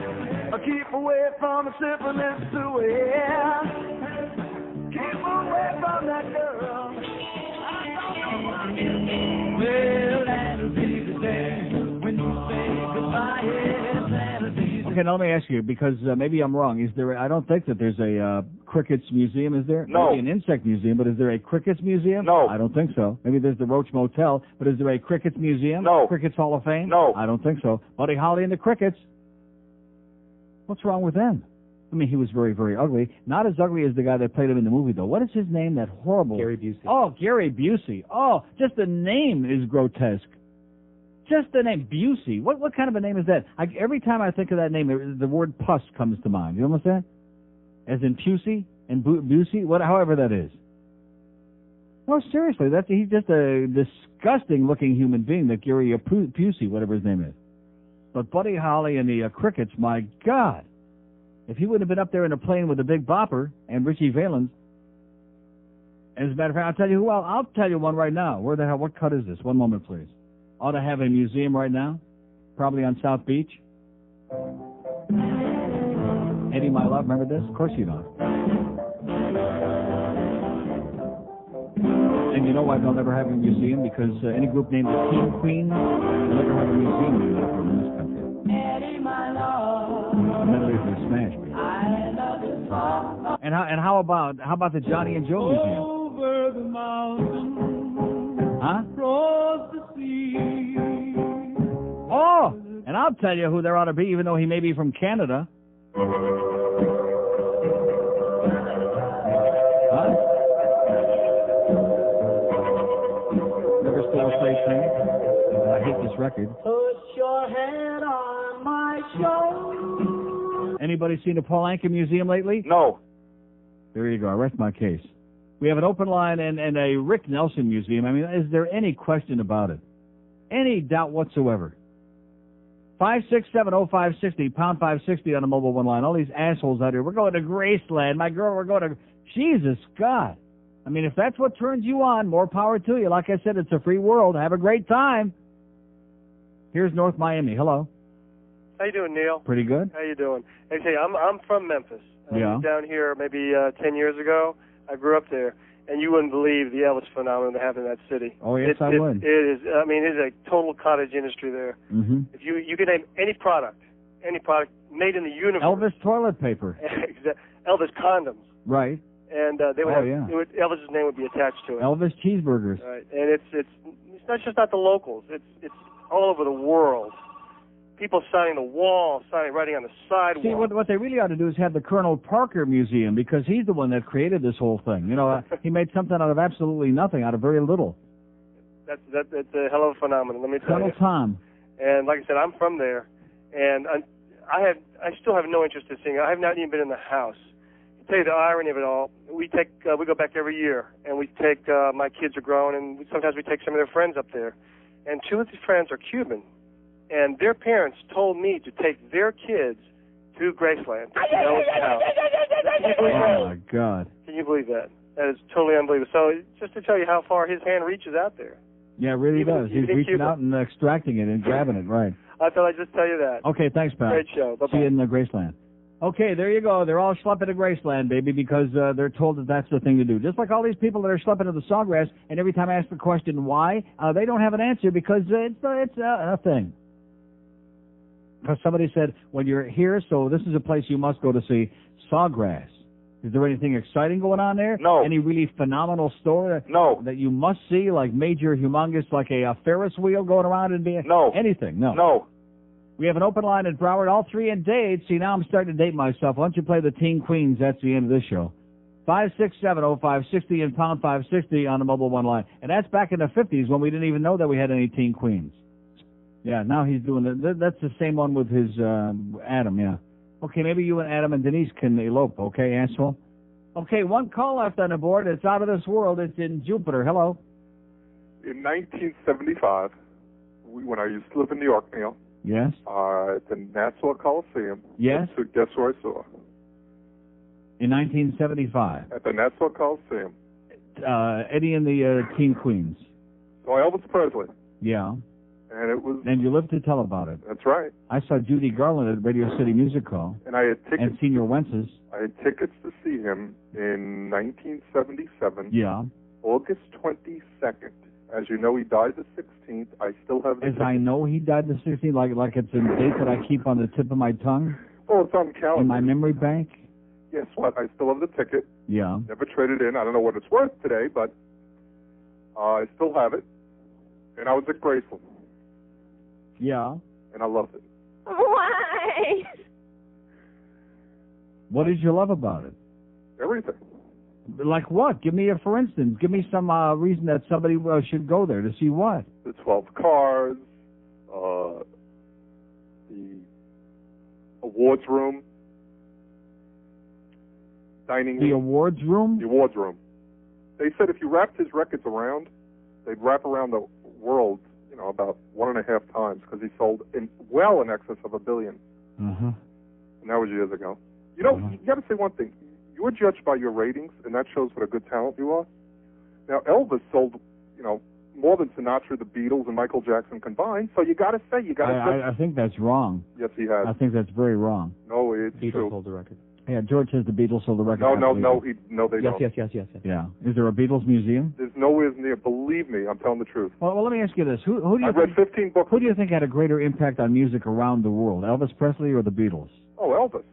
Keep away from the syphilis too, yeah. Keep away from that girl. Well, that'll be the day when you say goodbye. Yes, that'll be the Okay, now let me ask you, because maybe I'm wrong. Is there? I don't think that there's a crickets museum, is there? No. Maybe an insect museum, but is there a crickets museum? No. I don't think so. Maybe there's the Roach Motel, but is there a crickets museum? No. Crickets Hall of Fame? No. I don't think so. Buddy Holly and the Crickets. What's wrong with them? I mean, he was very, very ugly. Not as ugly as the guy that played him in the movie, though. What is his name? That horrible... Gary Busey. Oh, Gary Busey. Oh, just the name is grotesque. Just the name, Busey. What kind of a name is that? Every time I think of that name, the word pus comes to mind. You know what I'm saying? As in Pusey and Busey, however that is. No, seriously, he's just a disgusting-looking human being, that Gary Busey, whatever his name is. But Buddy Holly and the Crickets, my God. If he would have been up there in a plane with a Big Bopper and Richie Valens, as a matter of fact, I'll tell you who else. I'll tell you one right now. Where the hell? What cut is this? One moment, please. Ought to have a museum right now, probably on South Beach. Eddie, my love, remember this? Of course you don't. And you know why they'll never have a museum? Because any group named the Teen Queen will never have a museum in this country. Eddie, my love. Medley for Smash. I love you so. And how about the Johnny and Joe Museum? Over the mountain, huh? across the sea. Oh, and I'll tell you who there ought to be, even though he may be from Canada. Huh? Never stole a slave train. I hate this record. Put your head on my shoulder. Anybody seen a Paul Anka museum lately? No. There you go. I rest my case. We have an open line and a Rick Nelson museum. I mean, is there any question about it? Any doubt whatsoever? 5670560, pound 560 on the mobile one line. All these assholes out here. We're going to Graceland. My girl, we're going to... Jesus, God. I mean, if that's what turns you on, more power to you. Like I said, it's a free world. Have a great time. Here's North Miami. Hello. How you doing, Neil? Pretty good. How you doing? Hey, I'm from Memphis. I Yeah. moved down here maybe 10 years ago. I grew up there, and you wouldn't believe the Elvis phenomenon they have in that city. Oh, yes, I would. It is. I mean, it is a total cottage industry there. Mm-hmm. If you can name any product made in the universe. Elvis toilet paper. Elvis condoms. Right. And they would Oh, have yeah. Elvis's name would be attached to it. Elvis cheeseburgers. Right. And it's not just not the locals. It's all over the world. People signing the wall, writing on the sidewalk. See, what they really ought to do is have the Colonel Parker Museum, because he's the one that created this whole thing. You know, he made something out of absolutely nothing, out of very little. That's a hell of a phenomenon. Let me tell Colonel you. Tom. And like I said, I'm from there, and I still have no interest in seeing it. I have not even been in the house. To tell you the irony of it all, we go back every year, and we take my kids are grown, and sometimes we take some of their friends up there, and two of these friends are Cuban. And their parents told me to take their kids to Graceland. Can you believe that? Oh, my God. Can you believe that? That is totally unbelievable. So just to tell you how far his hand reaches out there. Yeah, it really does. He's even reaching Cuba. out and extracting it and grabbing it, right. I thought I'd just tell you that. Okay, thanks, pal. Great show. Bye-bye. See you in Graceland. Okay, there you go. They're all schlepping to Graceland, baby, because they're told that that's the thing to do. Just like all these people that are schlepping to the Sawgrass, and every time I ask the question why, they don't have an answer because it's a thing. Because somebody said, well, you're here, so this is a place you must go to see. Sawgrass. Is there anything exciting going on there? No. Any really phenomenal store that you must see, like major, humongous, like a Ferris wheel going around and being... No. Anything? No. No. We have an open line at Broward, all three in date. See, now I'm starting to date myself. Why don't you play the Teen Queens? That's the end of this show. 5670560 and pound 560 on the mobile one line. And that's back in the 50s when we didn't even know that we had any Teen Queens. Yeah, now he's doing it. That's the same one with his Adam, yeah. Okay, maybe you and Adam and Denise can elope, okay, asshole? Okay, one call left on the board. It's out of this world. It's in Jupiter. Hello. In 1975, when I used to live in New York, Neil. Yes. At the Nassau Coliseum. Yes. So guess who I saw? In 1975. At the Nassau Coliseum. Eddie and the Teen Queens. So Elvis Presley. Yeah. And it was. And you lived to tell about it. That's right. I saw Judy Garland at Radio City Music Hall. And I had tickets. And Senior Wences. I had tickets to see him in 1977. Yeah. August 22nd. As you know, he died the 16th. I still have the As I know he died the 16th, like it's a date that I keep on the tip of my tongue? Oh, it's on the calendar. In my memory bank? Guess what? I still have the ticket. Yeah. Never traded in. I don't know what it's worth today, but I still have it. And I was at Graceland. Yeah. And I loved it. Why? What did you love about it? Everything. Like what? Give me for instance. Give me some reason that somebody should go there to see what? The 12 cars, the awards room, dining room. The awards room? The awards room. They said if you wrapped his records around, they'd wrap around the world, about 1.5 times because he sold in excess of 1 billion. Mm-hmm. And that was years ago. You got to say one thing. You're judged by your ratings, and that shows what a good talent you are. Now, Elvis sold, more than Sinatra, the Beatles, and Michael Jackson combined. So you got to say, I think that's wrong. Yes, he has. I think that's very wrong. No, it's Beatles true. sold the record. Yeah, George says the Beatles sold the record. No, they don't. Yes. Yeah. Is there a Beatles museum? There's nowhere near. Believe me, I'm telling the truth. Well, let me ask you this: Who do you? I've read 15 books. Who do you think had a greater impact on music around the world, Elvis Presley or the Beatles? Oh, Elvis.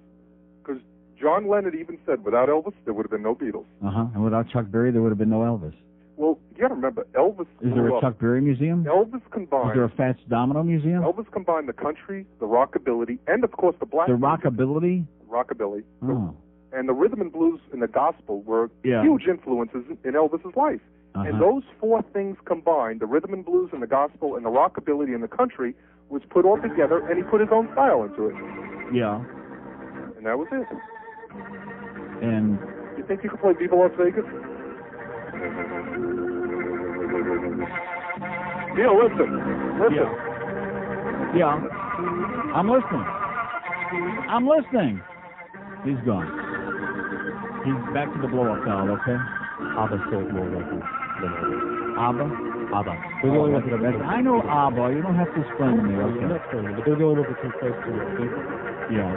Because John Lennon even said, without Elvis, there would have been no Beatles. And without Chuck Berry, there would have been no Elvis. Well, you got to remember, Elvis. Is there a Chuck Berry museum? Elvis combined. Is there a Fats Domino museum? Elvis combined the country, the rockabilly, and of course the black. The rockabilly. Rockabilly. Oh. And the rhythm and blues and the gospel were huge influences in Elvis's life. And those four things combined, the rhythm and blues and the gospel and the rockabilly and the country, was put all together, and he put his own style into it. Yeah. And that was it. And you think you could play Viva Las Vegas? Neil, listen. Yeah. I'm listening. He's gone. He's back to the blow-up doll, okay? ABBA sold more records than Elvis. ABBA? They're the only ones that have I know ABBA. You don't have to explain to me, okay? I'm not explaining, but they're the only ones that come close to the people. Yeah.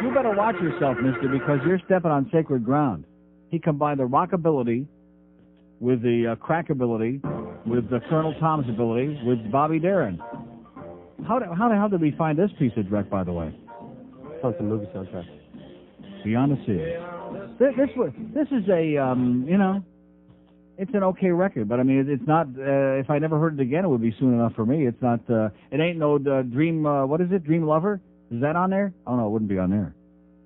You better watch yourself, mister, because you're stepping on sacred ground. He combined the rockabilly with the crackability, with the Colonel Tom's ability, with Bobby Darin. How the hell did we find this piece of dreck, by the way? It's on some movie soundtrack. Beyond the Sea. This is a, it's an okay record, but I mean, it's not, if I never heard it again, it would be soon enough for me. It's not, it ain't no Dream, what is it, Dream Lover? Is that on there? Oh, no, it wouldn't be on there.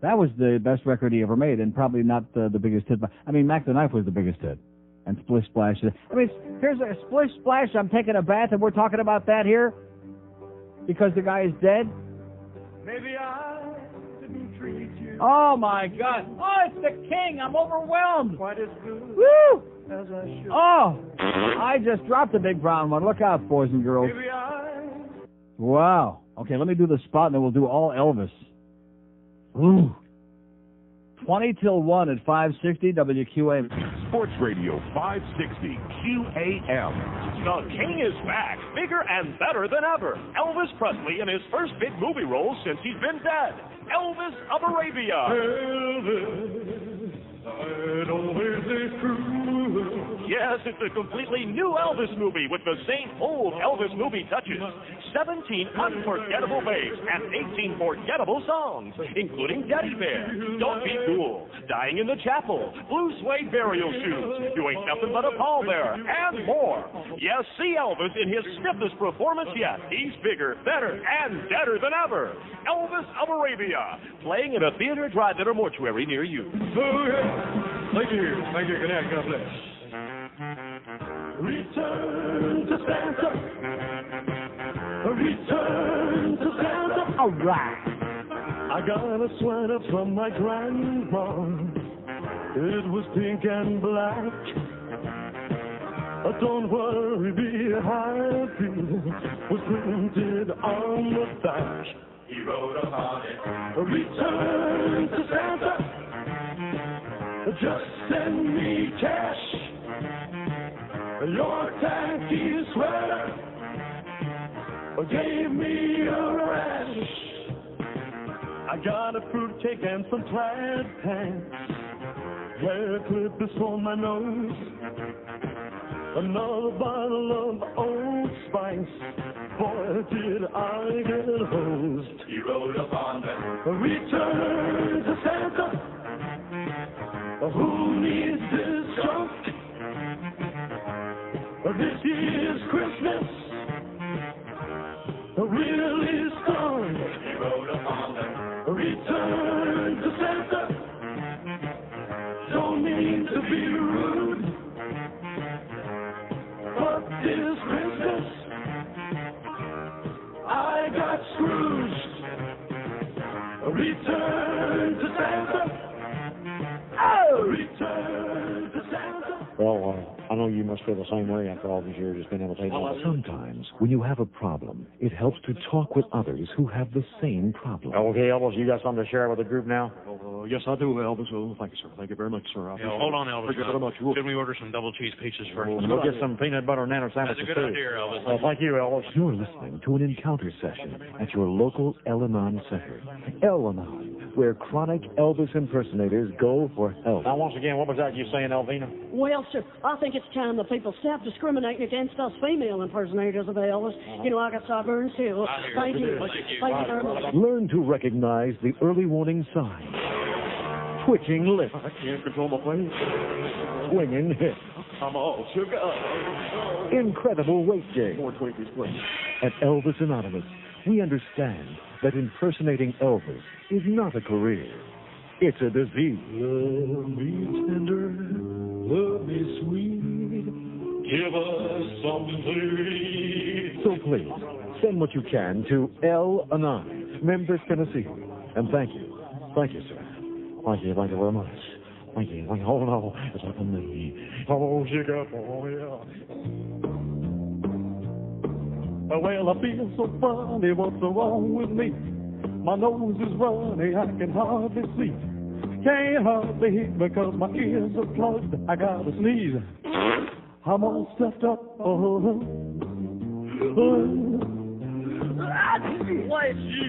That was the best record he ever made, and probably not the biggest hit. I mean, Mac the Knife was the biggest hit. And Splish Splash. I mean, here's a Splish Splash, I'm taking a bath, and we're talking about that here? Because the guy is dead? Maybe I didn't treat you. Oh, my God. Oh, it's the king. I'm overwhelmed. Quite as good Woo! as I should. Oh, I just dropped the big brown one. Look out, boys and girls. Maybe Wow. Okay, let me do the spot, and then we'll do all Elvis. Ooh. 20 till 1 at 560 WQAM. Sports Radio 560 QAM. The King is back, bigger and better than ever. Elvis Presley in his first big movie role since he's been dead. Elvis of Arabia. Elvis, I'd always stay true. Yes, it's a completely new Elvis movie with the same old Elvis movie touches. 17 unforgettable babes and 18 forgettable songs, including Teddy Bear, Don't Be Cool, Dying in the Chapel, Blue Suede Burial Shoes, You Ain't Nothing But a Pallbearer, and more. Yes, see Elvis in his stiffest performance yet. He's bigger, better, and deader than ever. Elvis of Arabia, playing in a theater, drive-in, or mortuary near you. Thank you. Thank you. Good night. God bless. Return to Santa. Return to Santa. All right. I got a sweater from my grandma. It was pink and black. Don't worry, be happy. Was printed on the back. He wrote upon it. Return to Santa. Just send me cash. Your tacky sweater gave me a rash. I got a fruitcake and some plaid pants. Hair clip is for my nose. Another bottle of Old Spice. Boy, did I get hosed. He wrote upon that. Return to Santa. Who needs this junk? This year's Christmas really stunk. He wrote upon them. Return to Santa. Don't mean to be rude, but this Christmas I got Scrooged. Return to Santa. Oh, return to Santa. Well, I know you must feel the same way after all these years just being able to take it. Sometimes, when you have a problem, it helps to talk with others who have the same problem. Okay, Elvis, you got something to share with the group now? Yes, I do, Elvis. Oh, thank you, sir. Thank you very much, sir. Hold on, Elvis. Thank you very much. Should we order some double cheese pizzas first? We'll get some peanut butter nanner sandwiches, That's a good too. idea, Elvis. Well, thank you, Elvis. You're listening to an encounter session at your local El-Anon Center. El-Anon, where chronic Elvis impersonators go for help. Now, once again, what was that you saying, Elvina? Well, sir, I think it's time that people stop discriminating against us female impersonators of Elvis. You know, I got sideburns too. Thank you. Thank you very much. Learn to recognize the early warning signs. Twitching lips. I can't control my face. Swinging hips. I'm all shook up. Incredible weight gain. More Twinkies, please. At Elvis Anonymous, we understand that impersonating Elvis is not a career. It's a disease. Love me tender, love me sweet. Give us something to eat. So please, send what you can to El-Anon, Memphis, Tennessee. And thank you. Thank you, sir. Thank you very much. Thank you. Oh, no. It's up to me. Oh, shake up. Oh, yeah. Well, I feel so funny. What's wrong with me? My nose is runny. I can hardly see. Can't hardly hear because my ears are plugged. I gotta sneeze. I'm all stuffed up.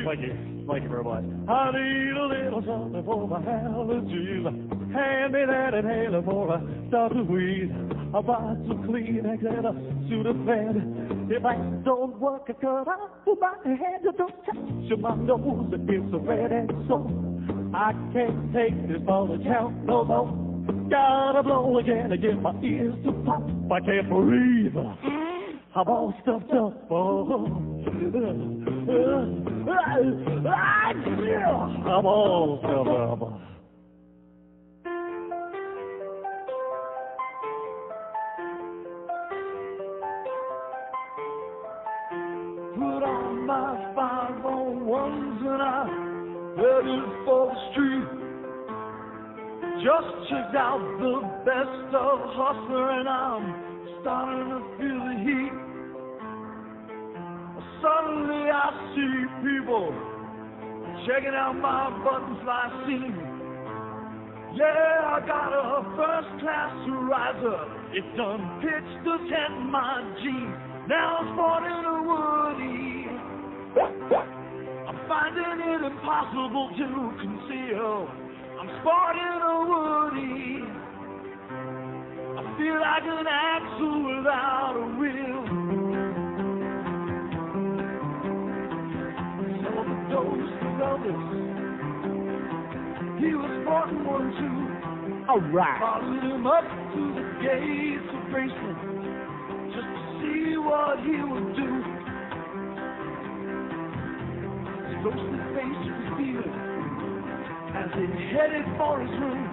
Thank you. Thank you very much. I need a little something for my allergies. Hand me that inhaler before I start to wheeze. I buy some Kleenex and a Sudafed. If that don't work, I cut off my head. Don't touch my nose. It's red and sore. I can't take this ball of count no more. Gotta blow again to get my ears to pop. I can't breathe. I'm all stuffed up. I'm all stuffed up. Put on my 501s and I headed for the street. Just checked out the best of Hustler and I'm starting to feel the heat. Suddenly I see people checking out my buttonfly scene. Yeah, I got a first-class riser. It's done pitched to tent my jeans. Now I'm sporting a Woody. I'm finding it impossible to conceal. I'm sporting a Woody. I feel like an axle without a wheel. Saw the ghost of Elvis. He was sporting 1-2. All right. Followed him up to the gates of Graceland just to see what he would do. His ghostly face revealed as he headed for his room.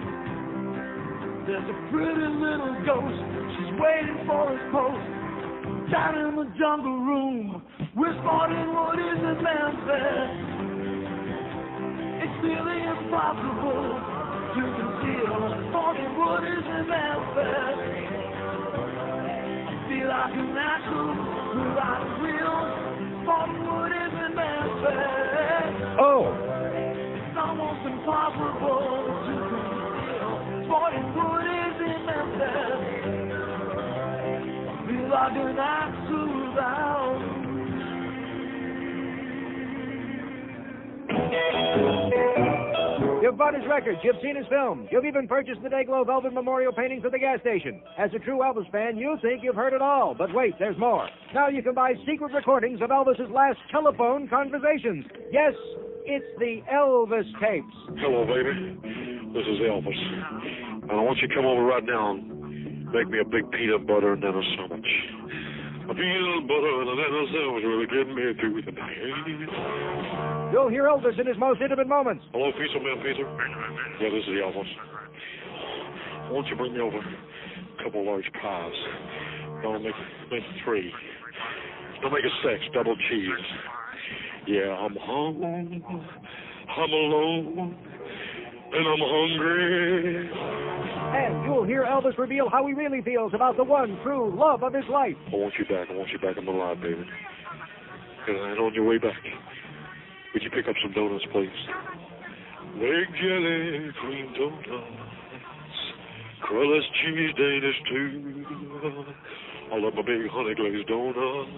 There's a pretty little ghost, she's waiting for his post. Down in the jungle room, we're sporting what isn't manifest. It's really impossible to conceal, sporting what isn't manifest. I feel like an axle without a wheel, sporting what isn't manifest. Oh! It's almost impossible to conceal, sporting what isn't manifest. I feel like an axle without a You've bought his records, you've seen his films, you've even purchased the Dayglow Velvet Memorial paintings at the gas station. As a true Elvis fan, you think you've heard it all. But wait, there's more. Now you can buy secret recordings of Elvis's last telephone conversations. Yes, it's the Elvis tapes. Hello, baby. This is Elvis. And I want you to come over right now and make me a big peanut butter and then a sandwich. A peanut butter and then a sandwich really get me through the night. You'll hear Elvis in his most intimate moments. Hello, Pizza Man, Pizza. Yeah, this is the Elvis. Won't you bring me over a couple large pies? Don't make 3. Don't make it 6, double cheese. Yeah, I'm home, I'm alone, and I'm hungry. And you'll hear Elvis reveal how he really feels about the one true love of his life. I want you back. I'm alive, baby. And on your way back, would you pick up some donuts, please? Big jelly, cream donuts, crustless cheese, Danish too. I love my big honey glazed donuts.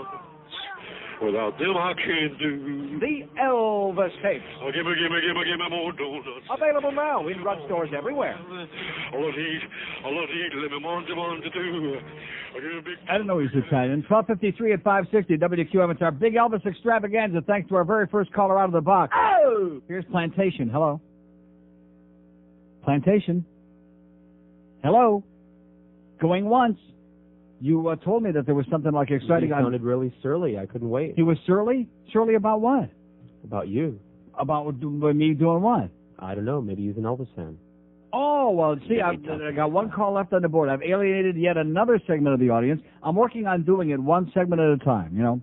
Without them, I can't do. The Elvis tapes. Oh, give me more donuts. Available now in drugstores everywhere. I love to eat. Let me want to do. I don't know he's Italian. 12:53 at 560 WQM. It's our big Elvis extravaganza. Thanks to our very first caller out of the box. Oh! Here's Plantation. Hello. Plantation. Hello. Going once. You told me that there was something like exciting. He sounded really surly. I couldn't wait. He was surly? Surly about what? About you. About me doing what? I don't know. Maybe he's an Elvis fan. Oh, well, see, I got one call left on the board. I've alienated yet another segment of the audience. I'm working on doing it one segment at a time, you know.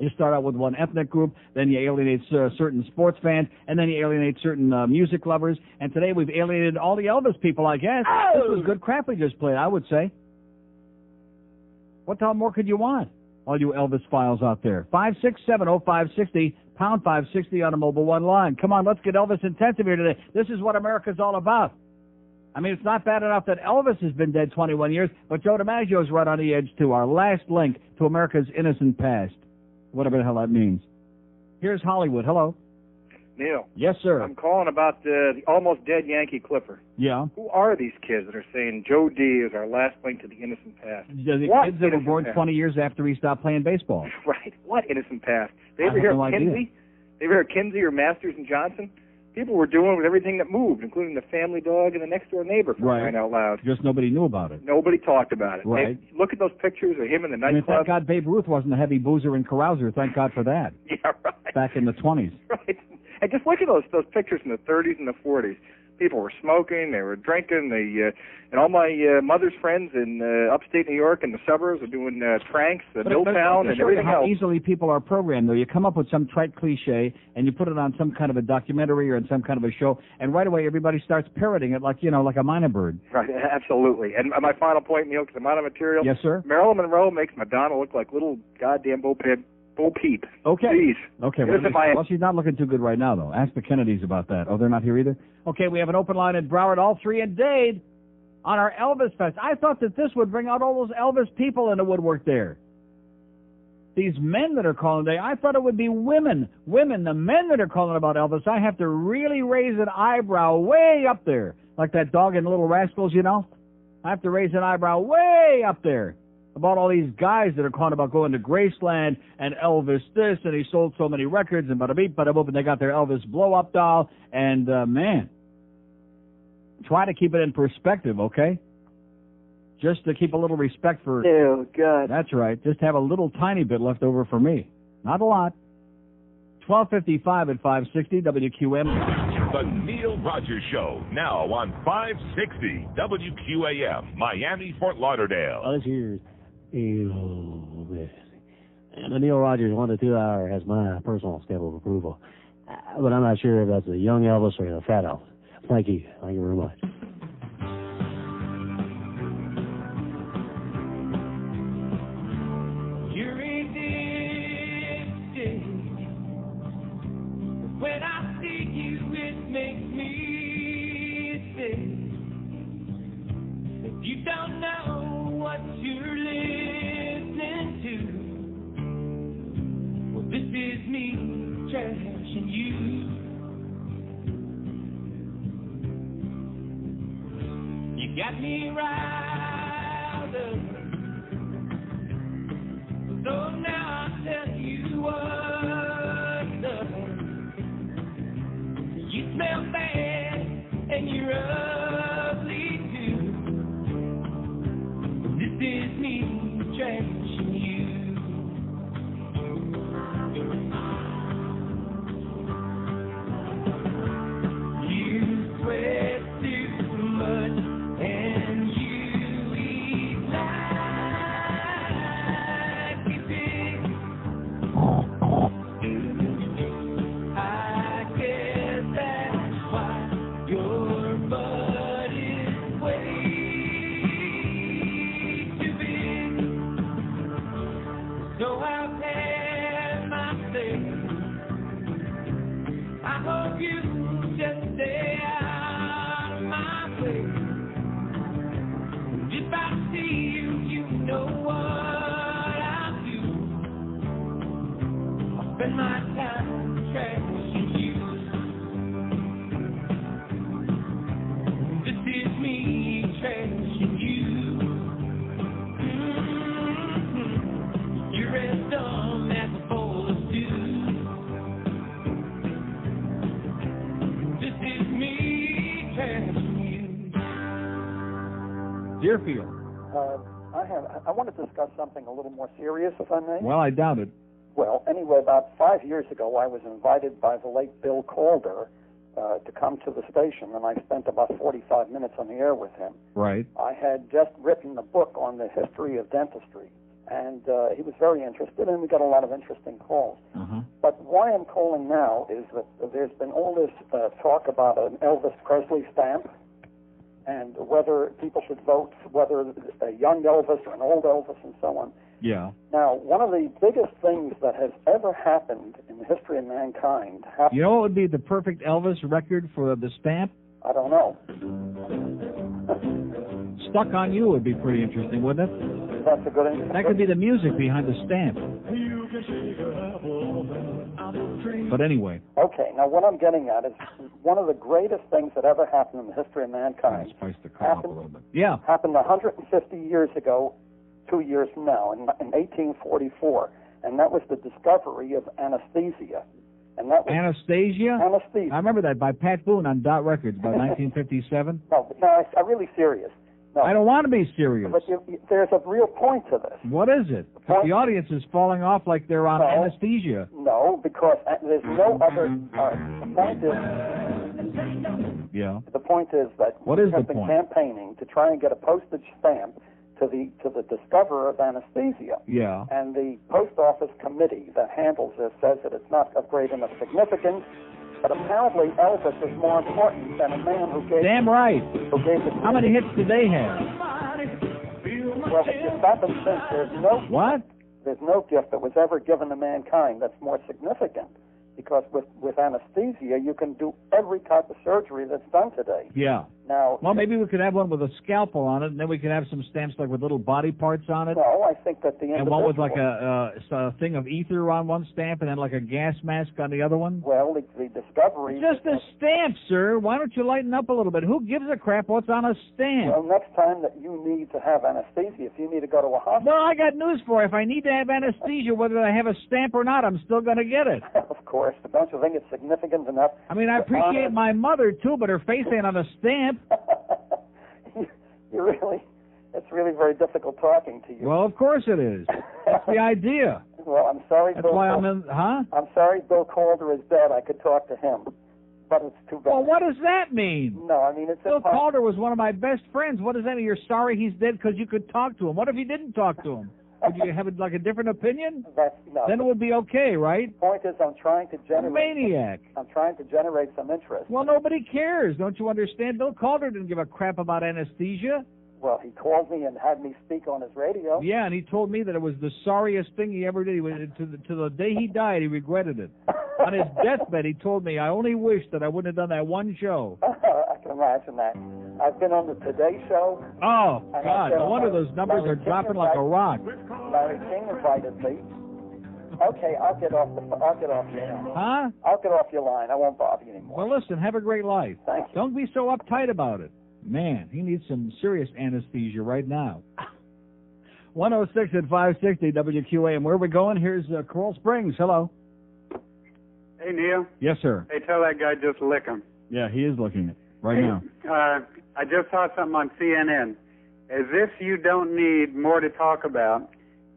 You start out with one ethnic group, then you alienate certain sports fans, and then you alienate certain music lovers. And today we've alienated all the Elvis people, I guess. Oh! This was good crap we just played, I would say. What the hell more could you want? All you Elvis files out there. 5670560, pound 560 on a Mobile One line. Come on, let's get Elvis intensive here today. This is what America's all about. I mean, it's not bad enough that Elvis has been dead 21 years, but Joe DiMaggio's right on the edge, too. Our last link to America's innocent past. Whatever the hell that means. Here's Hollywood. Hello. Neil. Yes, sir. I'm calling about the almost dead Yankee Clipper. Yeah. Who are these kids that are saying Joe D is our last link to the innocent past? The kids that were born 20 years after he stopped playing baseball. Right. What innocent past? They ever hear of Kinsey? They ever hear of Kinsey or Masters and Johnson? People were doing with everything that moved, including the family dog and the next door neighbor, for crying out loud. Just nobody knew about it. Nobody talked about it. Right. Look at those pictures of him in the nightclub. Thank God Babe Ruth wasn't a heavy boozer and carouser. Thank God for that. Yeah, right. Back in the 20s. Right. And just look at those pictures in the 30s and the 40s. People were smoking, they were drinking, and all my mother's friends in upstate New York and the suburbs are doing tranks, Milltown, and everything how else. easily people are programmed, though. You come up with some trite cliche, and you put it on some kind of a documentary or in some kind of a show, and right away everybody starts parodying it like, you know, like a minor bird. Right, absolutely. And my final point, Neil, because I'm out of material. Yes, sir. Marilyn Monroe makes Madonna look like little goddamn Bo Peep. Okay. Please. Okay. Well, she's not looking too good right now, though. Ask the Kennedys about that. Oh, they're not here either? Okay, we have an open line at Broward, all three in Dade, on our Elvis Fest. I thought that this would bring out all those Elvis people in the woodwork there. These men that are calling today, I thought it would be women. Women, the men that are calling about Elvis, I have to really raise an eyebrow way up there. Like that dog in Little Rascals, you know? I have to raise an eyebrow way up there about all these guys that are calling about going to Graceland and Elvis this, and he sold so many records, and bada-beep, bada-boop, and they got their Elvis blow-up doll, and, man, try to keep it in perspective, okay? Just to keep a little respect for... Oh, God. That's right. Just have a little tiny bit left over for me. Not a lot. 12:55 at 560 WQM. The Neil Rogers Show, now on 560 WQAM, Miami, Fort Lauderdale. Well, this here's Elvis. And the Neil Rogers 1 to 2 hour has my personal stamp of approval. But I'm not sure if that's a young Elvis or a fat Elvis. Thank you. Thank you very much. When I see you, it makes me sick. If you don't know what you're listening to, well, this is me trashing you. You got me riled up, so now I'll tell you what's up. You smell bad and you're ugly too. This is me trashing you. You sweat too much and you eat like a pig. I guess that's why your butt is way too big. So I've had my say. I hope you just stay out of my way. If I see you, you know what I'll do. I'll spend my time trashing you. This is me trashing you. You're as dumb as a bowl of stew. This is me trashing you. Deerfield. I want to discuss something a little more serious, if I may. Well, I doubt it. Well, anyway, about 5 years ago, I was invited by the late Bill Calder to come to the station, and I spent about 45 minutes on the air with him. Right. I had just written a book on the history of dentistry, and he was very interested, and we got a lot of interesting calls. Uh-huh. But why I'm calling now is that there's been all this talk about an Elvis Presley stamp, and whether people should vote, whether a young Elvis or an old Elvis and so on. Yeah. Now, one of the biggest things that has ever happened in the history of mankind happened... You know what would be the perfect Elvis record for the stamp? I don't know. Stuck on You would be pretty interesting, wouldn't it? That's a good answer. That could be the music behind the stamp. But anyway. Okay, now what I'm getting at is one of the greatest things that ever happened in the history of mankind Spice the car up a little bit. Yeah. Happened 150 years ago, 2 years from now, in 1844, and that was the discovery of anesthesia. And that was Anastasia? Anesthesia. I remember that by Pat Boone on Dot Records by 1957. No, I'm really serious. No. I don't want to be serious. But there's a real point to this. What is it? The audience is falling off like they're on anesthesia. No, because there's no other... the point is... Yeah. The point is that what is we have the been point? campaigning to try and get a postage stamp to the discoverer of anesthesia. Yeah. And the post office committee that handles this says that it's not of great enough significance. But apparently Elvis is more important than a man who gave... Damn right. Who gave the... How many hits did they have? Well, it's happened since there's no... What? There's no gift that was ever given to mankind that's more significant. Because with anesthesia, you can do every type of surgery that's done today. Yeah. Now, well, maybe we could have one with a scalpel on it, and then we could have some stamps like with little body parts on it. no, I think that the And individual... one with like a thing of ether on one stamp, and then like a gas mask on the other one. Well, the discovery... Just a stamp, sir. Why don't you lighten up a little bit? Who gives a crap what's on a stamp? Well, next time that you need to have anesthesia, if you need to go to a hospital... Well, I got news for you. If I need to have anesthesia, whether I have a stamp or not, I'm still going to get it. Of course, but don't you think it's significant enough? I mean, I appreciate my mother, too, but her face ain't on a stamp. It's really very difficult talking to you. Well, of course it is. That's the idea. Well, I'm sorry, That's Bill. why I'm in, huh? I'm sorry Bill Calder is dead. I could talk to him, but it's too bad. Well, what does that mean? No, I mean, it's Bill impossible. Calder was one of my best friends. What does that mean? You're sorry he's dead because you could talk to him. What if you didn't talk to him? Would you have like a different opinion? No. Then it would be okay, right? The point is, I'm trying to generate... Maniac. I'm trying to generate some interest. Well, nobody cares. Don't you understand? Bill Calder didn't give a crap about anesthesia. Well, he called me and had me speak on his radio. Yeah, and he told me that it was the sorriest thing he ever did. He was, to the day he died, he regretted it. On his deathbed, he told me, I only wish that I wouldn't have done that one show. I can imagine that. I've been on the Today Show. Oh, God, no wonder those numbers are dropping like a rock. Larry King invited me. Okay, I'll get off your line. Huh? I'll get off your line. I won't bother you anymore. Well, listen, have a great life. Thank you. Don't be so uptight about it. Man, he needs some serious anesthesia right now. 106 at 560 WQAM. Where are we going? Here's Coral Springs. Hello. Hey, Neil. Yes, sir. Hey, tell that guy just lick him. Yeah, he is looking at right now. I just saw something on CNN. As if you don't need more to talk about,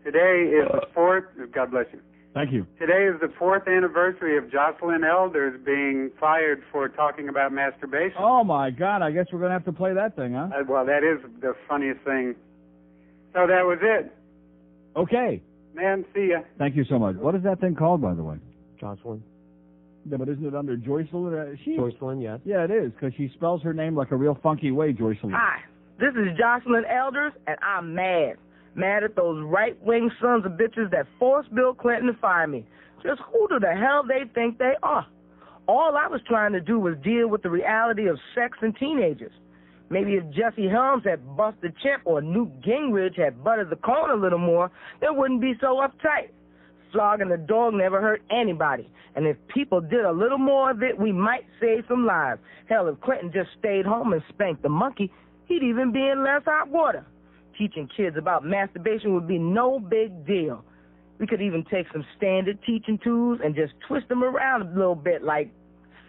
today is the 4th, God bless you. Thank you. Today is the 4th anniversary of Joycelyn Elders being fired for talking about masturbation. Oh, my God. I guess we're going to have to play that thing, huh? Well, that is the funniest thing. So that was it. Okay. Man, see ya. Thank you so much. What is that thing called, by the way? Joycelyn. Yeah, but isn't it under Joycelyn? Joycelyn, yes. Yeah, it is, because she spells her name like a real funky way, Joycelyn. Hi, this is Joycelyn Elders, and I'm mad. Mad at those right-wing sons of bitches that forced Bill Clinton to fire me. Just who the hell they think they are? All I was trying to do was deal with the reality of sex and teenagers. Maybe if Jesse Helms had busted Chimp or Newt Gingrich had buttered the corn a little more, they wouldn't be so uptight. Flogging the dog never hurt anybody. And if people did a little more of it, we might save some lives. Hell, if Clinton just stayed home and spanked the monkey, he'd even be in less hot water. Teaching kids about masturbation would be no big deal. We could even take some standard teaching tools and just twist them around a little bit like,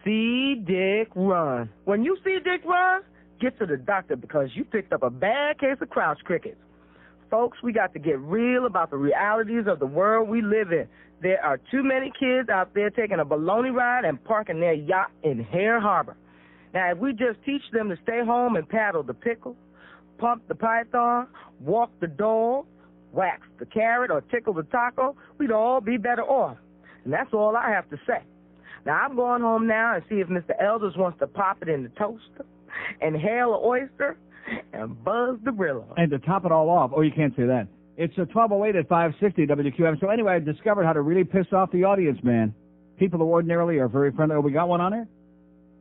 see Dick run. When you see Dick run, get to the doctor because you picked up a bad case of Crouch crickets. Folks, we got to get real about the realities of the world we live in. There are too many kids out there taking a baloney ride and parking their yacht in Hare Harbor. Now, if we just teach them to stay home and paddle the pickle, pump the python, walk the dog, wax the carrot, or tickle the taco, we'd all be better off. And that's all I have to say. Now, I'm going home now and see if Mr. Elders wants to pop it in the toaster, inhale an oyster, and buzz the grill on. And to top it all off, oh, you can't say that. It's a 12:08 at 560 WQM. So anyway, I discovered how to really piss off the audience, man. People who ordinarily are very friendly. Oh, we got one on there?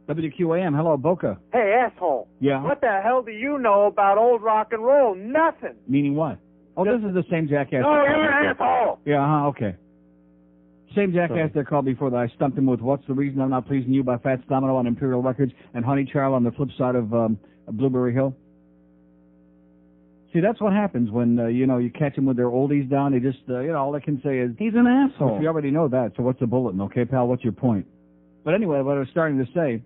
WQAM. Hello, Boca. Hey, asshole. Yeah? What the hell do you know about old rock and roll? Nothing. Meaning what? Oh, this is the same jackass. No, you're an asshole. Yeah, okay. Same jackass that called before that I stumped him with What's the Reason I'm Not Pleasing You by Fats Domino on Imperial Records and Honey Charl on the flip side of Blueberry Hill. See, that's what happens when, you catch them with their oldies down. They just, all they can say is, he's an asshole. If you already know that, so what's the bulletin? Okay, pal, what's your point? But anyway, what I was starting to say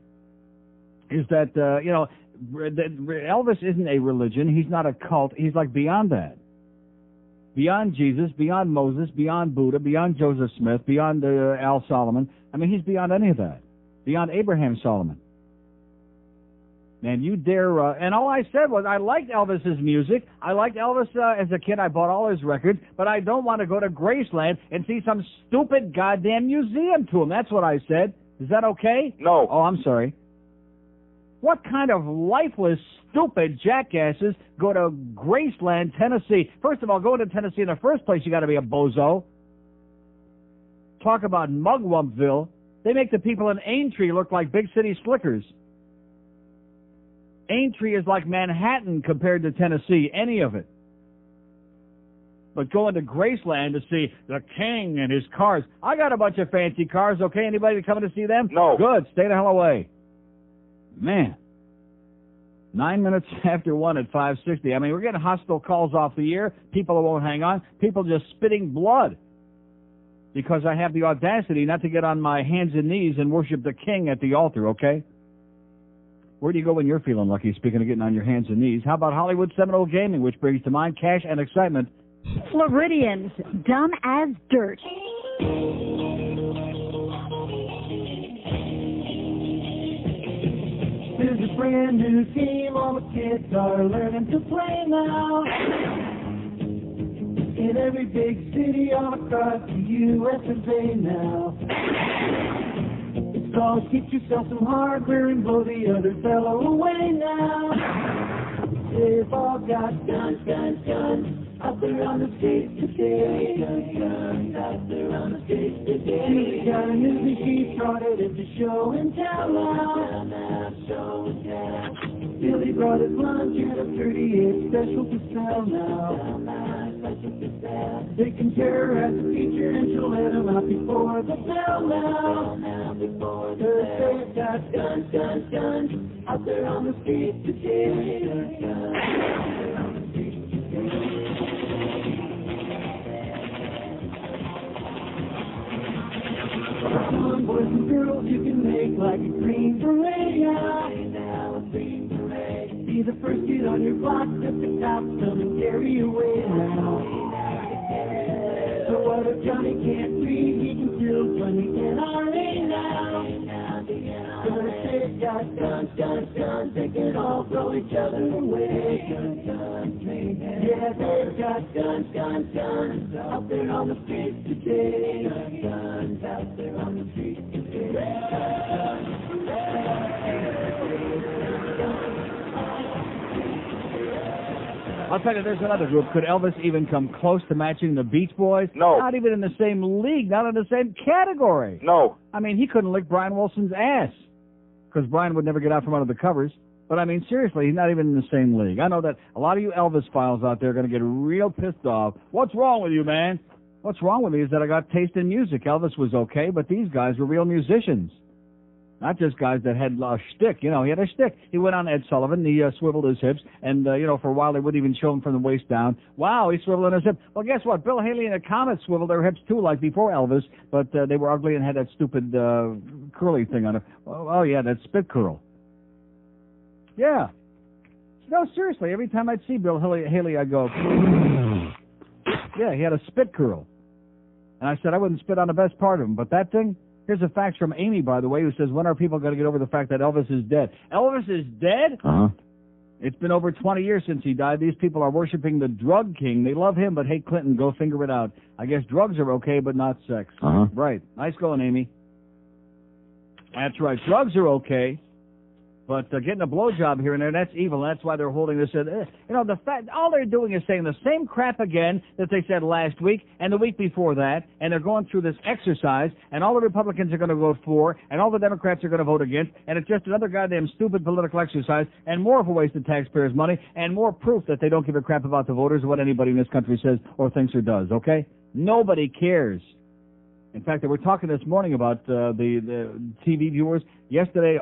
is that, Elvis isn't a religion. He's not a cult. He's like beyond that. Beyond Jesus, beyond Moses, beyond Buddha, beyond Joseph Smith, beyond Al Solomon. I mean, he's beyond any of that. Beyond Abraham Solomon. Man, you dare... and all I said was I liked Elvis's music. I liked Elvis as a kid. I bought all his records. But I don't want to go to Graceland and see some stupid goddamn museum to him. That's what I said. Is that okay? No. Oh, I'm sorry. What kind of lifeless, stupid jackasses go to Graceland, Tennessee? First of all, going to Tennessee in the first place, you got to be a bozo. Talk about Mugwumpville. They make the people in Aintree look like big city slickers. Aintree is like Manhattan compared to Tennessee, any of it. But going to Graceland to see the king and his cars. I got a bunch of fancy cars, okay? Anybody coming to see them? No. Good. Stay the hell away. Man. 9 minutes after 1 at 560. I mean, we're getting hostile calls off the air. People won't hang on. People just spitting blood. Because I have the audacity not to get on my hands and knees and worship the king at the altar, okay? Where do you go when you're feeling lucky? Speaking of getting on your hands and knees, how about Hollywood Seminole Gaming, which brings to mind cash and excitement? Floridians, dumb as dirt. There's a brand new team, all the kids are learning to play now. In every big city all across the USA now. It's called Get Yourself Some Hardware and Blow the Other Fellow Away now. They've all got guns, guns, guns. Out there on the streets today, out there on the streets today. He's got a new machine started, it's a show and tell now, show and tell. Billy brought his lunch and a 38 special to sell now. They can terrorize the teacher and she'll let him out before the bell now. Before the they've got guns, guns, guns. Out there on the streets today, Come on, boys and girls, you can make like a green beret now. Be the first kid on your block, that the cops come and carry you away now. So what if Johnny can't breathe? He can still run the NRA now. Gonna say it's got guns, guns, guns. They can all throw each other away. Yeah, they've got guns, guns, guns. Out there on the streets today. Guns out there on the streets today. I'll tell you, there's another group. Could Elvis even come close to matching the Beach Boys? No. Not even in the same league, not in the same category. No. I mean, he couldn't lick Brian Wilson's ass because Brian would never get out from under the covers. But, I mean, seriously, he's not even in the same league. I know that a lot of you Elvis files out there are going to get real pissed off. What's wrong with you, man? What's wrong with me is that I got taste in music. Elvis was okay, but these guys were real musicians. Not just guys that had a shtick. You know, he had a shtick. He went on Ed Sullivan. He swiveled his hips. And, you know, for a while they wouldn't even show him from the waist down. Wow, he swiveled his hips. Well, guess what? Bill Haley and the Comets swiveled their hips, too, like before Elvis. But they were ugly and had that stupid curly thing on it. Oh, yeah, that spit curl. Yeah. No, seriously, every time I'd see Bill Haley, I'd go, yeah, he had a spit curl. And I said I wouldn't spit on the best part of him. But that thing... Here's a fax from Amy, by the way, who says, when are people going to get over the fact that Elvis is dead? Elvis is dead? Uh-huh. It's been over 20 years since he died. These people are worshiping the drug king. They love him, but hate Clinton. Go figure it out. I guess drugs are okay, but not sex. Uh-huh. Right. Nice going, Amy. That's right. Drugs are okay, but getting a blowjob here and there, that's evil. And that's why they're holding this. You know, the fact, all they're doing is saying the same crap again that they said last week and the week before that, and they're going through this exercise, and all the Republicans are going to vote for, and all the Democrats are going to vote against, and it's just another goddamn stupid political exercise, and more of a waste of taxpayers' money, and more proof that they don't give a crap about the voters or what anybody in this country says or thinks or does, okay? Nobody cares. In fact, they were talking this morning about the TV viewers. Yesterday,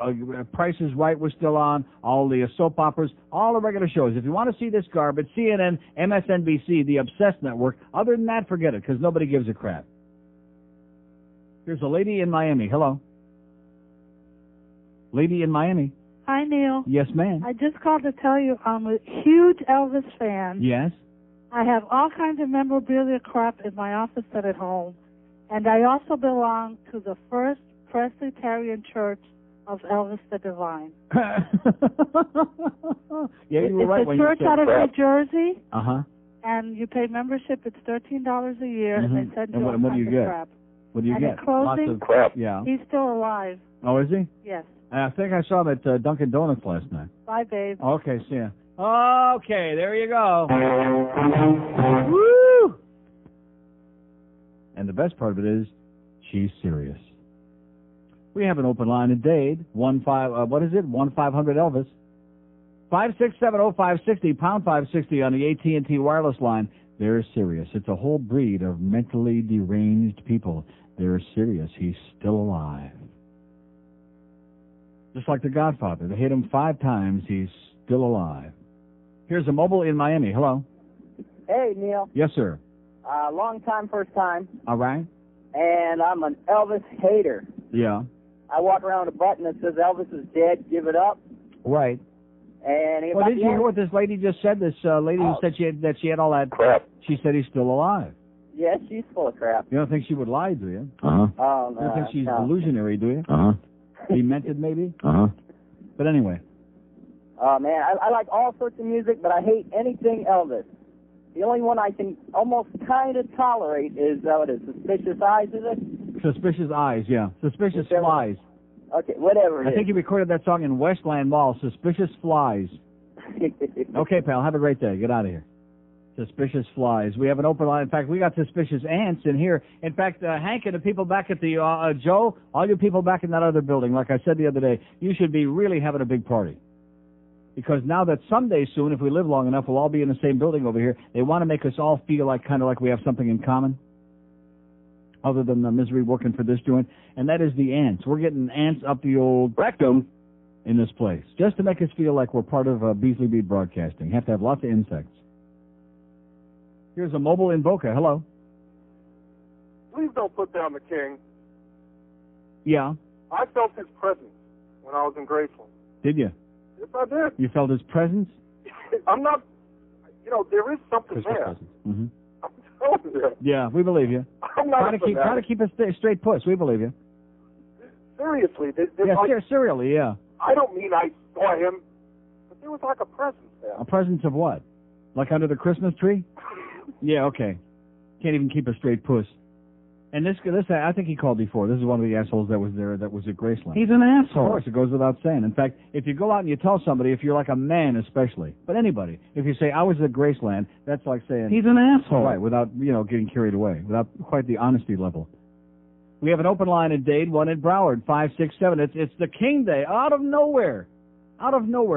Price is Right was still on, all the soap operas, all the regular shows. If you want to see this garbage, CNN, MSNBC, the Obsessed Network, other than that, forget it, because nobody gives a crap. Here's a lady in Miami. Hello. Lady in Miami. Hi, Neil. Yes, ma'am. I just called to tell you I'm a huge Elvis fan. Yes. I have all kinds of memorabilia crap in my office and at home. And I also belong to the First Presbyterian Church of Elvis the Divine. Yeah, you were right it's when a church you said out of crap. New Jersey, Uh-huh. and you pay membership. It's $13 a year, and they send you And all what do you kinds of get? crap. What do you And get? in closing, Lots of crap. Yeah. He's still alive. Oh, is he? Yes. I think I saw him at Dunkin' Donuts last night. Bye, babe. Okay, see ya. Okay, there you go. Woo! And the best part of it is, she's serious. We have an open line in Dade. 1500 Elvis. 5670560, pound 560 on the AT&T wireless line. They're serious. It's a whole breed of mentally deranged people. They're serious. He's still alive. Just like the Godfather. They hit him 5 times. He's still alive. Here's a mobile in Miami. Hello. Hey, Neil. Yes, sir. Long time, first time. All right. And I'm an Elvis hater. Yeah. I walk around with a button that says Elvis is dead, give it up. Right. And Well, did you hear what this lady just said? This lady who said she had all that crap. She said he's still alive. Yes, she's full of crap. You don't think she would lie, do you? Oh, You don't think she's no. delusionary, do you? Demented, maybe? But anyway. Oh, man, I like all sorts of music, but I hate anything Elvis. The only one I can almost kind of tolerate is, what is Suspicious Eyes, is it? Suspicious Eyes, yeah. Suspicious Flies. Okay, whatever it I think you recorded that song in Westland Mall, Suspicious Flies. Okay, pal, have a great day. Get out of here. Suspicious Flies. We have an open line. In fact, we got suspicious ants in here. In fact, Hank and the people back at the, Joe, all you people back in that other building, like I said the other day, you should be really having a big party. Because now that someday soon, if we live long enough, we'll all be in the same building over here. They want to make us all feel like kind of like we have something in common, other than the misery working for this joint, and that is the ants. We're getting ants up the old rectum in this place, just to make us feel like we're part of Beasley Beat Broadcasting. Have to have lots of insects. Here's a mobile in Boca. Hello. Please don't put down the king. Yeah. I felt his presence when I was in Graceland. Did you? Yes, I did. You felt his presence? I'm not, there is something there. Mm-hmm. I'm telling you. Yeah, we believe you. I'm not try to keep a straight puss. We believe you. Seriously. Serially, yeah. I don't mean I saw him, but there was like a presence there. A presence of what? Like under the Christmas tree? Yeah, okay. Can't even keep a straight puss. And this, I think he called before. This is one of the assholes that was there that was at Graceland. He's an asshole. Of course, it goes without saying. In fact, if you go out and you tell somebody, if you're like a man especially, but anybody, if you say, I was at Graceland, that's like saying... He's an asshole. Right, without, getting carried away, without quite the honesty level. We have an open line in Dade, one in Broward, 567. It's the King Day. Out of nowhere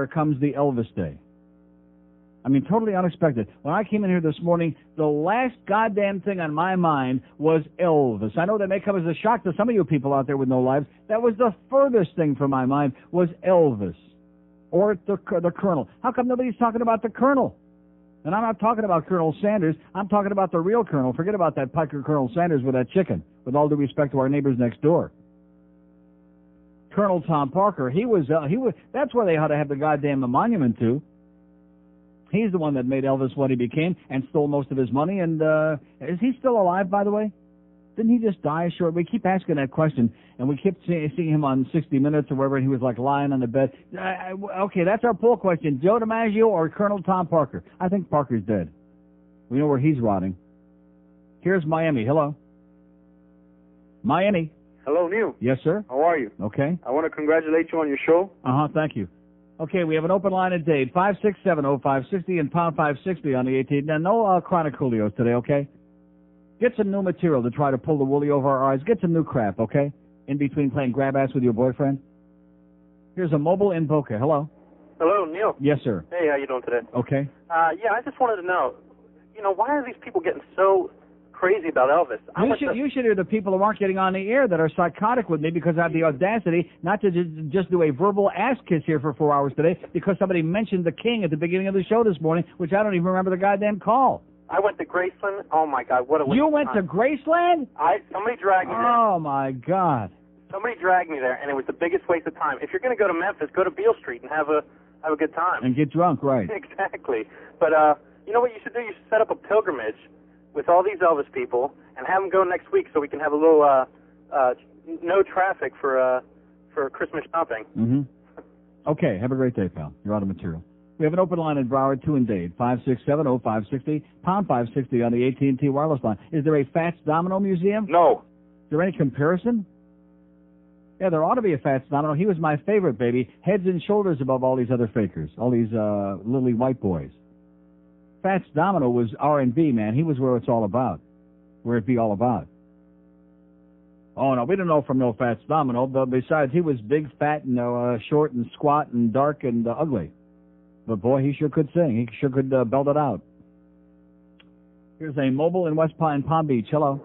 comes the Elvis Day. I mean, totally unexpected. When I came in here this morning, the last goddamn thing on my mind was Elvis. I know that may come as a shock to some of you people out there with no lives. That was the furthest thing from my mind was Elvis. Or the Colonel. How come nobody's talking about the Colonel? And I'm not talking about Colonel Sanders. I'm talking about the real Colonel. Forget about that Piker Colonel Sanders with that chicken, with all due respect to our neighbors next door. Colonel Tom Parker, he was that's where they ought to have the goddamn monument to. He's the one that made Elvis what he became and stole most of his money. And is he still alive, by the way? Didn't he just die short? We keep asking that question, and we keep seeing him on 60 Minutes or wherever, and he was like lying on the bed. Okay, that's our poll question. Joe DiMaggio or Colonel Tom Parker? I think Parker's dead. We know where he's rotting. Here's Miami. Hello. Miami. Hello, Neil. Yes, sir. How are you? Okay. I want to congratulate you on your show. Thank you. Okay, we have an open line at Dade, 5670560 and pound 560 on the 18. Now, no chronic Julios today, okay? Get some new material to try to pull the woolly over our eyes. Get some new crap, okay? In between playing grab ass with your boyfriend. Here's a mobile in Boca. Hello. Hello, Neil. Yes, sir. Hey, how you doing today? Okay. Yeah, I just wanted to know, why are these people getting so crazy about Elvis? You should hear the people who aren't getting on the air that are psychotic with me because I have the audacity not to just do a verbal ass kiss here for 4 hours today because somebody mentioned the King at the beginning of the show this morning, which I don't even remember the goddamn call. I went to Graceland. Oh, my God, what a waste You of went time. to Graceland? Somebody dragged me there. Oh, my God. Somebody dragged me there, and it was the biggest waste of time. If you're going to go to Memphis, go to Beale Street and have a good time. And get drunk, right. Exactly. But you know what you should do? You should set up a pilgrimage with all these Elvis people and have them go next week so we can have a little no traffic for Christmas shopping. Mm-hmm. Okay, have a great day, pal. You're out of material. We have an open line in Broward, 2 in Dade, 5670560, pound 560 on the AT&T wireless line. Is there a Fats Domino museum? No. Is there any comparison? Yeah, there ought to be a Fats Domino. He was my favorite, baby. Heads and shoulders above all these other fakers, all these lily white boys. Fats Domino was R&B, man. He was where it's all about, where it be all about. Oh, no, we don't know from no Fats Domino, but besides, he was big, fat, and short and squat and dark and ugly. But boy, he sure could sing. He sure could belt it out. Here's a mobile in West Palm Beach. Hello.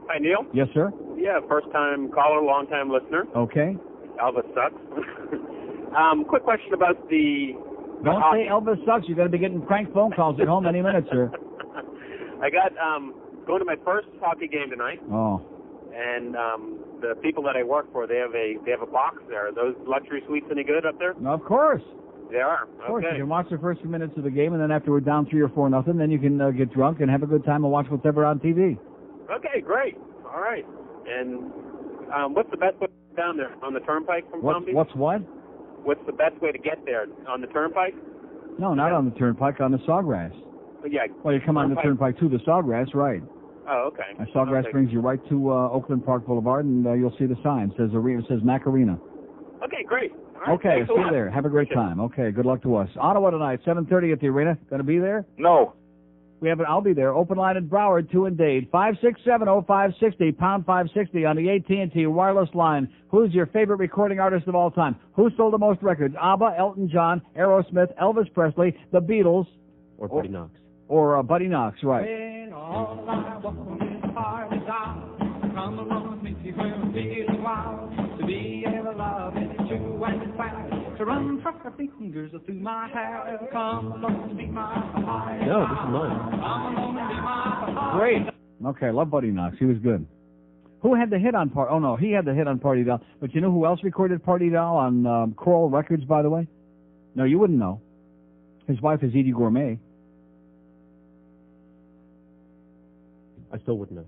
Hi, Neil. Yes, sir. Yeah, first-time caller, long-time listener. Okay. Elvis sucks. Quick question about the... Don't say Elvis sucks. You're going to be getting prank phone calls at home any minute, sir. I got going to my first hockey game tonight. Oh. And the people that I work for, they have a box there. Are those luxury suites any good up there? Of course. They are. Of course. Okay. You can watch the first few minutes of the game, and then after we're down 3 or 4-0, then you can get drunk and have a good time and watch whatever on TV. Okay, great. All right. And what's the best way down there on the turnpike from Palm Beach? What's what? What's the best way to get there? On the turnpike? No, not on the turnpike, on the Sawgrass. Yeah. Well, you come on the turnpike to the Sawgrass, right. Oh, okay. And Sawgrass brings you right to Oakland Park Boulevard, and you'll see the sign. It says Mac Arena. Okay, great. All right, okay, see you there. Have a great time. Okay, good luck to us. Ottawa tonight, 7:30 at the arena. Going to be there? No. I'll be there. Open line in Broward, 2 and Dade. 567-0560, pound 560 on the AT&T wireless line. Who's your favorite recording artist of all time? Who sold the most records? ABBA, Elton John, Aerosmith, Elvis Presley, the Beatles. Or Buddy Knox. Or Buddy Knox, right. When all I want is parties out, come along with me where I'm feeling wild, to be ever loving and true and fast, to run her fingers through my hair, come along and be my fire. No, this is mine. Come along and be my fire. Great. Okay, love Buddy Knox. He was good. Who had the hit on Party? Oh, no, he had the hit on Party Doll. But you know who else recorded Party Doll on Coral Records, by the way? No, you wouldn't know. His wife is Edie Gourmet. I still wouldn't know.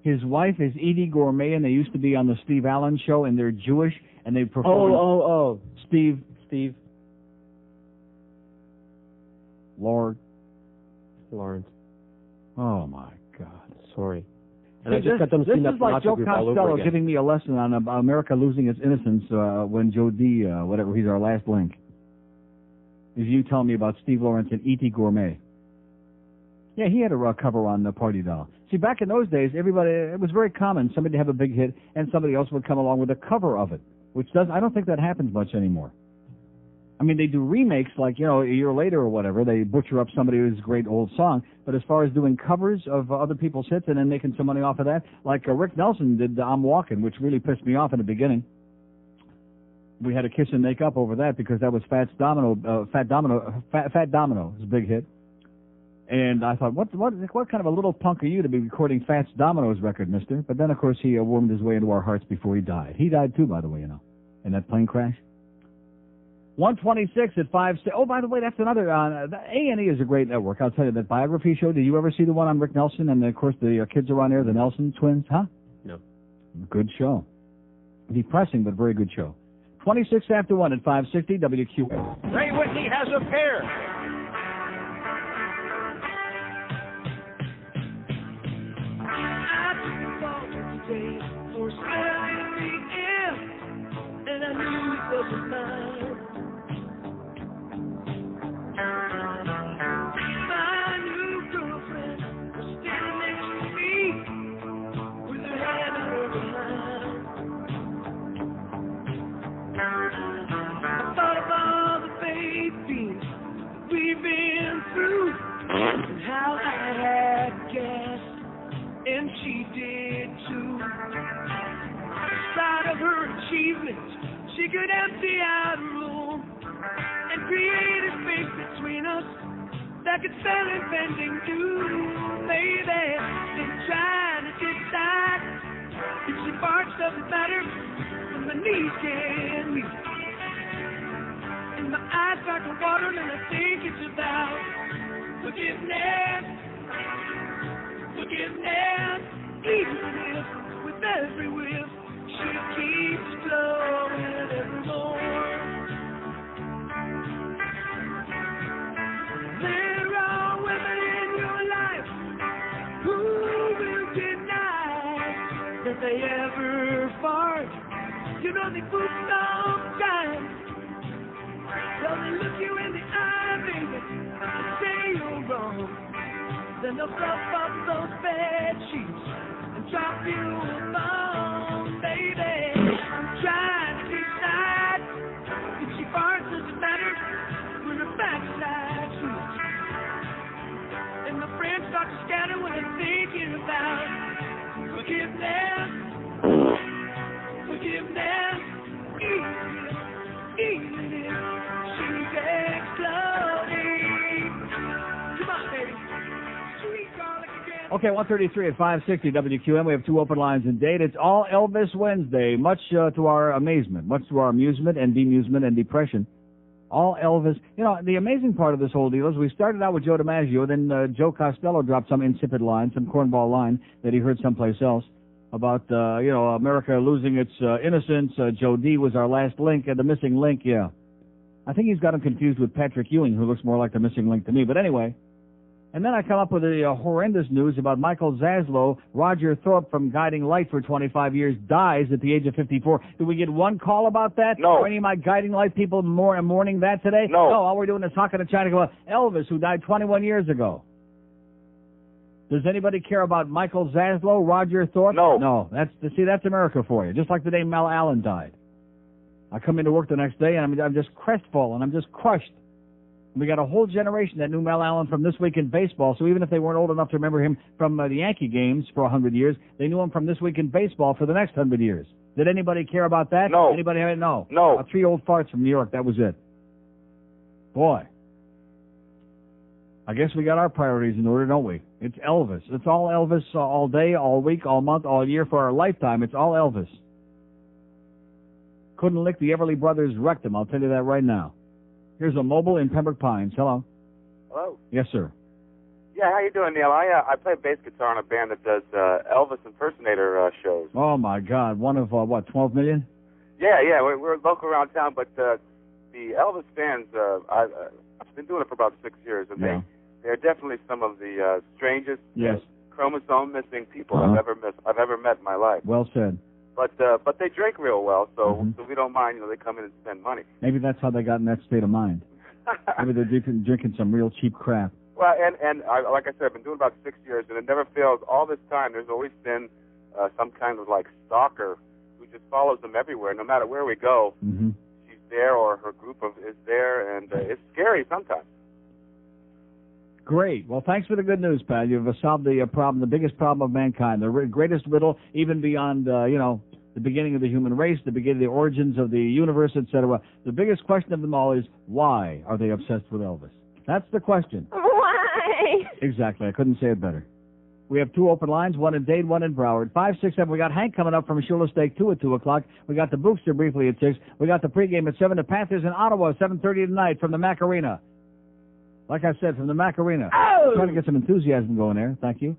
His wife is Edie Gourmet, and they used to be on the Steve Allen Show, and they're Jewish, and they perform... Oh. Steve. Lawrence. Oh, my God. Sorry. And I just got them this seen is up like Joe Costello again. giving me a lesson on America losing its innocence when Joe D, whatever, he's our last link. Is you telling me about Steve Lawrence and E.T. Gourmet. Yeah, he had a cover on the Party Doll. See, back in those days, it was very common, somebody to have a big hit, and somebody else would come along with a cover of it, I don't think that happens much anymore. I mean, they do remakes like, a year later or whatever, they butcher up somebody's great old song, but as far as doing covers of other people's hits and then making some money off of that, like Rick Nelson did I'm Walking, which really pissed me off in the beginning. We had to kiss and make up over that because that was Fat Domino's big hit. And I thought, what kind of a little punk are you to be recording Fats Domino's record, mister? But then, of course, he wormed his way into our hearts before he died. He died, too, by the way, in that plane crash. 126 at 5... Oh, by the way, that's another... A&E is a great network. I'll tell you, that biography show, did you ever see the one on Rick Nelson? And, of course, the kids are on there, the Nelson twins, huh? No. Good show. Depressing, but very good show. 26 after 1 at 560 WQ. Ray Whitney has a pair. For smelling the air, and I knew it wasn't mine. My new girlfriend was standing next to me with her hand in her behind. I thought of all the babies we've been through and how I had guessed, and she did too. Of her achievements, she could empty out a room and create a space between us that could spell impending doom. Baby, been trying to decide if she barks doesn't matter, and my knees can't meet. And my eyes start to water, and I think it's about forgiveness. Even if with every whiff she keeps glowing evermore. There are women in your life who will deny that they ever fart. They poop sometimes. So they look you in the eye, baby, and say you're wrong. Then they'll fluff up those bed sheets and drop you a bomb, baby. I'm start to scatter when I'm thinking about forgiveness. Forgiveness. Easy. She's exploding. Come on, baby. Sweet garlic again. Okay, 133 at 560 WQM. We have 2 open lines in date. It's all Elvis Wednesday, much to our amazement, much to our amusement and bemusement and depression. All Elvis. You know, the amazing part of this whole deal is we started out with Joe DiMaggio, then Joe Costello dropped some insipid line, some cornball line that he heard someplace else about, America losing its innocence. Joe D was our last link, the missing link, yeah. I think he's got him confused with Patrick Ewing, who looks more like the missing link to me. But anyway, and then I come up with the horrendous news about Michael Zaslow. Roger Thorpe from Guiding Light for 25 years dies at the age of 54. Did we get one call about that? No. Or any of my Guiding Light people mourning that today? No. All we're doing is talking to China about Elvis, who died 21 years ago. Does anybody care about Michael Zaslow, Roger Thorpe? No. No. That's America for you. Just like the day Mel Allen died. I come into work the next day, and I'm just crestfallen. I'm just crushed. We got a whole generation that knew Mel Allen from This Week in Baseball, so even if they weren't old enough to remember him from the Yankee games for 100 years, they knew him from This Week in Baseball for the next 100 years. Did anybody care about that? No. Anybody have it? No. No. 3 old farts from New York, that was it. Boy. I guess we got our priorities in order, don't we? It's Elvis. It's all Elvis all day, all week, all month, all year for our lifetime. It's all Elvis. Couldn't lick the Everly Brothers' rectum, I'll tell you that right now. Here's a mobile in Pembroke Pines. Hello. Hello. Yes, sir. Yeah, how you doing, Neil? I play bass guitar in a band that does Elvis impersonator shows. Oh, my God. One of, 12 million? Yeah, we're local around town, but the Elvis fans, I've been doing it for about 6 years, and they're definitely some of the strangest, yes, chromosome-missing people I've ever met in my life. Well said. But they drink real well, so we don't mind. They come in and spend money. Maybe that's how they got in that state of mind. Maybe they're drinking some real cheap crap. Well, and like I said, I've been doing about 6 years, and it never fails. All this time, there's always been some kind of stalker who just follows them everywhere, no matter where we go. Mm-hmm. She's there, or her group is there, and it's scary sometimes. Great. Well, thanks for the good news, pal. You've solved the problem, the biggest problem of mankind, the greatest riddle, even beyond, the beginning of the human race, the origins of the universe, etc. The biggest question of them all is, why are they obsessed with Elvis? That's the question. Why? Exactly. I couldn't say it better. We have 2 open lines, one in Dade, one in Broward. 567. We got Hank coming up from Shula Steak 2 at 2 o'clock. We got the Bookster briefly at 6. We got the pregame at 7. The Panthers in Ottawa, 7:30 tonight from the Mac Arena. Like I said, from the Mac Arena. Oh! Trying to get some enthusiasm going there. Thank you.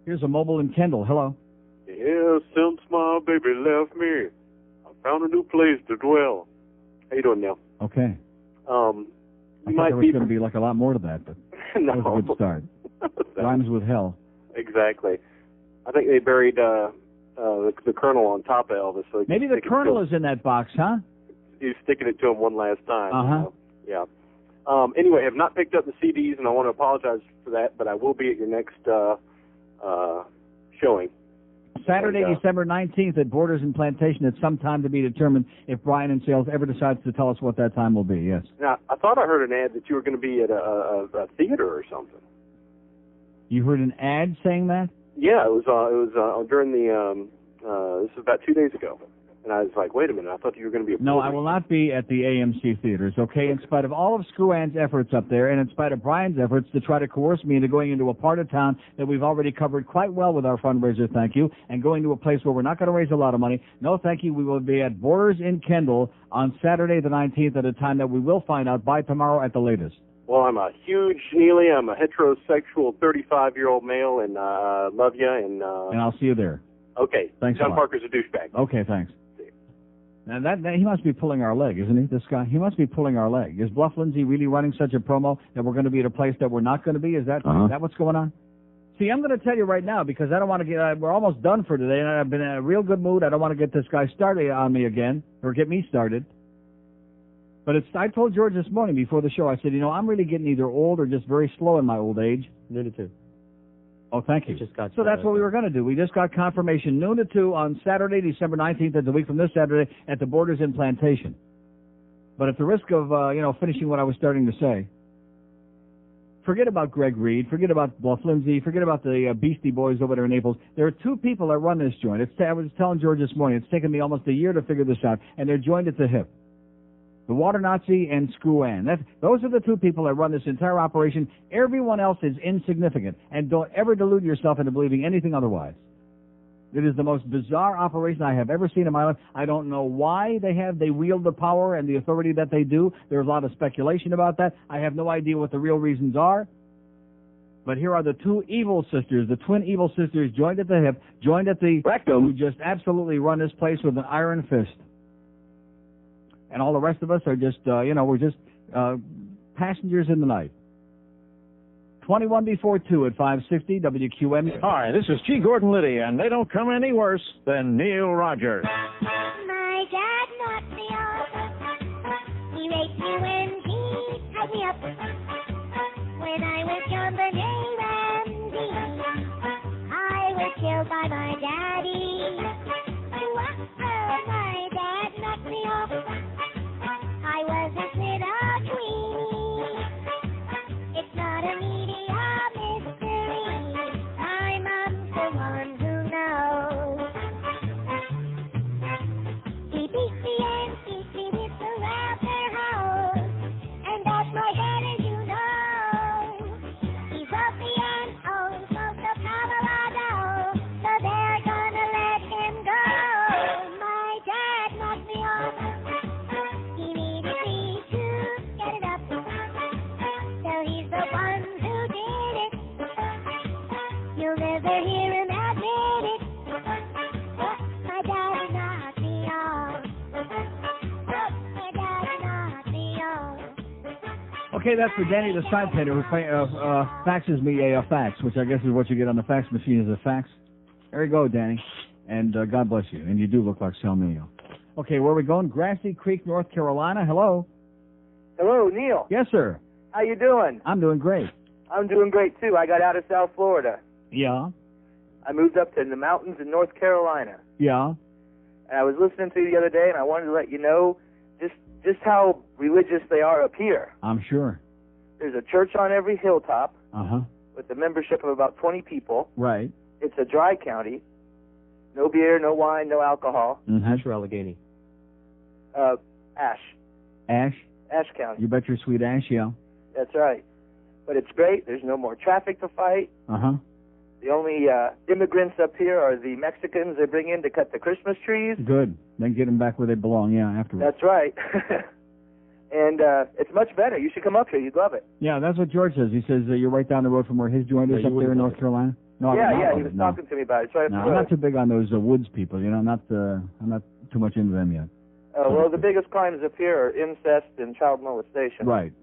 Here's a mobile in Kendall. Hello. Yeah, since my baby left me, I found a new place to dwell. How you doing, Neil? Okay. You I thought might there was going to be a lot more to that, but no. that was a good start. Rhymes with hell. Exactly. I think they buried the Colonel on top of Elvis. So maybe the Colonel is in that box, huh? He's sticking it to him one last time. Uh-huh. Yeah. Anyway, I have not picked up the CDs, and I want to apologize for that, but I will be at your next showing. Saturday, December 19th at Borders and Plantation at some time to be determined if Brian in Sales ever decides to tell us what that time will be, yes. Now, I thought I heard an ad that you were going to be at a theater or something. You heard an ad saying that? Yeah, it was during the, this was about 2 days ago. And I was like, wait a minute, I thought you were going to be No, I will not be at the AMC theaters, okay? In spite of all of Screw-Ann's efforts up there, and in spite of Brian's efforts to try to coerce me into going into a part of town that we've already covered quite well with our fundraiser, thank you, and going to a place where we're not going to raise a lot of money. No, thank you. We will be at Borders in Kendall on Saturday the 19th at a time that we will find out by tomorrow at the latest. Well, I'm a huge Neely. I'm a heterosexual 35-year-old male, and love you. And I'll see you there. Okay. Thanks John a lot. Parker's a douchebag. Okay, thanks. Now, that he must be pulling our leg, isn't he, this guy? He must be pulling our leg. Is Bluff Lindsay really running such a promo that we're going to be at a place that we're not going to be? Is that what's going on? See, I'm going to tell you right now because I don't want to get we're almost done for today, and I've been in a real good mood. I don't want to get this guy started on me again or get me started. But I told George this morning before the show, I said, I'm really getting either old or just very slow in my old age. Noon to 2. Oh, thank you. So that's what we were going to do. We just got confirmation noon to 2 on Saturday, December 19th, that's a week from this Saturday, at the Borders in Plantation. But at the risk of, finishing what I was starting to say, Forget about Greg Reed. Forget about Flimsy. Forget about the Beastie Boys over there in Naples. There are two people that run this joint. I was telling George this morning, it's taken me almost a year to figure this out, and they're joined at the hip. The Water Nazi and Screw Ann. Those are the two people that run this entire operation. Everyone else is insignificant, and don't ever delude yourself into believing anything otherwise. It is the most bizarre operation I have ever seen in my life. I don't know why they wield the power and the authority that they do. There's a lot of speculation about that. I have no idea what the real reasons are. But here are the two evil sisters, the twin evil sisters, joined at the hip, joined at the rectum, who just absolutely run this place with an iron fist. And all the rest of us are just, we're just passengers in the night. 21 before 2 at 560 WQME. Hi, this is G. Gordon Liddy, and they don't come any worse than Neil Rogers. My dad knocked me off. He raped me when he tied me up. When I was young, the name Randy. I was killed by my daddy. My dad knocked me off. I was a little tweenie. It's not a media mystery. My mom's the one who knows. He beat me and beat me with the rapper hose. And that's my dad, as you know. He's wealthy and owns most of Colorado. So they're gonna let him go. My dad knocked me off. He needed me to get it up. So he's the one who did it. You'll never hear him admit it. My daddy knocked me off. My daddy knocked me off. Okay, that's for Danny the Side Painter, who faxes me a fax, which I guess is what you get on the fax machine, is a fax. There you go, Danny. And God bless you. And you do look like Sal Neil. Okay, where are we going? Grassy Creek, North Carolina. Hello. Hello, Neil. Yes, sir. How you doing? I'm doing great. I'm doing great, too. I got out of South Florida. Yeah. I moved up to the mountains in North Carolina. Yeah. And I was listening to you the other day, and I wanted to let you know just how religious they are up here. I'm sure. There's a church on every hilltop Uh-huh. with a membership of about 20 people. Right. It's a dry county. No beer, no wine, no alcohol. Mm-hmm. or Allegheny? Ash. Ash? Ash County. You bet your sweet ash, yeah. That's right. But it's great. There's no more traffic to fight. Uh-huh. The only immigrants up here are the Mexicans they bring in to cut the Christmas trees. Good. Then get them back where they belong, yeah, afterwards. That's right. And it's much better. You should come up here. You'd love it. Yeah, that's what George says. He says you're right down the road from where his joint is up there in North Carolina. No, yeah, he was talking to me about it. It's right up No, the I'm road. not too big on those woods people. I'm not too much into them yet. Well, the biggest crimes up here are incest and child molestation. Right.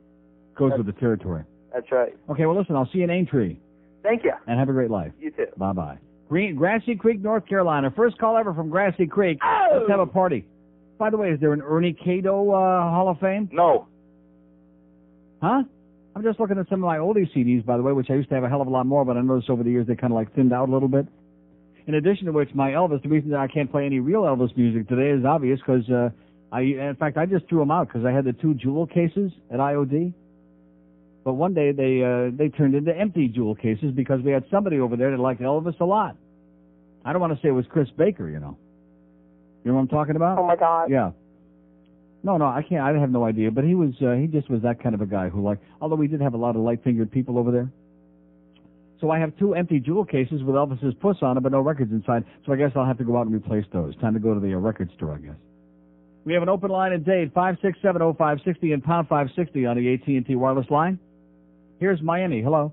Goes with the territory. That's right. Okay, well, listen, I'll see you in Aintree. Thank you. And have a great life. You too. Bye-bye. Grassy Creek, North Carolina. First call ever from Grassy Creek. Oh! Let's have a party. By the way, is there an Ernie Cato Hall of Fame? No. Huh? I'm just looking at some of my oldie CDs, by the way, which I used to have a hell of a lot more, but I noticed over the years they kind of like thinned out a little bit. In addition to which, my Elvis, the reason that I can't play any real Elvis music today is obvious because in fact, I just threw them out because I had the 2 jewel cases at IOD. But one day they turned into empty jewel cases because we had somebody over there that liked Elvis a lot. I don't want to say it was Chris Baker, You know what I'm talking about? Oh, my God. Yeah. No, I can't. I have no idea. But he just was that kind of a guy who although we did have a lot of light-fingered people over there. So I have 2 empty jewel cases with Elvis's puss on them, but no records inside. So I guess I'll have to go out and replace those. Time to go to the record store, I guess. We have an open line in Dade, 5670560 and pound 560 on the AT&T wireless line. Here's Miami. Hello.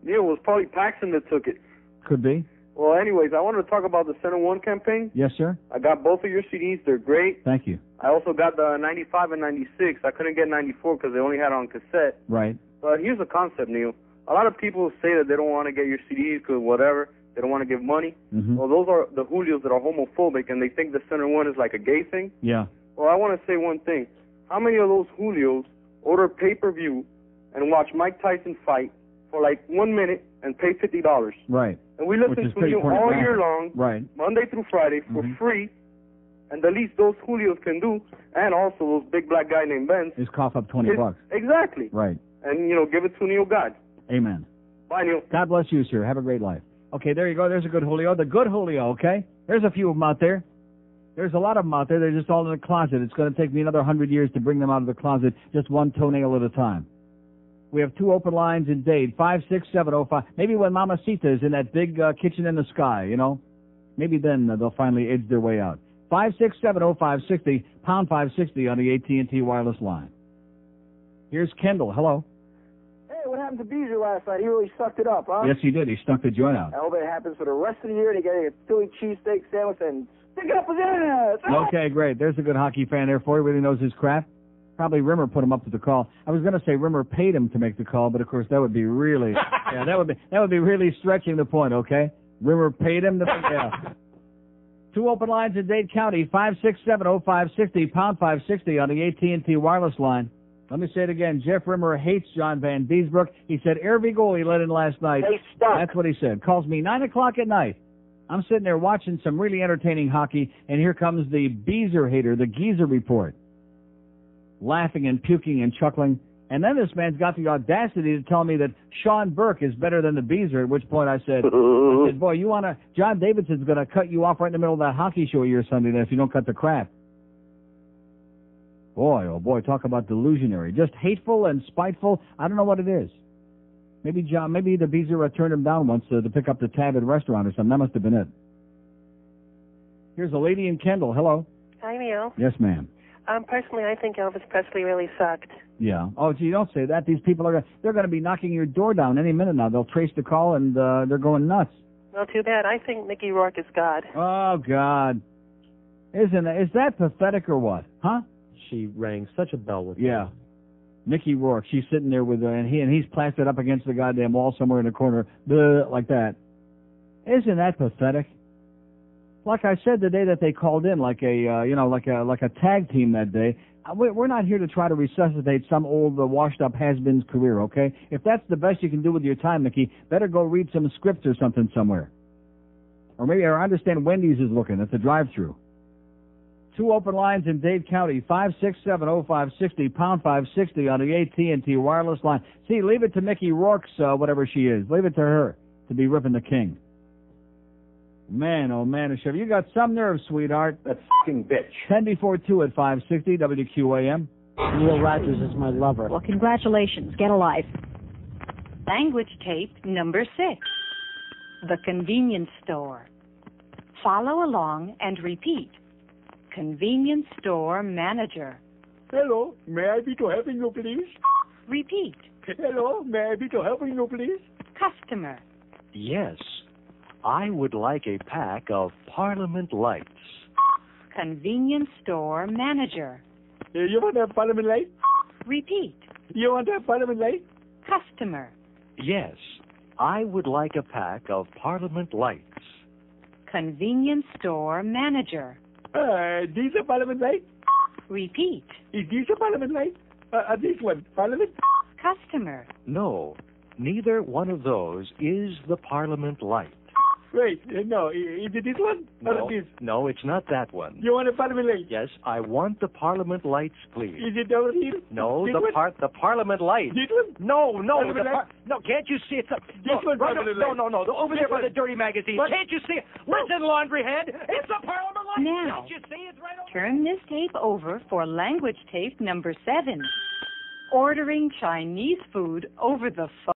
Neil, it was probably Paxton that took it. Could be. Well, anyways, I wanted to talk about the Center One campaign. Yes, sir. I got both of your CDs. They're great. Thank you. I also got the 95 and 96. I couldn't get 94 because they only had it on cassette. Right. But here's the concept, Neil. A lot of people say that they don't want to get your CDs because whatever. They don't want to give money. Mm-hmm. Well, those are the Julios that are homophobic, and they think the Center One is like a gay thing. Yeah. Well, I want to say one thing. How many of those Julios order pay-per-view and watch Mike Tyson fight for like 1 minute and pay $50? Right. And we listen to you all year long, right, Monday through Friday, for free. And the least those Julios can do, and also those big black guy named Ben, is cough up $20. Exactly. Right. And, give it to Neil God. Amen. Bye, Neil. God bless you, sir. Have a great life. Okay, there you go. There's a good Julio. The good Julio, okay? There's a few of them out there. There's a lot of them out there. They're just all in the closet. It's going to take me another 100 years to bring them out of the closet, just one toenail at a time. We have 2 open lines in Dade, 56705. Maybe when Mamacita is in that big kitchen in the sky, you know, maybe then they'll finally edge their way out. 5670560, pound 560 on the AT&T wireless line. Here's Kendall. Hello. Hey, what happened to Beaver last night? He really sucked it up, huh? Yes, he did. He stunk the joint out. I hope it happens for the rest of the year to get a Philly cheesesteak sandwich and stick it up his ass. Okay, great. There's a good hockey fan there for you. Really knows his crap. Probably Rimmer put him up to the call. I was going to say Rimmer paid him to make the call, but of course that would be really, yeah, that would be really stretching the point. Okay, Rimmer paid him to. Yeah. 2 open lines in Dade County, 5670560, pound 560 on the AT&T wireless line. Let me say it again. Jeff Rimmer hates John Van Beesbrook. He said every goal he let in last night. That's what he said. Calls me 9 o'clock at night. I'm sitting there watching some really entertaining hockey, and here comes the Beezer hater, the Geezer report. Laughing and puking and chuckling. And then this man's got the audacity to tell me that Sean Burke is better than the Beezer, at which point I said, boy, John Davidson's going to cut you off right in the middle of that hockey show here Sunday night if you don't cut the crap. Boy, oh boy, talk about delusionary. Just hateful and spiteful. I don't know what it is. Maybe the Beezer turned him down once to pick up the tab at a restaurant or something. That must have been it. Here's a lady in Kendall. Hello. Hi, Neil. Yes, ma'am. Personally, I think Elvis Presley really sucked. Yeah. Oh, gee, don't say that. These people they're going to be knocking your door down any minute now. They'll trace the call and they're going nuts. Well, too bad. I think Mickey Rourke is God. Oh, God. Is that pathetic or what? Huh? She rang such a bell with Yeah. me. Mickey Rourke. She's sitting there with and he's plastered up against the goddamn wall somewhere in the corner, like that. Isn't that pathetic? Like I said the day that they called in, like a tag team that day. We're not here to try to resuscitate some old washed-up has-been's career, okay? If that's the best you can do with your time, Mickey, better go read some scripts or something somewhere. Or maybe I understand Wendy's is looking at the drive-thru. 2 open lines in Dade County, 5670560, pound 560 on the AT&T wireless line. See, leave it to Mickey Rourke's whatever she is. Leave it to her to be ripping the king. Man, oh man, Chevy, you got some nerve, sweetheart. That fucking bitch. 10 before 2 at 560 WQAM. Neil Rogers is my lover. Well, congratulations. Get a life. Language tape number 6. The convenience store. Follow along and repeat. Convenience store manager. Hello, may I be to helping you, please? Repeat. Hello, may I be to helping you, please? Customer. Yes, I would like a pack of Parliament Lights. Convenience store manager. You want a Parliament Light? Repeat. You want a Parliament Light? Customer. Yes, I would like a pack of Parliament Lights. Convenience store manager. This a Parliament Light? Repeat. Is this a Parliament Light? This one, Parliament? Customer. No, neither one of those is the Parliament Light. Wait, no, is it this one? No, or this? no, it's not that one. You want a Parliament Light? Yes, I want the Parliament Lights, please. Is it over here? No, this the Parliament Light. This one? No, Parliament Light? no, can't you see it? This one, Parliament Light. No, over there by the dirty magazine. What? Can't you see it? Listen, Laundryhead, it's the Parliament Light. Now, Can't you see it's right over turn this tape over for language tape number 7. Ordering Chinese food over the phone.